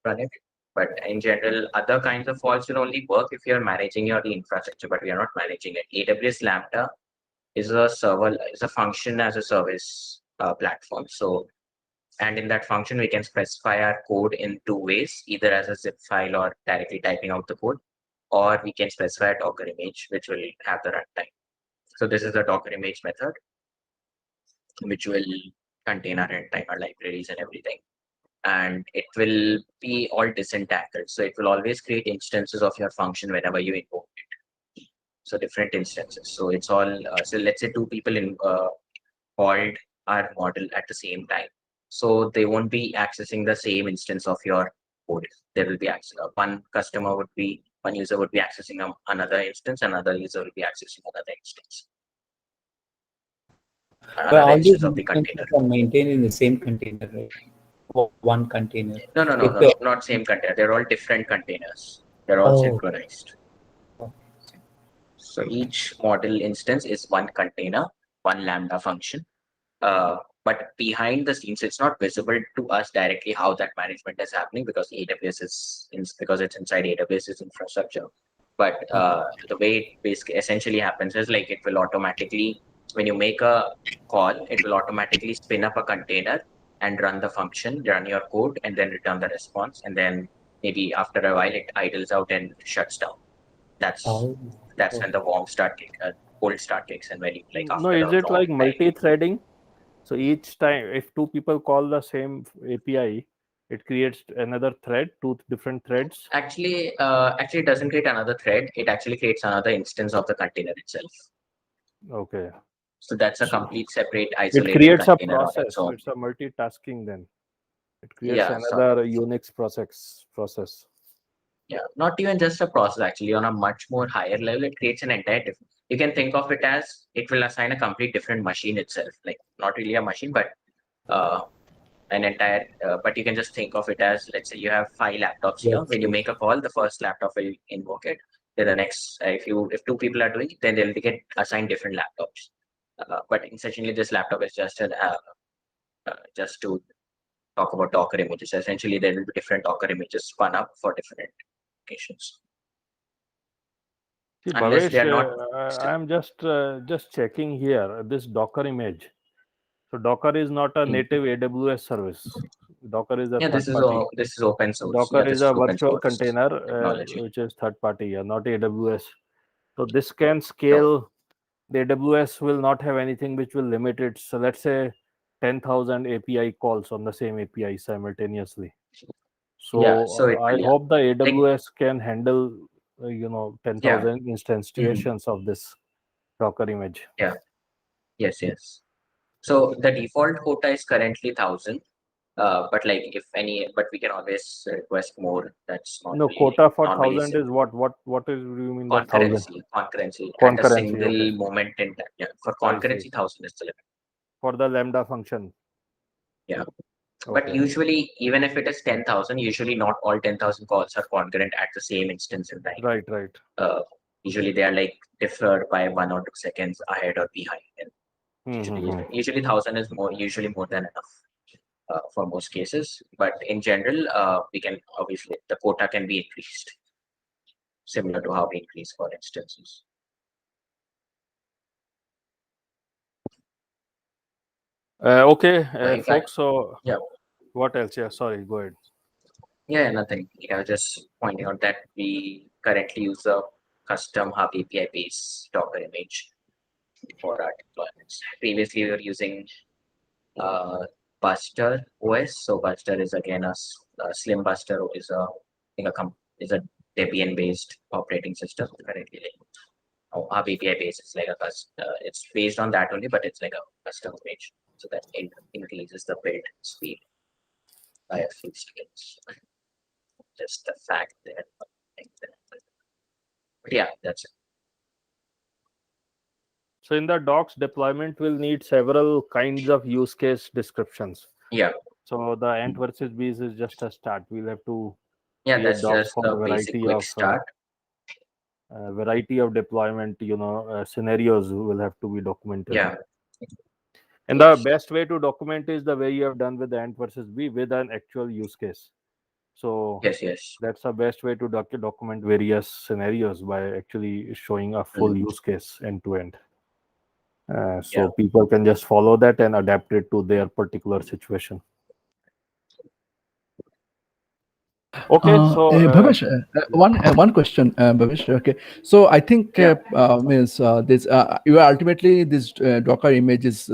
Run it. But in general, other kinds of faults will only work if you're managing the infrastructure, but we are not managing it. AWS Lambda is a function as a service platform. So, and in that function, we can specify our code in two ways, either as a zip file or directly typing out the code, or we can specify a Docker image, which will have the runtime. So this is the Docker image method, which will contain our runtime, our libraries and everything. and it will be all disentangled. So it will always create instances of your function whenever you invoke it. So different instances. So it's all, so let's say two people called our model at the same time. So they won't be accessing the same instance of your code. There will be one user would be accessing another instance, another user will be accessing another instance. But all these Of the container are maintained in the same container, right? One container. No, not same container. They're all different containers. They're all synchronized. So each model instance is one container, one Lambda function. But behind the scenes, it's not visible to us directly how that management is happening because because it's inside AWS's infrastructure. But the way it basically essentially happens is like it will automatically, when you make a call, it will automatically spin up a container and run the function, run your code, and then return the response. And then maybe after a while, it idles out and shuts down. That's when the cold start kicks, and when you like after. No, is it like multi-threading? So each time, if two people call the same API, it creates another thread, two different threads. Actually, it doesn't create another thread. It actually creates another instance of the container itself. Okay. So that's a complete separate isolated. It creates a container process. Its own. It's a multitasking then. It creates another Unix process. Yeah, not even just a process. Actually, on a much more higher level, it creates an entire different. You can think of it as it will assign a complete different machine itself. Like not really a machine, but an entire. But you can just think of it as, let's say you have 5 laptops here. When you make a call, the first laptop will invoke it. Then the next, if two people are doing it, then they'll get assigned different laptops. But essentially, this laptop is just just to talk about Docker images. Essentially, there will be different Docker images spun up for different applications. See, Bhavesh, I'm just checking here this Docker image. So Docker is not a native AWS service. Docker is a third party. This is open source. Docker is a virtual container which is third party, not AWS. So this can scale. The AWS will not have anything which will limit it. So let's say 10,000 API calls on the same API simultaneously. So I hope the AWS can handle 10,000 instantiations of this Docker image. Yeah. Yes. So the default quota is currently 1,000. But we can always request more. That's not no quota for 1,000 is what is you mean by 1,000? Concurrency at a single moment in time. Yeah, for concurrency 1,000 is the limit. For the Lambda function. Yeah. But usually, even if it is 10,000, usually not all 10,000 calls are concurrent at the same instance in time. Right. Usually they are like differ by 1 or 2 seconds ahead or behind. And usually 1,000 is usually more than enough for most cases. But in general, we can obviously the quota can be increased, similar to how we increase for instances. Okay, folks. So yeah. What else? Yeah, sorry, go ahead. Yeah, nothing. I was just pointing out that we currently use a custom Hub API based Docker image for our deployments. Previously, we were using Buster OS. So Buster is again a Slim Buster is a Debian based operating system currently. Hub API based is like it's based on that only, but it's like a custom image, so that it increases the build speed by a few seconds. Just the fact that, but yeah, that's it. So in the docs, deployment will need several kinds of use case descriptions. Yeah. So the Ant versus Bees is just a start. We'll have to that's just the basic quick start. Variety of deployment, scenarios will have to be documented. Yeah. And the best way to document is the way you have done with the Ant versus Bee with an actual use case. So yes, that's the best way to document various scenarios by actually showing a full use case end to end. So people can just follow that and adapt it to their particular situation. Okay, so Bhavesh, one question, Bhavesh. Okay, so I think means this you are ultimately this Docker image is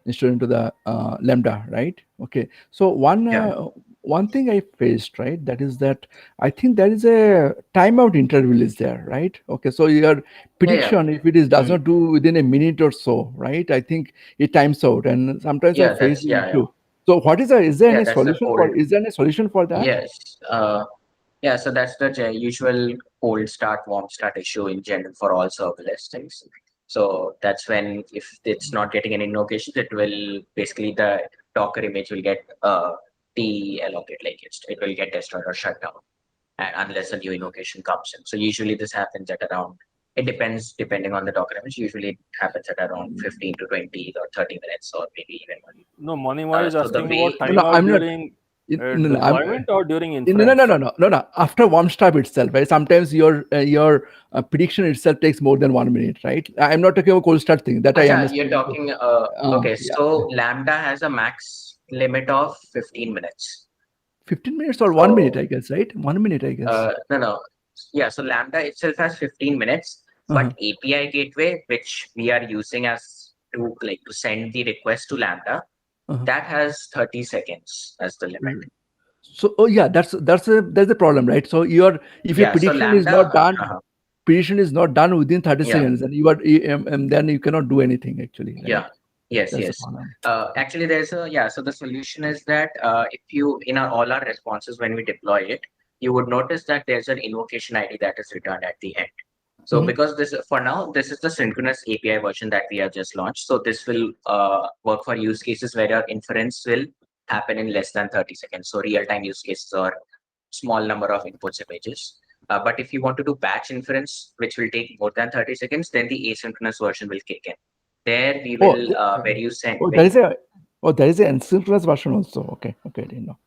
installed into the Lambda, right? Okay, so one thing I faced, right? That is that I think there is a timeout interval is there, right? Okay, so your prediction, if it is does not do within a minute or so, right? I think it times out, and sometimes I face the issue. So what is is there any solution for? Is there any solution for that? Yes. Yeah, so that's the usual cold start, warm start issue in general for all serverless things. So that's when, if it's not getting any invocations, it will basically, the Docker image will get de-elongate, like it will get destroyed or shut down, and unless a new invocation comes in. So usually this happens at around, it depends, depending on the Docker image, usually it happens at around 15 to 20 or 30 minutes, or maybe even more. No, Monima is so the asking way- about No, timeout I'm not. during No, deployment or during inference? No. After warm start itself, right? Sometimes your prediction itself takes more than 1 minute, right? I'm not talking about cold start thing. That I understand. You're talking. Okay, so Lambda has a max limit of 15 minutes. 15 minutes or 1 minute, I guess, right? 1 minute, I guess. No. Yeah, so Lambda itself has 15 minutes, but API gateway, which we are using as to send the request to Lambda, that has 30 seconds as the limit. So, that's the problem, right? So if your prediction Lambda, is not done, prediction is not done within 30 seconds, and and then you cannot do anything actually. Right? Yes. Actually, so the solution is that if you, in all our responses when we deploy it, you would notice that there's an invocation ID that is returned at the end. So because this, for now, this is the synchronous API version that we have just launched. So this will work for use cases where your inference will happen in less than 30 seconds. So real-time use cases or small number of inputs images. But if you want to do batch inference, which will take more than 30 seconds, then the asynchronous version will kick in. There we will, where you send. There is an asynchronous version also. Okay, I didn't know.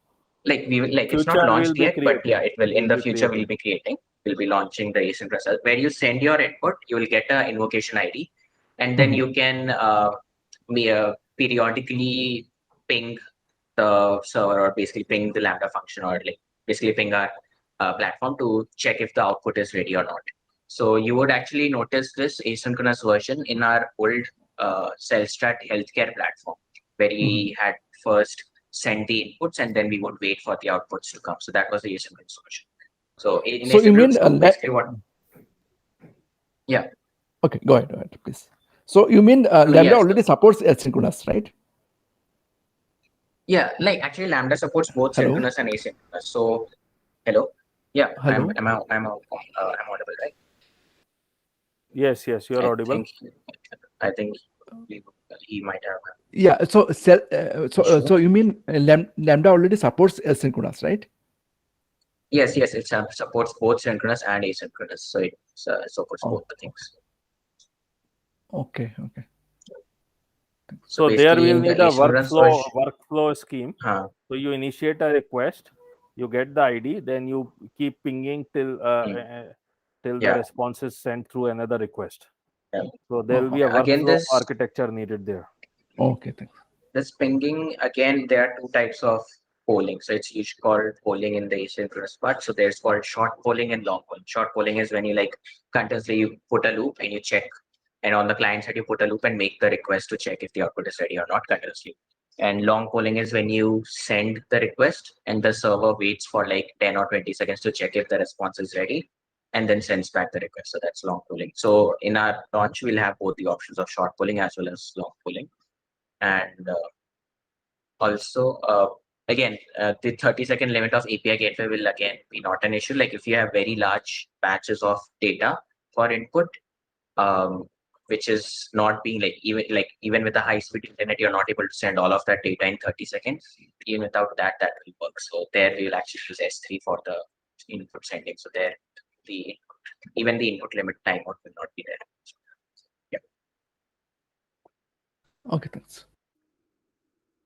It's not launched yet, but it will. In the future, we'll be creating. We'll be launching the asynchronous, where you send your input, you will get an invocation ID, and then you can periodically ping the server, or basically ping the Lambda function, or basically ping our platform to check if the output is ready or not. So you would actually notice this asynchronous version in our old CellStrat healthcare platform, where we had first send the inputs and then we would wait for the outputs to come. So that was the asynchronous version. So you mean basically what? Yeah. Okay, go ahead, please. So you mean Lambda already supports asynchronous, right? Yeah, actually Lambda supports both synchronous and asynchronous. So hello. Yeah, hello? I'm audible, right? Yes, you're audible. I think he might have. Yeah. So you mean Lambda already supports asynchronous, right? Yes. It supports both synchronous and asynchronous. So it supports both the things. Okay. So there we'll need a workflow scheme. So you initiate a request, you get the ID, then you keep pinging till the response is sent through another request. So there will be a workflow architecture needed there. Okay, thanks. This pinging, again, there are two types of polling. So it's usually called polling in the asynchronous part. So there's called short polling and long polling. Short polling is when you continuously you put a loop and you check, and on the client side you put a loop and make the request to check if the output is ready or not continuously. And long polling is when you send the request and the server waits for 10 or 20 seconds to check if the response is ready, and then sends back the request. So that's long polling. So in our launch, we'll have both the options of short polling as well as long polling. And also, again, the 30-second limit of API gateway will again be not an issue. If you have very large batches of data for input, which is not being even with a high-speed internet, you're not able to send all of that data in 30 seconds. Even without that will work. So there we will actually use S3 for the input sending. So there, even the input limit timeout will not be there. Okay, thanks.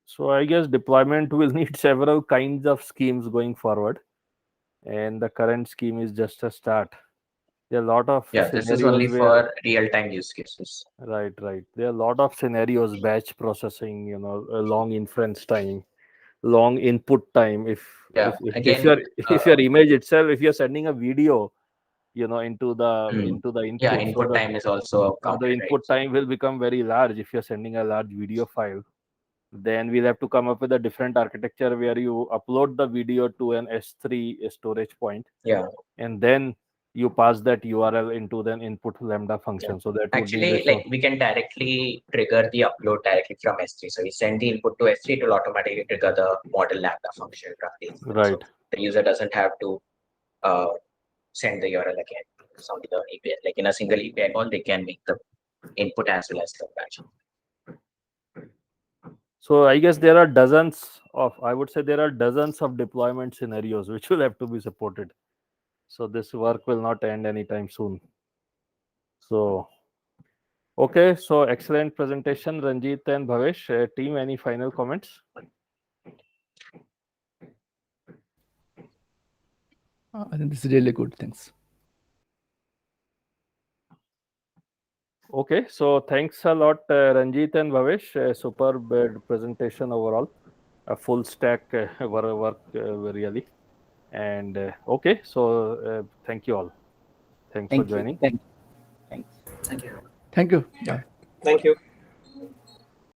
So I guess deployment will need several kinds of schemes going forward, and the current scheme is just a start. There are a lot of this is only for real-time use cases. Right. There are a lot of scenarios: batch processing, a long inference time, long input time. If your image itself, if you're sending a video, into the input. Input time is also counted, the input time will become very large if you're sending a large video file. then we'll have to come up with a different architecture where you upload the video to an S3 storage point. Yeah. And then you pass that URL into the input lambda function. So that actually, would be like we can directly trigger the upload directly from S3. So we send the input to S3, it will automatically trigger the model lambda function from the input. Right. So the user doesn't have to send the URL again. So the API, like in a single API call, they can make the input as well as the batch. So I guess there are dozens of, I would say there are dozens of deployment scenarios which will have to be supported. So this work will not end anytime soon. So, okay, so excellent presentation, Ranjit and Bhavesh. Team, any final comments? I think this is really good. Thanks. Okay, so thanks a lot, Ranjit and Bhavesh. Superb presentation overall. A full stack work really. And okay, so thank you all. Thanks for joining. Thanks. Thank you. Yeah. Thank you.